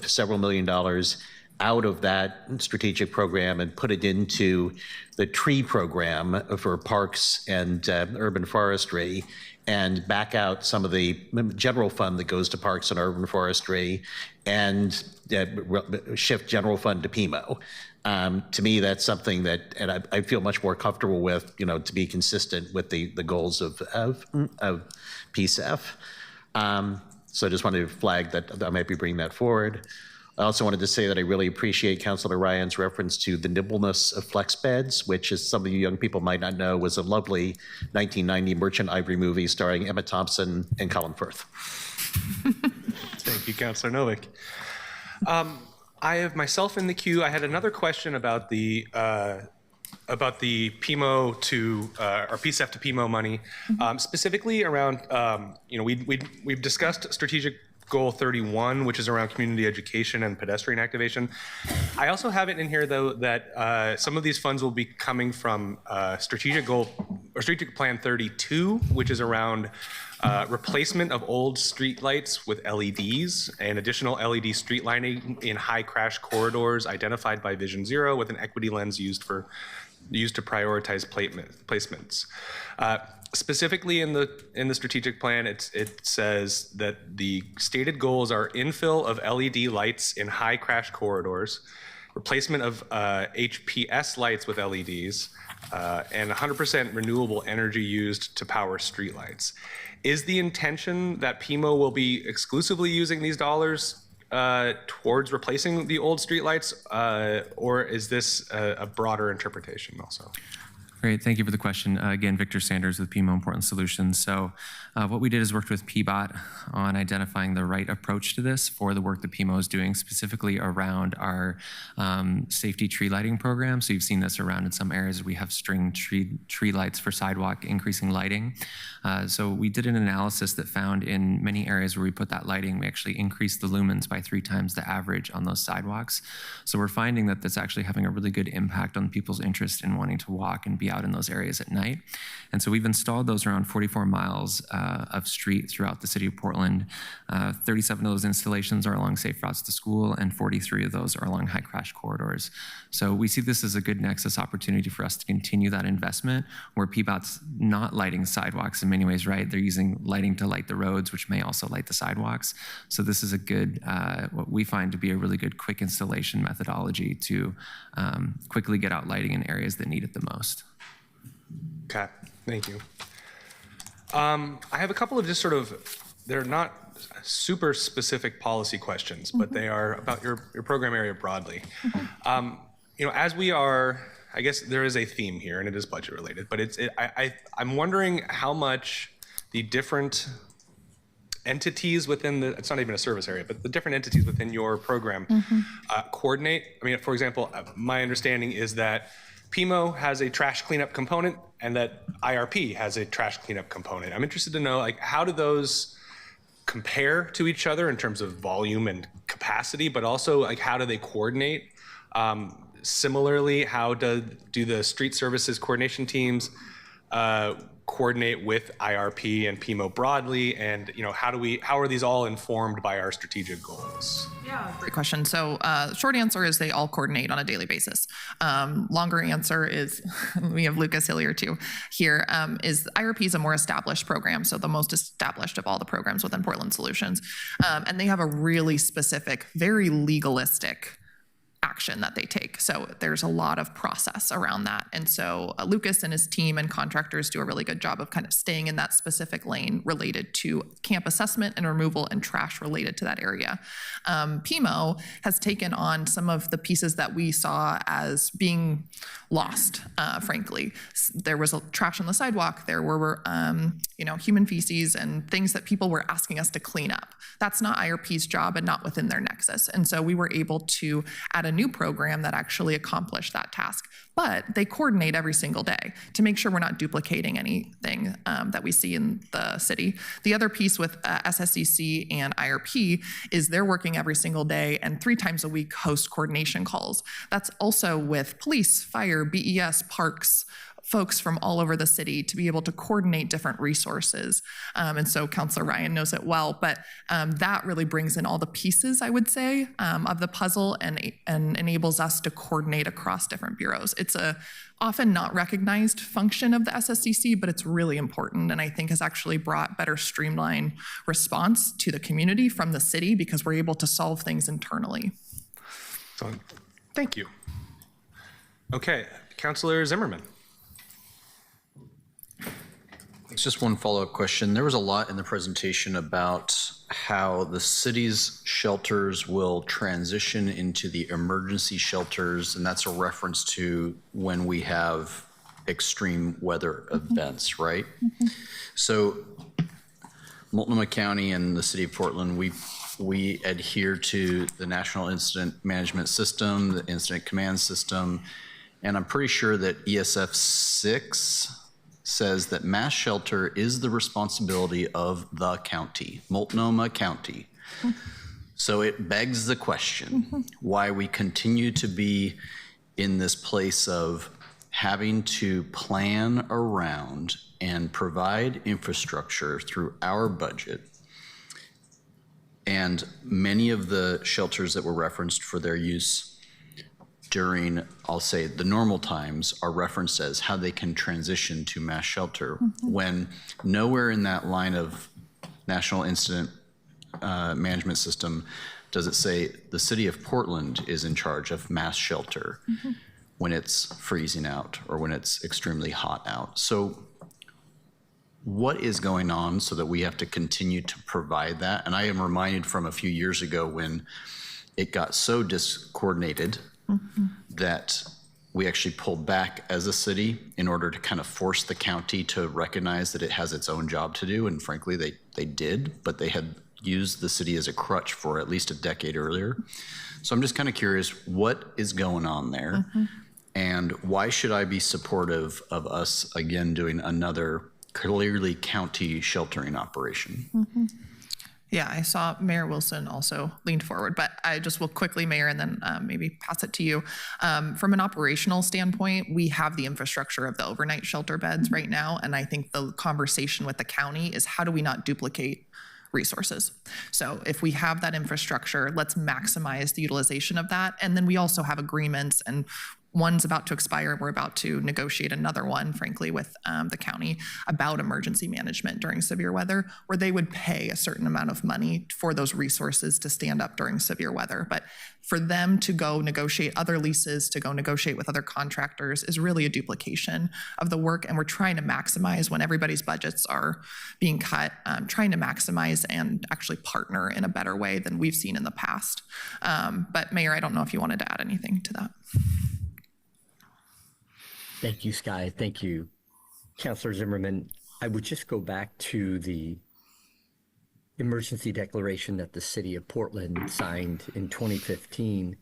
several $1 million out of that strategic program and put it into the tree program for parks and urban forestry, and back out some of the general fund that goes to parks and urban forestry, and shift general fund to PMO. To me, that's something that, and I feel much more comfortable with, to be consistent with the goals of PCEF. So I just wanted to flag that I might be bringing that forward. I also wanted to say that I really appreciate Councilor Ryan's reference to the nimbleness of flex beds, which, as some of you young people might not know, was a lovely 1990 Merchant Ivory movie starring Emma Thompson and Colin Firth. Thank you, Councilor Novick. I have myself in the queue. I had another question about the PMO to or PCEF to PMO money, specifically around we've discussed strategic goal 31, which is around community education and pedestrian activation. I also have it in here though that some of these funds will be coming from strategic goal strategic plan 32, which is around replacement of old street lights with LEDs and additional LED street lighting in high crash corridors identified by Vision Zero with an equity lens used to prioritize placements. Specifically in the strategic plan, it says that the stated goals are infill of LED lights in high crash corridors, replacement of HPS lights with LEDs, and 100% renewable energy used to power streetlights. Is the intention that PMO will be exclusively using these dollars towards replacing the old streetlights, or is this a broader interpretation also? Great, thank you for the question. Again, Victor Sanders with PMO Important Solutions. So what we did is worked with PBOT on identifying the right approach to this for the work that PMO is doing, specifically around our safety tree lighting program. So you've seen this around in some areas. We have string tree lights for sidewalk, increasing lighting. So we did an analysis that found in many areas where we put that lighting, we actually increased the lumens by 3 times the average on those sidewalks. So we're finding that that's actually having a really good impact on people's interest in wanting to walk and be out in those areas at night. And so we've installed those around 44 miles of street throughout the city of Portland. 37 of those installations are along safe routes to school, and 43 of those are along high crash corridors. So we see this as a good nexus opportunity for us to continue that investment where PBOT's not lighting sidewalks in many ways, right? They're using lighting to light the roads, which may also light the sidewalks. So this is a good, what we find to be a really good quick installation methodology to quickly get out lighting in areas that need it the most. Okay, thank you. I have a couple of just sort of, they're not super specific policy questions, but they are about your program area broadly. You know, as we are, I guess there is a theme here, and it is budget related, but I'm wondering how much the different entities within the, it's not even a service area, but the different entities within your program coordinate. I mean, for example, my understanding is that PMO has a trash cleanup component and that IRP has a trash cleanup component. I'm interested to know, like, how do those compare to each other in terms of volume and capacity, but also, like, how do they coordinate? Similarly, how do the street services coordination teams coordinate with IRP and PMO broadly? And, you know, how are these all informed by our strategic goals? Yeah, great question. So short answer is they all coordinate on a daily basis. Longer answer is, we have Lucas Hillier too here, is IRP is a more established program, so the most established of all the programs within Portland Solutions. And they have a really specific, very legalistic action that they take. So there's a lot of process around that. And so Lucas and his team and contractors do a really good job of kind of staying in that specific lane related to camp assessment and removal and trash related to that area. PMO has taken on some of the pieces that we saw as being lost, frankly. There was trash on the sidewalk. There were, you know, human feces and things that people were asking us to clean up. That's not IRP's job and not within their nexus. And so we were able to add a new program that actually accomplished that task. But they coordinate every single day to make sure we're not duplicating anything that we see in the city. The other piece with SSCC and IRP is they're working every single day and 3 times a week host coordination calls. That's also with police, fire, BES, parks, folks from all over the city to be able to coordinate different resources. And so Councilor Ryan knows it well, but that really brings in all the pieces, I would say, of the puzzle and enables us to coordinate across different bureaus. It's a often not recognized function of the SSCC, but it's really important, and I think has actually brought better streamlined response to the community from the city because we're able to solve things internally. Thank you. Okay, Councilor Zimmerman. It's just one follow-up question. There was a lot in the presentation about how the city's shelters will transition into the emergency shelters, and that's a reference to when we have extreme weather events, right? So Multnomah County and the city of Portland, we adhere to the National Incident Management System, the Incident Command System, and I'm pretty sure that ESF 6 says that mass shelter is the responsibility of the county, Multnomah County. So it begs the question why we continue to be in this place of having to plan around and provide infrastructure through our budget. And many of the shelters that were referenced for their use during, I'll say, the normal times are referenced as how they can transition to mass shelter, when nowhere in that line of National Incident Management System does it say the city of Portland is in charge of mass shelter when it's freezing out or when it's extremely hot out. So what is going on so that we have to continue to provide that? And I am reminded from a few years ago when it got so discoordinated that we actually pulled back as a city in order to kind of force the county to recognize that it has its own job to do. And frankly, they did, but they had used the city as a crutch for at least a decade earlier. So I'm just kind of curious, what is going on there? And why should I be supportive of us, again, doing another clearly county sheltering operation? Yeah, I saw Mayor Wilson also leaned forward, but I just will quickly, Mayor, and then maybe pass it to you. From an operational standpoint, we have the infrastructure of the overnight shelter beds right now, and I think the conversation with the county is how do we not duplicate resources? So if we have that infrastructure, let's maximize the utilization of that. And then we also have agreements, and one's about to expire. We're about to negotiate another one, frankly, with the county about emergency management during severe weather, where they would pay a certain amount of money for those resources to stand up during severe weather. But for them to go negotiate other leases, to go negotiate with other contractors is really a duplication of the work. And we're trying to maximize when everybody's budgets are being cut, trying to maximize and actually partner in a better way than we've seen in the past. But Mayor, I don't know if you wanted to add anything to that. Thank you, Sky. Thank you, Councilor Zimmerman. I would just go back to the emergency declaration that the city of Portland signed in 2015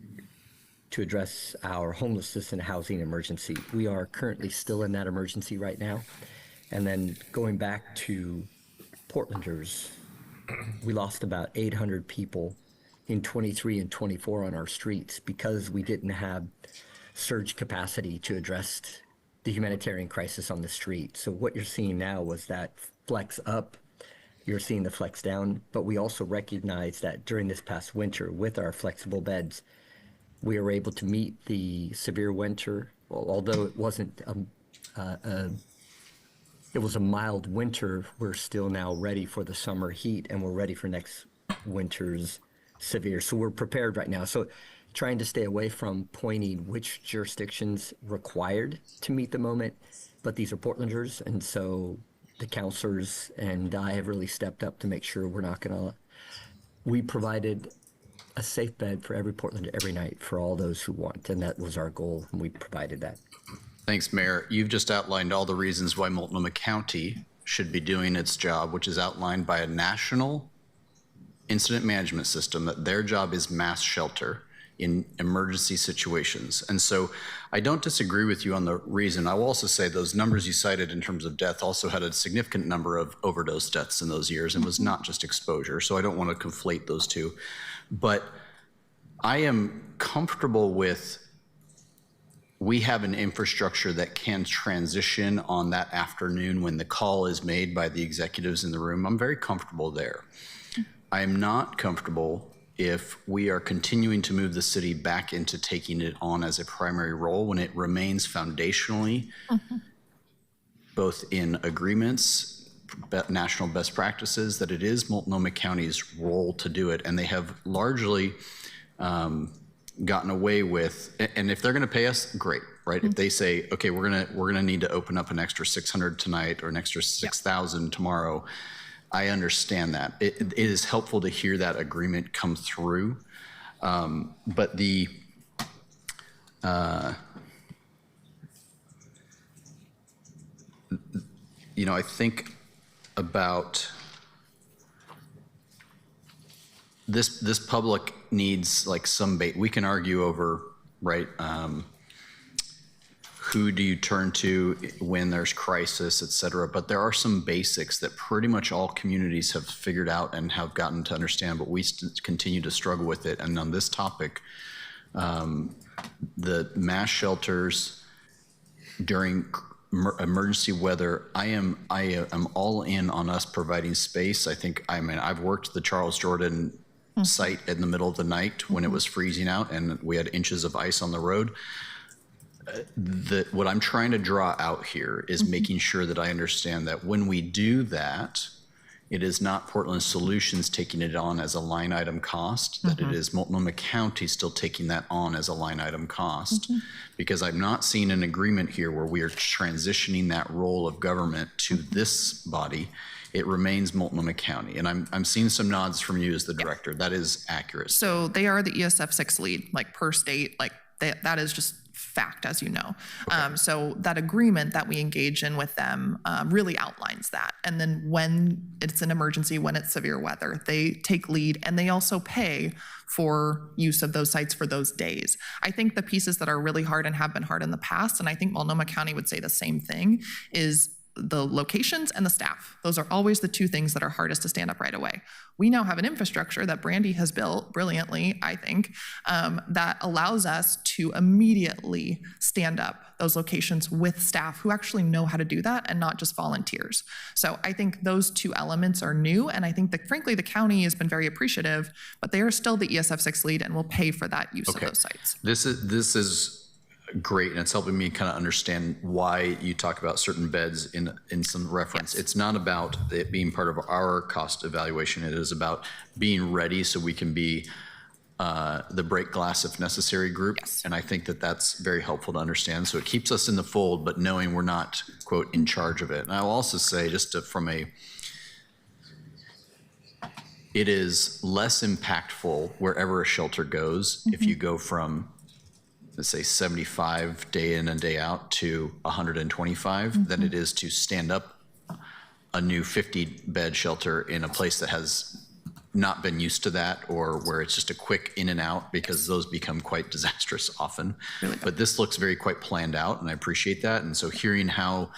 to address our homelessness and housing emergency. We are currently still in that emergency right now. And then going back to Portlanders, we lost about 800 people in 23 and 24 on our streets because we didn't have surge capacity to address the humanitarian crisis on the street. So what you're seeing now was that flex up, you're seeing the flex down, but we also recognize that during this past winter with our flexible beds, we were able to meet the severe winter. Well, although it wasn't, it was a mild winter, we're still now ready for the summer heat and we're ready for next winter's severe. So we're prepared right now. So trying to stay away from pointing which jurisdictions required to meet the moment, but these are Portlanders, and so the councilors and I have really stepped up to make sure we're not gonna, we provided a safe bed for every Portlander every night for all those who want, and that was our goal, and we provided that. Thanks, Mayor. You've just outlined all the reasons why Multnomah County should be doing its job, which is outlined by a national incident management system, that their job is mass shelter in emergency situations. And so I don't disagree with you on the reason. I will also say those numbers you cited in terms of death also had a significant number of overdose deaths in those years and was not just exposure. So I don't want to conflate those two. But I am comfortable with, we have an infrastructure that can transition on that afternoon when the call is made by the executives in the room. I'm very comfortable there. I am not comfortable if we are continuing to move the city back into taking it on as a primary role when it remains foundationally, both in agreements, national best practices, that it is Multnomah County's role to do it. And they have largely gotten away with, and if they're gonna pay us, great, right? If they say, okay, we're gonna need to open up an extra 600 tonight or an extra 6,000 tomorrow, I understand that. It is helpful to hear that agreement come through. But the, I think about this public needs like some bait. We can argue over, right? Who do you turn to when there's crisis, et cetera? But there are some basics that pretty much all communities have figured out and have gotten to understand, but we continue to struggle with it. And on this topic, the mass shelters during emergency weather, I am all in on us providing space. I've worked the Charles Jordan site in the middle of the night when it was freezing out and we had inches of ice on the road. What I'm trying to draw out here is making sure that I understand that when we do that, it is not Portland Solutions taking it on as a line item cost, that it is Multnomah County still taking that on as a line item cost. Because I'm not seeing an agreement here where we are transitioning that role of government to this body. It remains Multnomah County. And I'm seeing some nods from you as the director. That is accurate. So they are the ESF 6 lead, like per state, like that is just fact, as you know. So that agreement that we engage in with them really outlines that. And then when it's an emergency, when it's severe weather, they take lead and they also pay for use of those sites for those days. I think the pieces that are really hard and have been hard in the past, and I think Multnomah County would say the same thing, is the locations and the staff. Those are always the two things that are hardest to stand up right away. We now have an infrastructure that Brandy has built brilliantly, I think, that allows us to immediately stand up those locations with staff who actually know how to do that and not just volunteers. So I think those two elements are new, and I think that frankly the county has been very appreciative, but they are still the ESF 6 lead and will pay for that use of those sites. This is great, and it's helping me kind of understand why you talk about certain beds in some reference. Yes. It's not about it being part of our cost evaluation. It is about being ready so we can be the break glass if necessary group. Yes. And I think that that's very helpful to understand. So it keeps us in the fold, but knowing we're not, quote, in charge of it. And I'll also say, it is less impactful wherever a shelter goes if you go from, let's say 75 day in and day out to 125 than it is to stand up a new 50 bed shelter in a place that has not been used to that, or where it's just a quick in and out, because those become quite disastrous often. Really? But this looks quite planned out, and I appreciate that. And so hearing how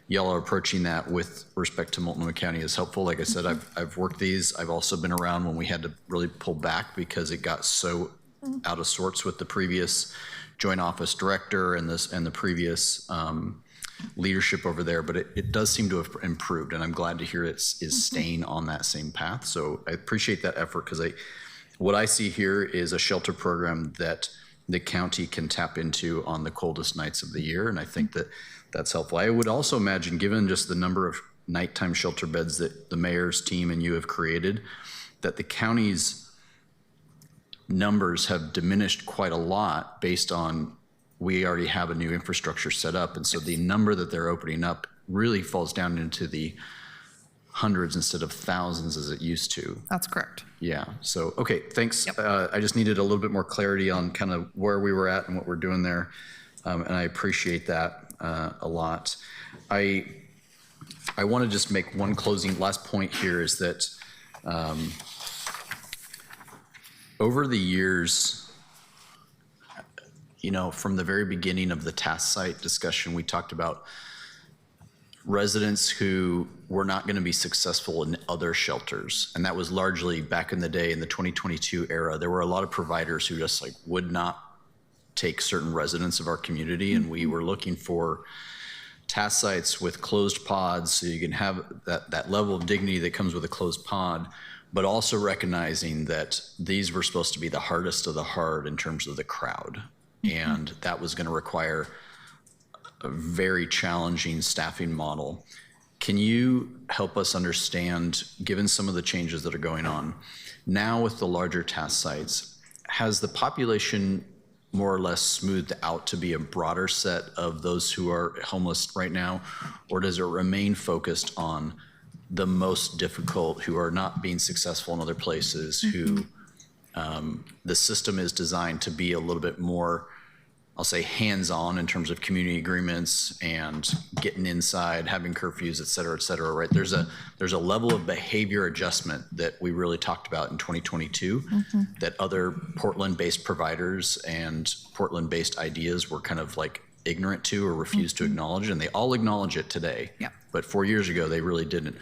y'all are approaching that with respect to Multnomah County is helpful. Like I said, I've worked these. I've also been around when we had to really pull back because it got so out of sorts with the previous joint office director and the previous leadership over there, but it does seem to have improved, and I'm glad to hear it is staying on that same path. So I appreciate that effort, because what I see here is a shelter program that the county can tap into on the coldest nights of the year, and I think that that's helpful. I would also imagine, given just the number of nighttime shelter beds that the mayor's team and you have created, that the county's numbers have diminished quite a lot based on we already have a new infrastructure set up. And so the number that they're opening up really falls down into the hundreds instead of thousands as it used to. That's correct. Yeah. So, okay, thanks. Yep. I just needed a little bit more clarity on kind of where we were at and what we're doing there. And I appreciate that a lot. I want to just make one last point here, is that over the years, from the very beginning of the task site discussion, we talked about residents who were not going to be successful in other shelters. And that was largely back in the day, in the 2022 era. There were a lot of providers who just would not take certain residents of our community. And we were looking for task sites with closed pods, so you can have that level of dignity that comes with a closed pod, but also recognizing that these were supposed to be the hardest of the hard in terms of the crowd. And that was going to require a very challenging staffing model. Can you help us understand, given some of the changes that are going on now with the larger task sites, has the population more or less smoothed out to be a broader set of those who are homeless right now? Or does it remain focused on the most difficult, who are not being successful in other places, who the system is designed to be a little bit more, I'll say, hands-on in terms of community agreements and getting inside, having curfews, et cetera, right? There's a level of behavior adjustment that we really talked about in 2022 that other Portland-based providers and Portland-based ideas were kind of ignorant to or refused to acknowledge, and they all acknowledge it today. Yeah. But 4 years ago, they really didn't.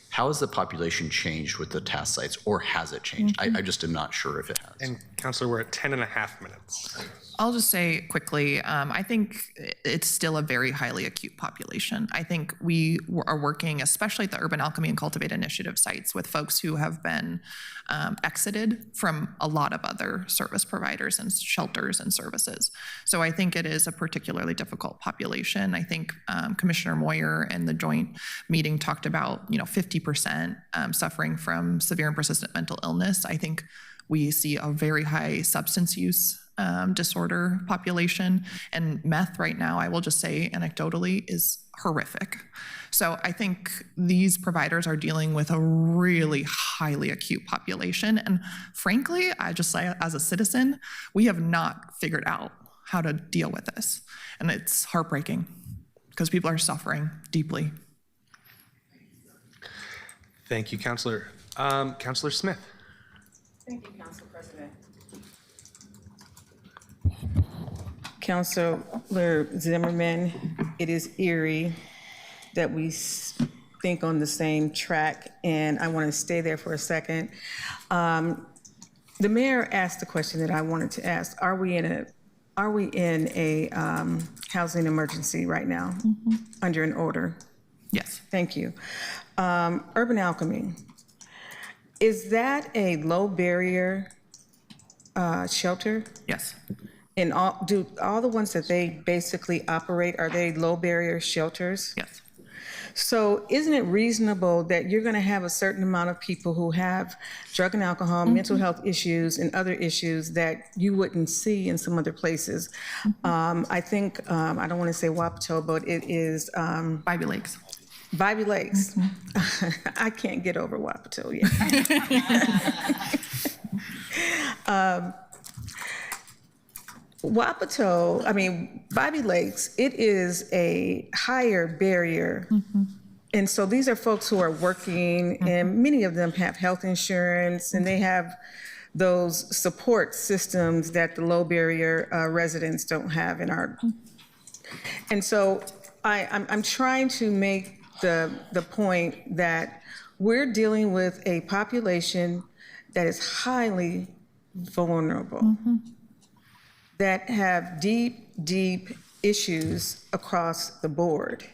How has the population changed with the task sites, or has it changed? I just am not sure if it has. And Counselor, we're at 10 and a half minutes. I'll just say quickly, I think it's still a very highly acute population. I think we are working, especially at the Urban Alchemy and Cultivate Initiative sites, with folks who have been exited from a lot of other service providers and shelters and services. So I think it is a particularly difficult population. I think Commissioner Moyer in the joint meeting talked about 50% suffering from severe and persistent mental illness. I think we see a very high substance use disorder population, and meth right now, I will just say anecdotally, is horrific. So I think these providers are dealing with a really highly acute population. And frankly, I just say as a citizen, we have not figured out how to deal with this. And it's heartbreaking because people are suffering deeply. Thank you, Counselor. Counselor Smith. Thank you, Council President. Councilor Zimmerman, it is eerie that we think on the same track, and I want to stay there for a second. The mayor asked the question that I wanted to ask. Are we in a housing emergency right now under an order? Yes. Thank you. Urban Alchemy, is that a low barrier shelter? Yes. And do all the ones that they basically operate, are they low barrier shelters? Yes. So isn't it reasonable that you're going to have a certain amount of people who have drug and alcohol, mental health issues, and other issues that you wouldn't see in some other places? I think, I don't want to say Wapato, but it is... Bybee Lakes. Bybee Lakes. I can't get over Wapato yet. Wapato, Bybee Lakes, it is a higher barrier. And so these are folks who are working, and many of them have health insurance, and they have those support systems that the low barrier residents don't have in our. And so I'm trying to make the point that we're dealing with a population that is highly vulnerable, that have deep issues across the board,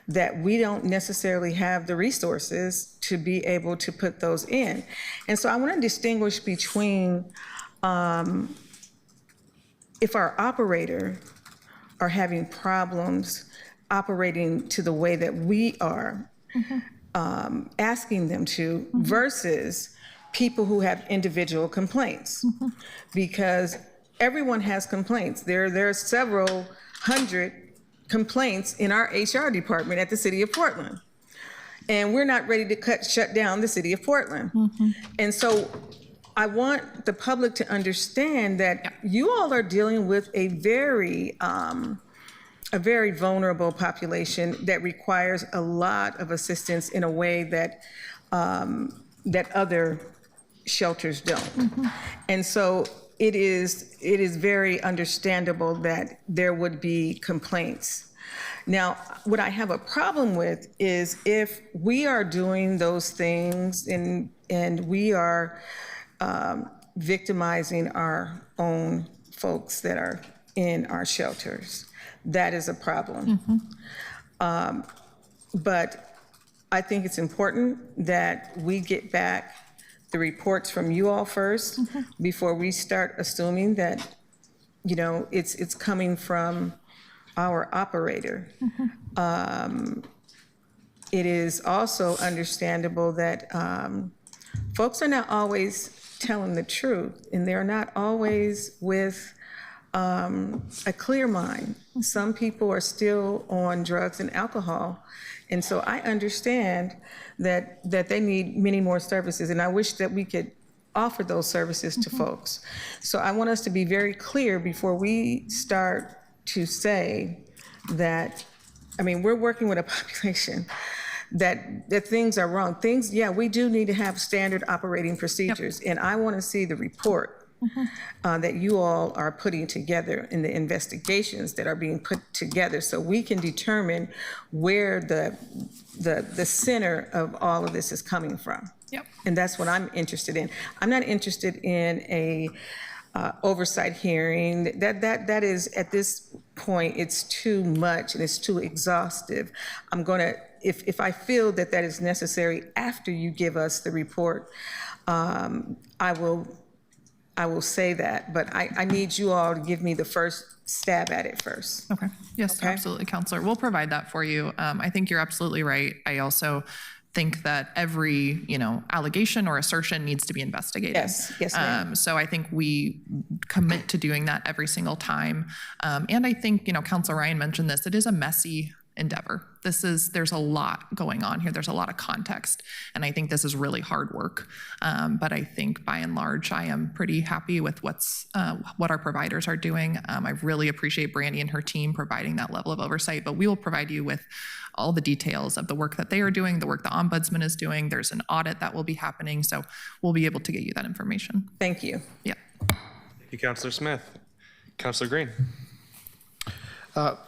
that we don't necessarily have the resources to be able to put those in. And so I want to distinguish between if our operator are having problems operating to the way that we are asking them to, versus people who have individual complaints. Because everyone has complaints. There are several hundred complaints in our HR department at the City of Portland. And we're not ready to shut down the City of Portland. And so I want the public to understand that you all are dealing with a very vulnerable population that requires a lot of assistance in a way that that other shelters don't. And so it is very understandable that there would be complaints. Now, what I have a problem with is if we are doing those things and we are victimizing our own folks that are in our shelters, that is a problem. But I think it's important that we get back the reports from you all first before we start assuming that, it's coming from our operator. It is also understandable that folks are not always telling the truth, and they're not always with a clear mind. Some people are still on drugs and alcohol. And so I understand that they need many more services, and I wish that we could offer those services to folks. So I want us to be very clear before we start to say that, we're working with a population that things are wrong. We do need to have standard operating procedures, and I want to see the report that you all are putting together in the investigations that are being put together, so we can determine where the center of all of this is coming from. Yep. And that's what I'm interested in. I'm not interested in a oversight hearing. That is, at this point, it's too much and it's too exhaustive. I'm gonna, if I feel that that is necessary after you give us the report, I will say that, but I need you all to give me the first stab at it first. Okay. Yes, Okay. absolutely, Counselor. We'll provide that for you. I think you're absolutely right. I also think that every, allegation or assertion needs to be investigated. Yes, ma'am. So I think we commit to doing that every single time. And I think, Counselor Ryan mentioned this, it is a messy endeavor. There's a lot going on here. There's a lot of context. And I think this is really hard work. But I think by and large, I am pretty happy with what our providers are doing. I really appreciate Brandy and her team providing that level of oversight, but we will provide you with all the details of the work that they are doing, the work the Ombudsman is doing. There's an audit that will be happening. So we'll be able to get you that information. Thank you. Yeah. Thank you, Councilor Smith. Councilor Green.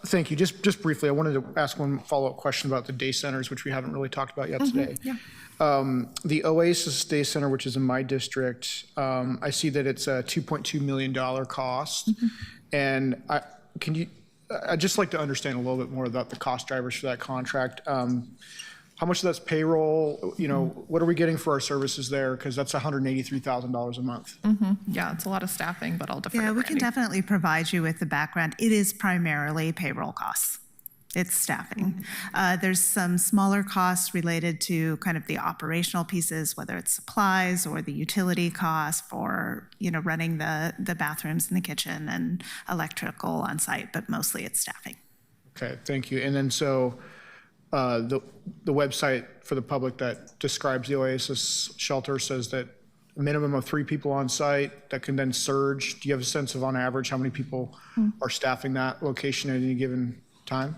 Thank you. Just briefly, I wanted to ask one follow-up question about the day centers, which we haven't really talked about yet today. Yeah. The Oasis Day Center, which is in my district, I see that it's a $2.2 million cost. And I'd just like to understand a little bit more about the cost drivers for that contract. How much of that's payroll? What are we getting for our services there? Because that's $183,000 a month. Yeah, it's a lot of staffing, but I'll defer Yeah, to we can Brandy. definitely provide you with the background. It is primarily payroll costs. It's staffing. There's some smaller costs related to kind of the operational pieces, whether it's supplies or the utility costs for, running the bathrooms in the kitchen and electrical on site, but mostly it's staffing. Okay, thank you. And then so the website for the public that describes the Oasis shelter says that a minimum of 3 people on site that can then surge. Do you have a sense of, on average, how many people are staffing that location at any given time?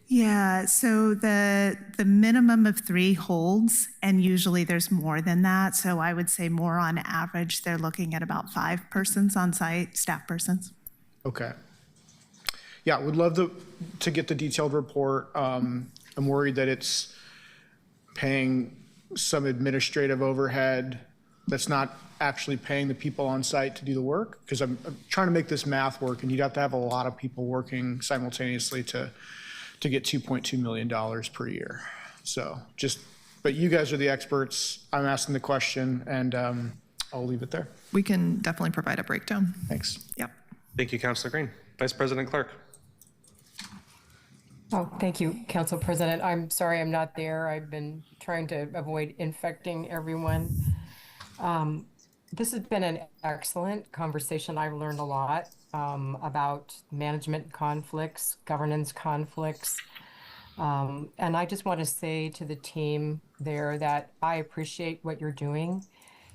Yeah, so the minimum of 3 holds, and usually there's more than that. So I would say more on average, they're looking at about 5 persons on site, staff persons. Okay. Yeah, would love to get the detailed report. I'm worried that it's paying some administrative overhead that's not actually paying the people on site to do the work, because I'm trying to make this math work, and you'd have to have a lot of people working simultaneously to get $2.2 million per year. So but you guys are the experts. I'm asking the question, and I'll leave it there. We can definitely provide a breakdown. Thanks. Yep. Thank you, Councilor Green. Vice President Clark. Oh, thank you, Council President. I'm sorry I'm not there. I've been trying to avoid infecting everyone. This has been an excellent conversation. I've learned a lot about management conflicts, governance conflicts. And I just want to say to the team there that I appreciate what you're doing.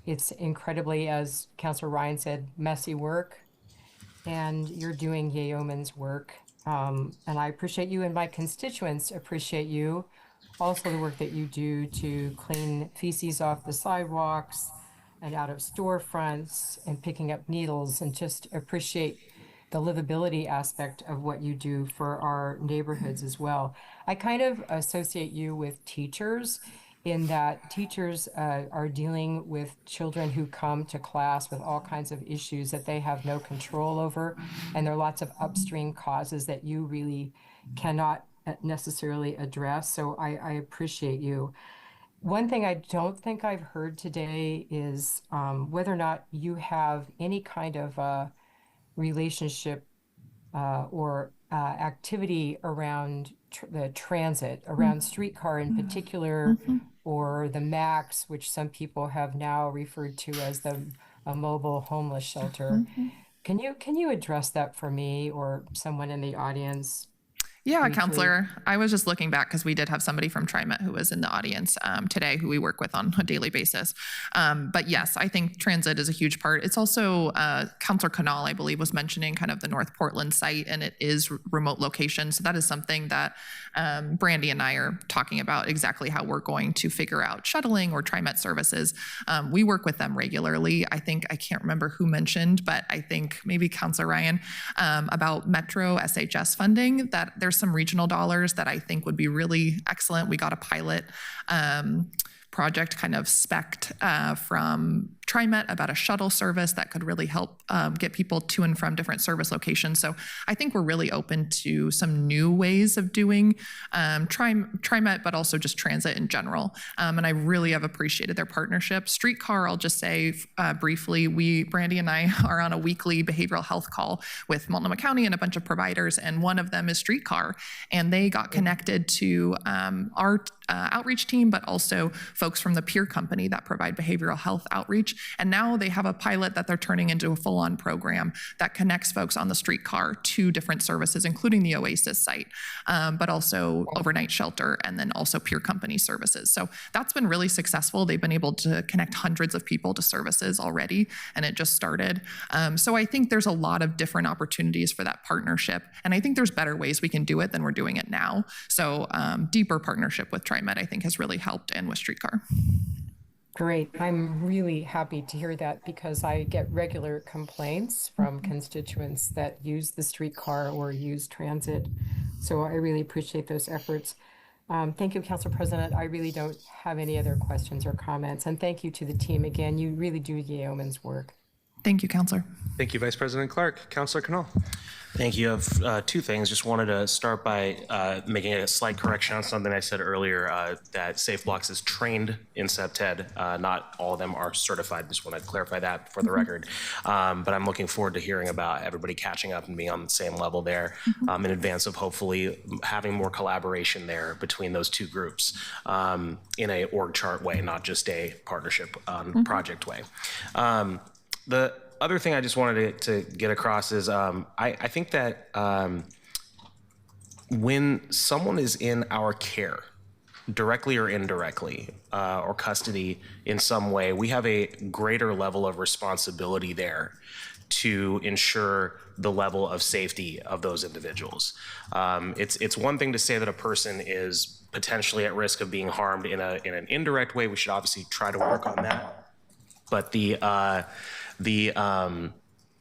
It's incredibly, as Councilor Ryan said, messy work, and you're doing yeoman's work. And I appreciate you, and my constituents appreciate you. Also the work that you do to clean feces off the sidewalks and out of storefronts and picking up needles, and just appreciate the livability aspect of what you do for our neighborhoods as well. I kind of associate you with teachers, in that teachers are dealing with children who come to class with all kinds of issues that they have no control over, and there are lots of upstream causes that you really cannot necessarily address. So I appreciate you. One thing I don't think I've heard today is whether or not you have any kind of relationship or activity around the transit, around streetcar in particular, or the MAX, which some people have now referred to as a mobile homeless shelter. Can you address that for me or someone in the audience? Yeah, briefly? Counselor, I was just looking back because we did have somebody from TriMet who was in the audience today who we work with on a daily basis. But yes, I think transit is a huge part. It's also, Counselor Canal, I believe, was mentioning kind of the North Portland site, and it is remote location. So that is something that Brandy and I are talking about, exactly how we're going to figure out shuttling or TriMet services. We work with them regularly. I think, I can't remember who mentioned, but I think maybe Counselor Ryan, about Metro SHS funding, that there's some regional dollars that I think would be really excellent. We got a pilot project kind of spec'd from TriMet about a shuttle service that could really help get people to and from different service locations. So I think we're really open to some new ways of doing TriMet, but also just transit in general. And I really have appreciated their partnership. Streetcar, I'll just say briefly, Brandy and I are on a weekly behavioral health call with Multnomah County and a bunch of providers, and one of them is Streetcar. And they got connected to our outreach team, but also folks from the peer company that provide behavioral health outreach. And now they have a pilot that they're turning into a full-on program that connects folks on the streetcar to different services, including the Oasis site, but also overnight shelter, and then also peer company services. So that's been really successful. They've been able to connect hundreds of people to services already, and it just started. So I think there's a lot of different opportunities for that partnership. And I think there's better ways we can do it than we're doing it now. So deeper partnership with TriMet, I think, has really helped, and with Streetcar. Great. I'm really happy to hear that, because I get regular complaints from constituents that use the streetcar or use transit. So I really appreciate those efforts. Thank you, Council President. I really don't have any other questions or comments. And thank you to the team again. You really do yeoman's work. Thank you, Counselor. Thank you, Vice President Clark. Counselor Canal. Thank you. I have two things. Just wanted to start by making a slight correction on something I said earlier, that SafeBlocks is trained in SEPTED. Not all of them are certified. Just want to clarify that for the record. But I'm looking forward to hearing about everybody catching up and being on the same level there, in advance of hopefully having more collaboration there between those two groups, in a org chart way, not just a partnership project way. The other thing I just wanted to get across is I think that when someone is in our care, directly or indirectly, or custody in some way, we have a greater level of responsibility there to ensure the level of safety of those individuals. It's one thing to say that a person is potentially at risk of being harmed in an indirect way. We should obviously try to work on that. But the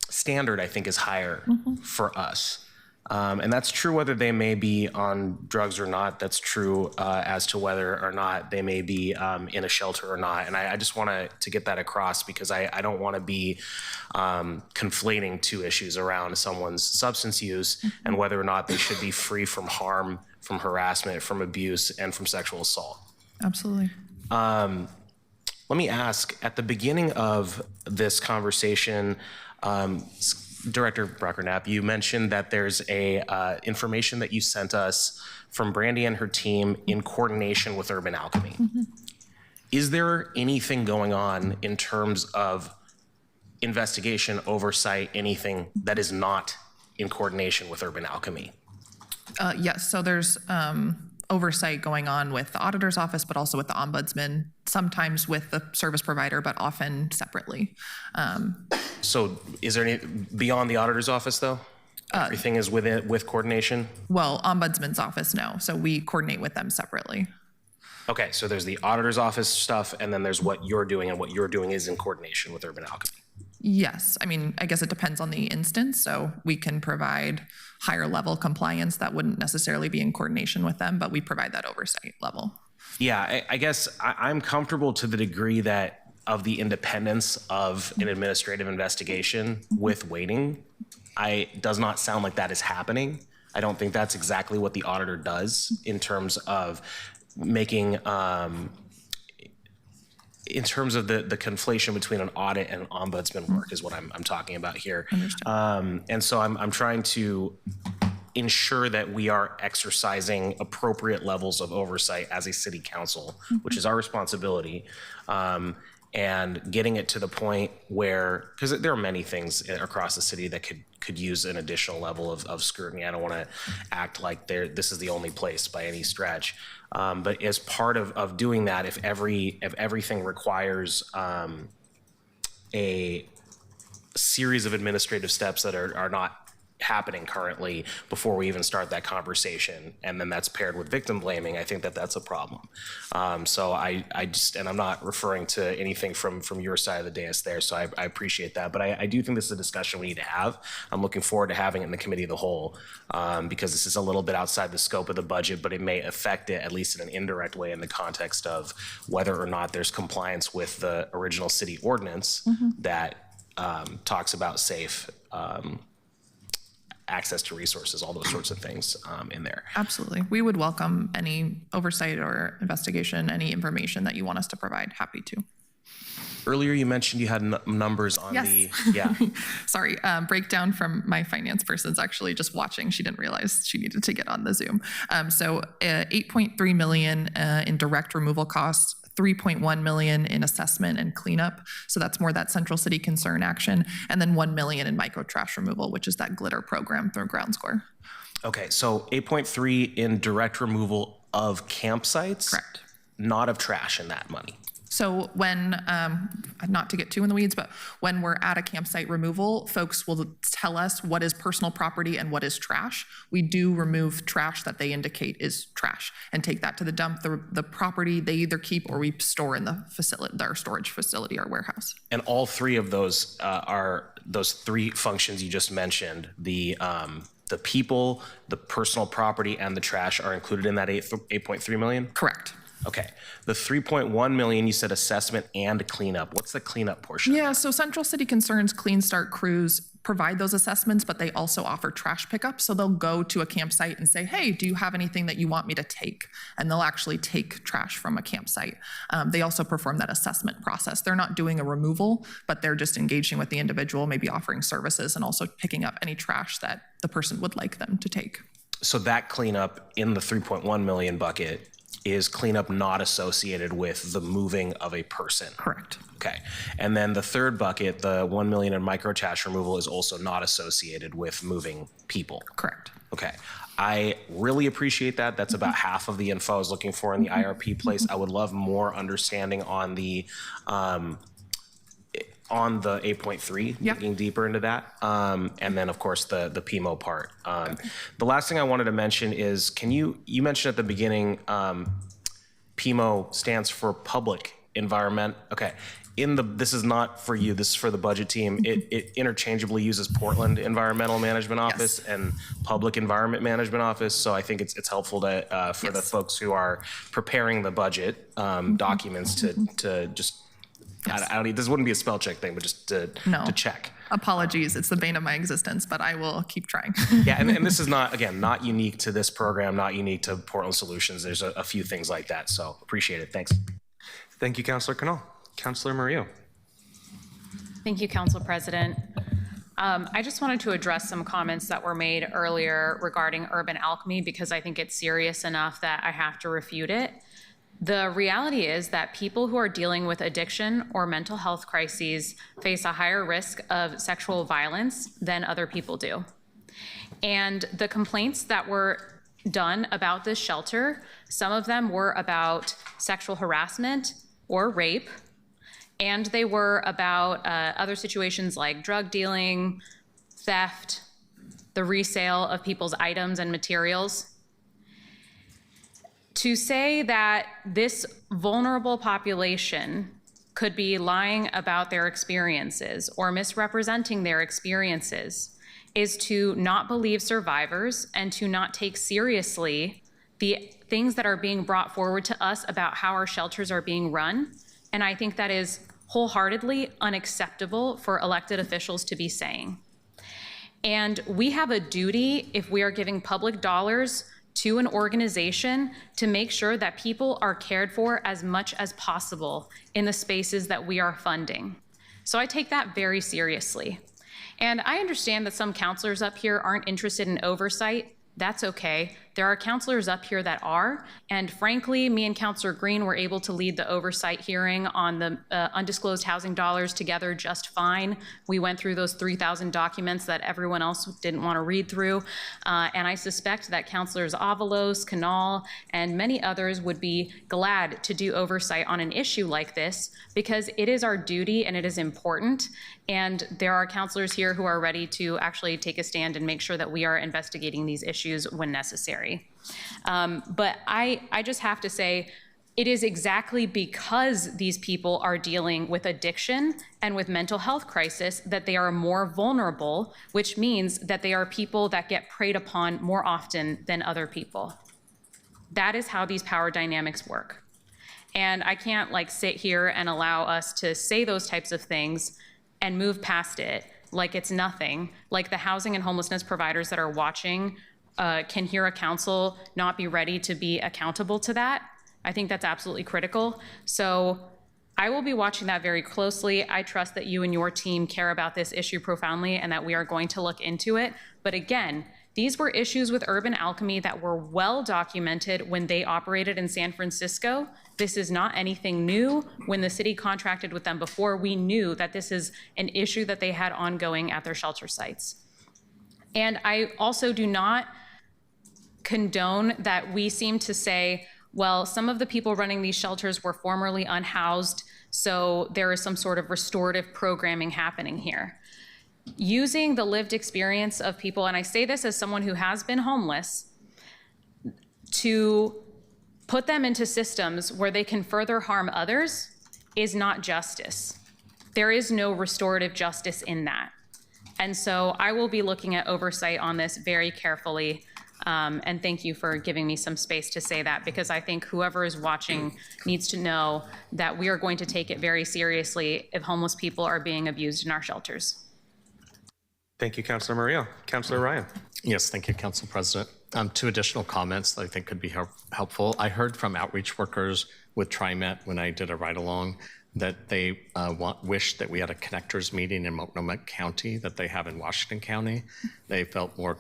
standard, I think, is higher for us. And that's true whether they may be on drugs or not. That's true as to whether or not they may be in a shelter or not. And I just want to get that across, because I don't want to be conflating two issues around someone's substance use and whether or not they should be free from harm, from harassment, from abuse, and from sexual assault. Absolutely. Let me ask, at the beginning of this conversation, Director Brockernap, you mentioned that there's information that you sent us from Brandy and her team in coordination with Urban Alchemy. Is there anything going on in terms of investigation, oversight, anything that is not in coordination with Urban Alchemy? Yes, so there's oversight going on with the auditor's office, but also with the ombudsman, sometimes with the service provider, but often separately. So is there any, beyond the auditor's office though? Everything is with coordination? Well, ombudsman's office, no. So we coordinate with them separately. Okay, so there's the auditor's office stuff, and then there's what you're doing, and what you're doing is in coordination with Urban Alchemy. Yes, I mean, I guess it depends on the instance. So we can provide higher level compliance that wouldn't necessarily be in coordination with them, but we provide that oversight level. Yeah, I guess I'm comfortable to the degree that of the independence of an administrative investigation with waiting. Does not sound like that is happening. I don't think that's exactly what the auditor does in terms of making in terms of the conflation between an audit and ombudsman work is what I'm talking about here. And so I'm trying to ensure that we are exercising appropriate levels of oversight as a city council, which is our responsibility. and getting it to the point where, because there are many things across the city that could use an additional level of scrutiny. I don't want to act like this is the only place by any stretch. But as part of doing that, if everything requires a series of administrative steps that are not happening currently before we even start that conversation, and then that's paired with victim blaming, I think that's a problem. So I just, and I'm not referring to anything from your side of the dais there, so I appreciate that, but I do think this is a discussion we need to have. I'm looking forward to having it in the committee of the whole, because this is a little bit outside the scope of the budget, but it may affect it, at least in an indirect way, in the context of whether or not there's compliance with the original city ordinance that talks about safe access to resources, all those sorts of things in there. Absolutely. We would welcome any oversight or investigation, any information that you want us to provide. Happy to. Earlier, you mentioned you had numbers on the, yeah. Sorry, breakdown from my finance person's actually just watching. She didn't realize she needed to get on the Zoom. So 8.3 million in direct removal costs, 3.1 million in assessment and cleanup. So that's more that central city concern action. And then 1 million in micro trash removal, which is that glitter program through Ground Score. Okay, so 8.3 in direct removal of campsites? Correct. Not of trash in that money. So when, not to get too in the weeds, but when we're at a campsite removal, folks will tell us what is personal property and what is trash. We do remove trash that they indicate is trash and take that to the dump. The property they either keep or we store in the facility, our storage facility, our warehouse. And all three of those are those three functions you just mentioned. The people, the personal property, and the trash are included in that 8.3 million? Correct. Okay. The 3.1 million, you said assessment and cleanup. What's the cleanup portion? Yeah, so Central City Concerns Clean Start crews provide those assessments, but they also offer trash pickup. So they'll go to a campsite and say, hey, do you have anything that you want me to take? And they'll actually take trash from a campsite. They also perform that assessment process. They're not doing a removal, but they're just engaging with the individual, maybe offering services and also picking up any trash that the person would like them to take. So that cleanup in the 3.1 million bucket is cleanup not associated with the moving of a person. Correct. Okay. And then the third bucket, the 1 million in micro trash removal, is also not associated with moving people. Correct. Okay. I really appreciate that. That's about half of the info I was looking for in the IRP place. I would love more understanding on the 8.3, digging deeper into that. And then of course the PMO part. The last thing I wanted to mention is, you mentioned at the beginning, PMO stands for public environment. Okay. This is not for you, this is for the budget team. It interchangeably uses Portland Environmental Management Office and Public Environment Management Office. So I think it's helpful to, for the folks who are preparing the budget documents to just, I don't, this wouldn't be a spell check thing, but just to check. Apologies, it's the bane of my existence, but I will keep trying. Yeah, and this is not, again, not unique to this program, not unique to Portland Solutions. There's a few things like that, so appreciate it. Thanks. Thank you, Councilor Cannell. Councilor Murillo. Thank you, Council President. I just wanted to address some comments that were made earlier regarding urban alchemy, because I think it's serious enough that I have to refute it. The reality is that people who are dealing with addiction or mental health crises face a higher risk of sexual violence than other people do. And the complaints that were done about this shelter, some of them were about sexual harassment or rape, and they were about other situations like drug dealing, theft, the resale of people's items and materials. To say that this vulnerable population could be lying about their experiences or misrepresenting their experiences is to not believe survivors and to not take seriously the things that are being brought forward to us about how our shelters are being run. And I think that is wholeheartedly unacceptable for elected officials to be saying. And we have a duty, if we are giving public dollars to an organization, to make sure that people are cared for as much as possible in the spaces that we are funding. So I take that very seriously. And I understand that some counselors up here aren't interested in oversight. That's okay. There are counselors up here that are, and frankly, me and Counselor Green were able to lead the oversight hearing on the undisclosed housing dollars together just fine. We went through those 3,000 documents that everyone else didn't want to read through, and I suspect that Counselors Avalos, Canal, and many others would be glad to do oversight on an issue like this, because it is our duty and it is important, and there are counselors here who are ready to actually take a stand and make sure that we are investigating these issues when necessary. But I just have to say, it is exactly because these people are dealing with addiction and with mental health crisis that they are more vulnerable, which means that they are people that get preyed upon more often than other people. That is how these power dynamics work. And I can't like sit here and allow us to say those types of things and move past it like it's nothing, like the housing and homelessness providers that are watching can hear a council not be ready to be accountable to that. I think that's absolutely critical. So I will be watching that very closely. I trust that you and your team care about this issue profoundly and that we are going to look into it. But again, these were issues with Urban Alchemy that were well documented when they operated in San Francisco. This is not anything new. When the city contracted with them before, we knew that this is an issue that they had ongoing at their shelter sites. And I also do not condone that we seem to say, well, some of the people running these shelters were formerly unhoused, so there is some sort of restorative programming happening here. Using the lived experience of people, and I say this as someone who has been homeless, to put them into systems where they can further harm others is not justice. There is no restorative justice in that. And so I will be looking at oversight on this very carefully. And thank you for giving me some space to say that, because I think whoever is watching needs to know that we are going to take it very seriously if homeless people are being abused in our shelters. Thank you, Councilor Murillo. Councilor Ryan. Yes, thank you, Council President. Two additional comments that I think could be helpful. I heard from outreach workers with TriMet when I did a ride-along that they wish that we had a connectors meeting in Multnomah County that they have in Washington County. They felt more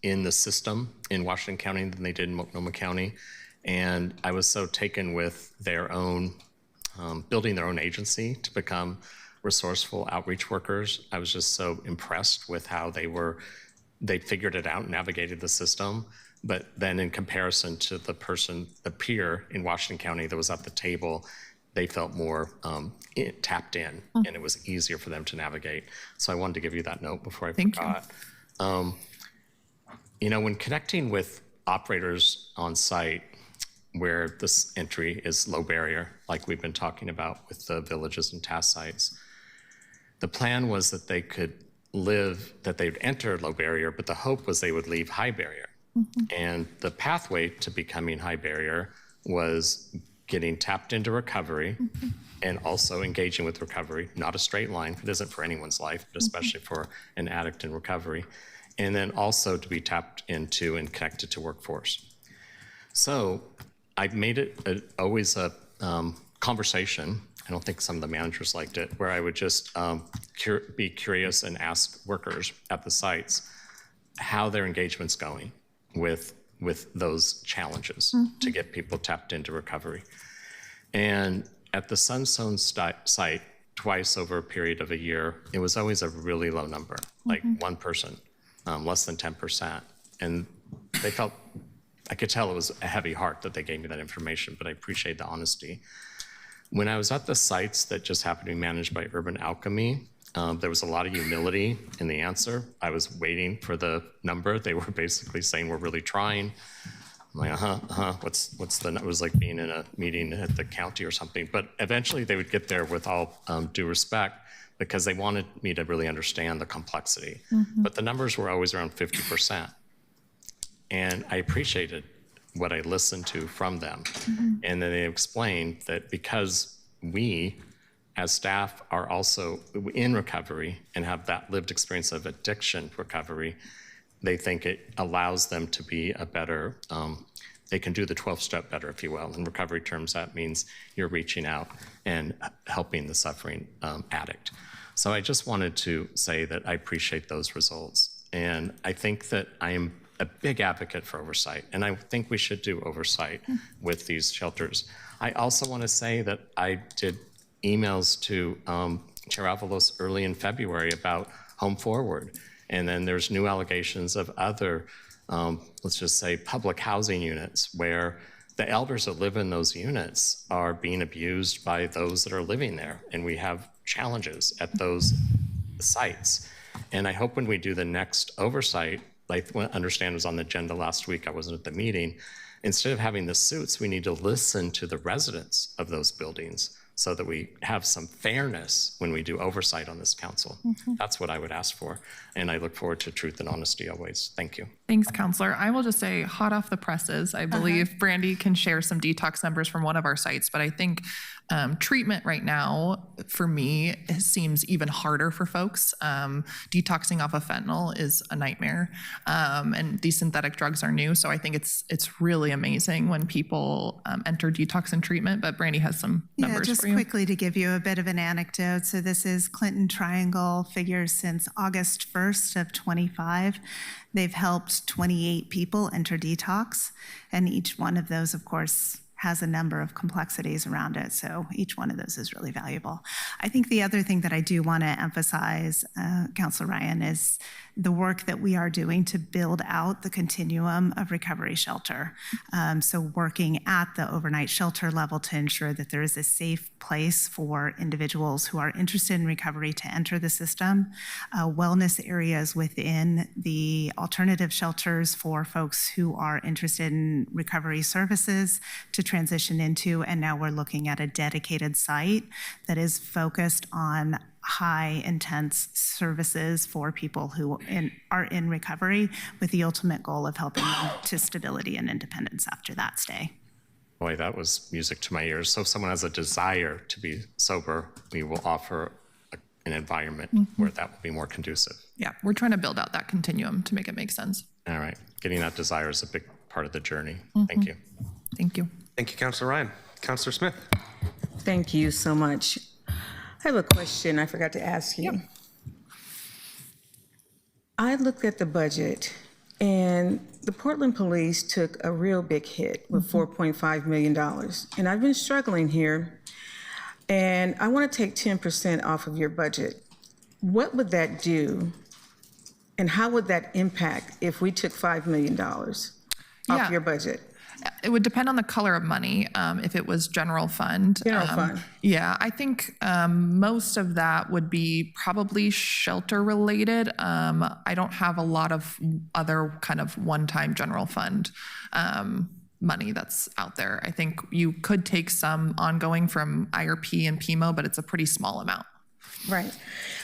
in the system in Washington County than they did in Multnomah County. And I was so taken with their own, building their own agency to become resourceful outreach workers. I was just so impressed with how they figured it out, navigated the system. But then in comparison to the peer in Washington County that was at the table, they felt more tapped in, and it was easier for them to navigate. So I wanted to give you that note before I forgot. You know, when connecting with operators on site where this entry is low barrier, like we've been talking about with the villages and task sites, the plan was that they could that they'd enter low barrier, but the hope was they would leave high barrier. And the pathway to becoming high barrier was getting tapped into recovery and also engaging with recovery, not a straight line. It isn't for anyone's life, but especially for an addict in recovery. And then also to be tapped into and connected to workforce. So I made it always a conversation. I don't think some of the managers liked it, where I would just be curious and ask workers at the sites how their engagement's going with those challenges to get people tapped into recovery. And at the Sunstone site, twice over a period of a year, it was always a really low number, like one person. Less than 10%. And they felt, I could tell it was a heavy heart that they gave me that information, but I appreciate the honesty. When I was at the sites that just happened to be managed by Urban Alchemy, there was a lot of humility in the answer. I was waiting for the number. They were basically saying, we're really trying. I'm like, what's the, it was like being in a meeting at the county or something. But eventually they would get there with all due respect, because they wanted me to really understand the complexity. But the numbers were always around 50%. And I appreciated what I listened to from them. And then they explained that because we, as staff, are also in recovery and have that lived experience of addiction recovery, they think it allows them to be a better, they can do the 12-step better, if you will. In recovery terms, that means you're reaching out and helping the suffering addict. So I just wanted to say that I appreciate those results. And I think that I am a big advocate for oversight, and I think we should do oversight with these shelters. I also want to say that I did emails to Chair Avalos early in February about Home Forward, and then there's new allegations of other, let's just say, public housing units where the elders that live in those units are being abused by those that are living there, and we have challenges at those sites. And I hope when we do the next oversight, like I understand was on the agenda last week, I wasn't at the meeting, instead of having the suits, we need to listen to the residents of those buildings so that we have some fairness when we do oversight on this council. That's what I would ask for. And I look forward to truth and honesty always. Thank you. Thanks, Counselor. I will just say, hot off the presses, I believe Brandy can share some detox numbers from one of our sites, but I think treatment right now, for me, it seems even harder for folks. Detoxing off of fentanyl is a nightmare, and these synthetic drugs are new, so I think it's really amazing when people enter detox and treatment, but Brandy has some numbers just for you. quickly to give you a bit of an anecdote. So this is Clinton Triangle figures since August 1st of 25. They've helped 28 people enter detox, and each one of those, of course, has a number of complexities around it. So each one of those is really valuable. I think the other thing that I do want to emphasize, Councilor Ryan, is the work that we are doing to build out the continuum of recovery shelter. So working at the overnight shelter level to ensure that there is a safe place for individuals who are interested in recovery to enter the system, wellness areas within the alternative shelters for folks who are interested in recovery services to transition into, and now we're looking at a dedicated site that is focused on high intense services for people who are in recovery, with the ultimate goal of helping them to stability and independence after that stay. Boy, that was music to my ears. So if someone has a desire to be sober, we will offer an environment where that will be more conducive. Yeah, we're trying to build out that continuum to make it make sense. All right, getting that desire is a big part of the journey. Thank you. Thank you. Thank you, Councilor Ryan. Councilor Smith. Thank you so much. I have a question I forgot to ask you. I looked at the budget, and the Portland Police took a real big hit with $4.5 million. And I've been struggling here, and I want to take 10% off of your budget. What would that do, and how would that impact if we took $5 million off your budget? It would depend on the color of money. If it was general fund. General fund. Yeah, I think most of that would be probably shelter related. I don't have a lot of other kind of one-time general fund money that's out there. I think you could take some ongoing from IRP and PMO, but it's a pretty small amount. Right.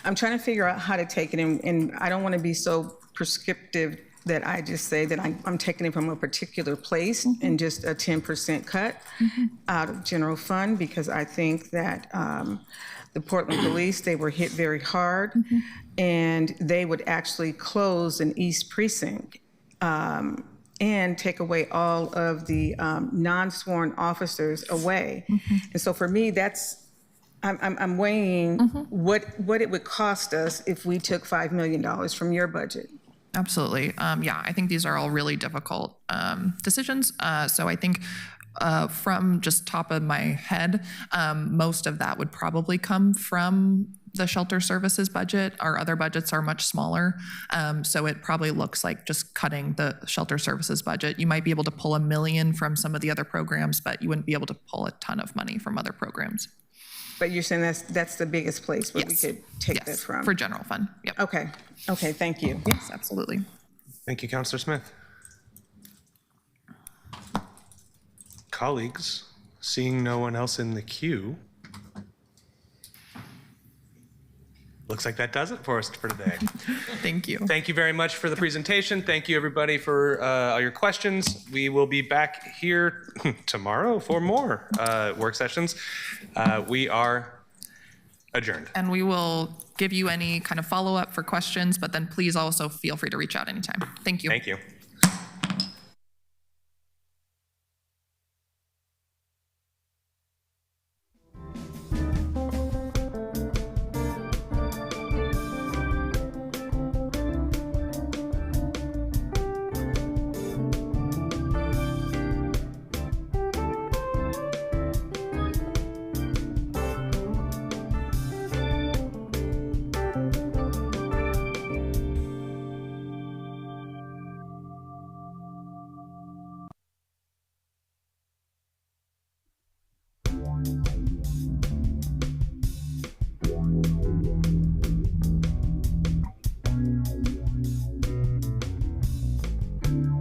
I'm trying to figure out how to take it, and I don't want to be so prescriptive that I just say that I'm taking it from a particular place and just a 10% cut out of general fund, because I think that the Portland Police, they were hit very hard, and they would actually close an East Precinct and take away all of the non-sworn officers away. And so for me, that's, I'm weighing what it would cost us if we took $5 million from your budget. Absolutely. Yeah, I think these are all really difficult decisions. So I think from just top of my head, most of that would probably come from the shelter services budget. Our other budgets are much smaller. So it probably looks like just cutting the shelter services budget. You might be able to pull $1 million from some of the other programs, but you wouldn't be able to pull a ton of money from other programs. But you're saying that's the biggest place where we could take that from? For general fund. Yep. Okay. Okay, thank you. Yes, absolutely. Thank you, Councilor Smith. Colleagues, seeing no one else in the queue, looks like that does it for us for today. Thank you. Thank you very much for the presentation. Thank you, everybody, for all your questions. We will be back here tomorrow for more work sessions. We are adjourned. And we will give you any kind of follow-up for questions, but then please also feel free to reach out anytime. Thank you. Thank you.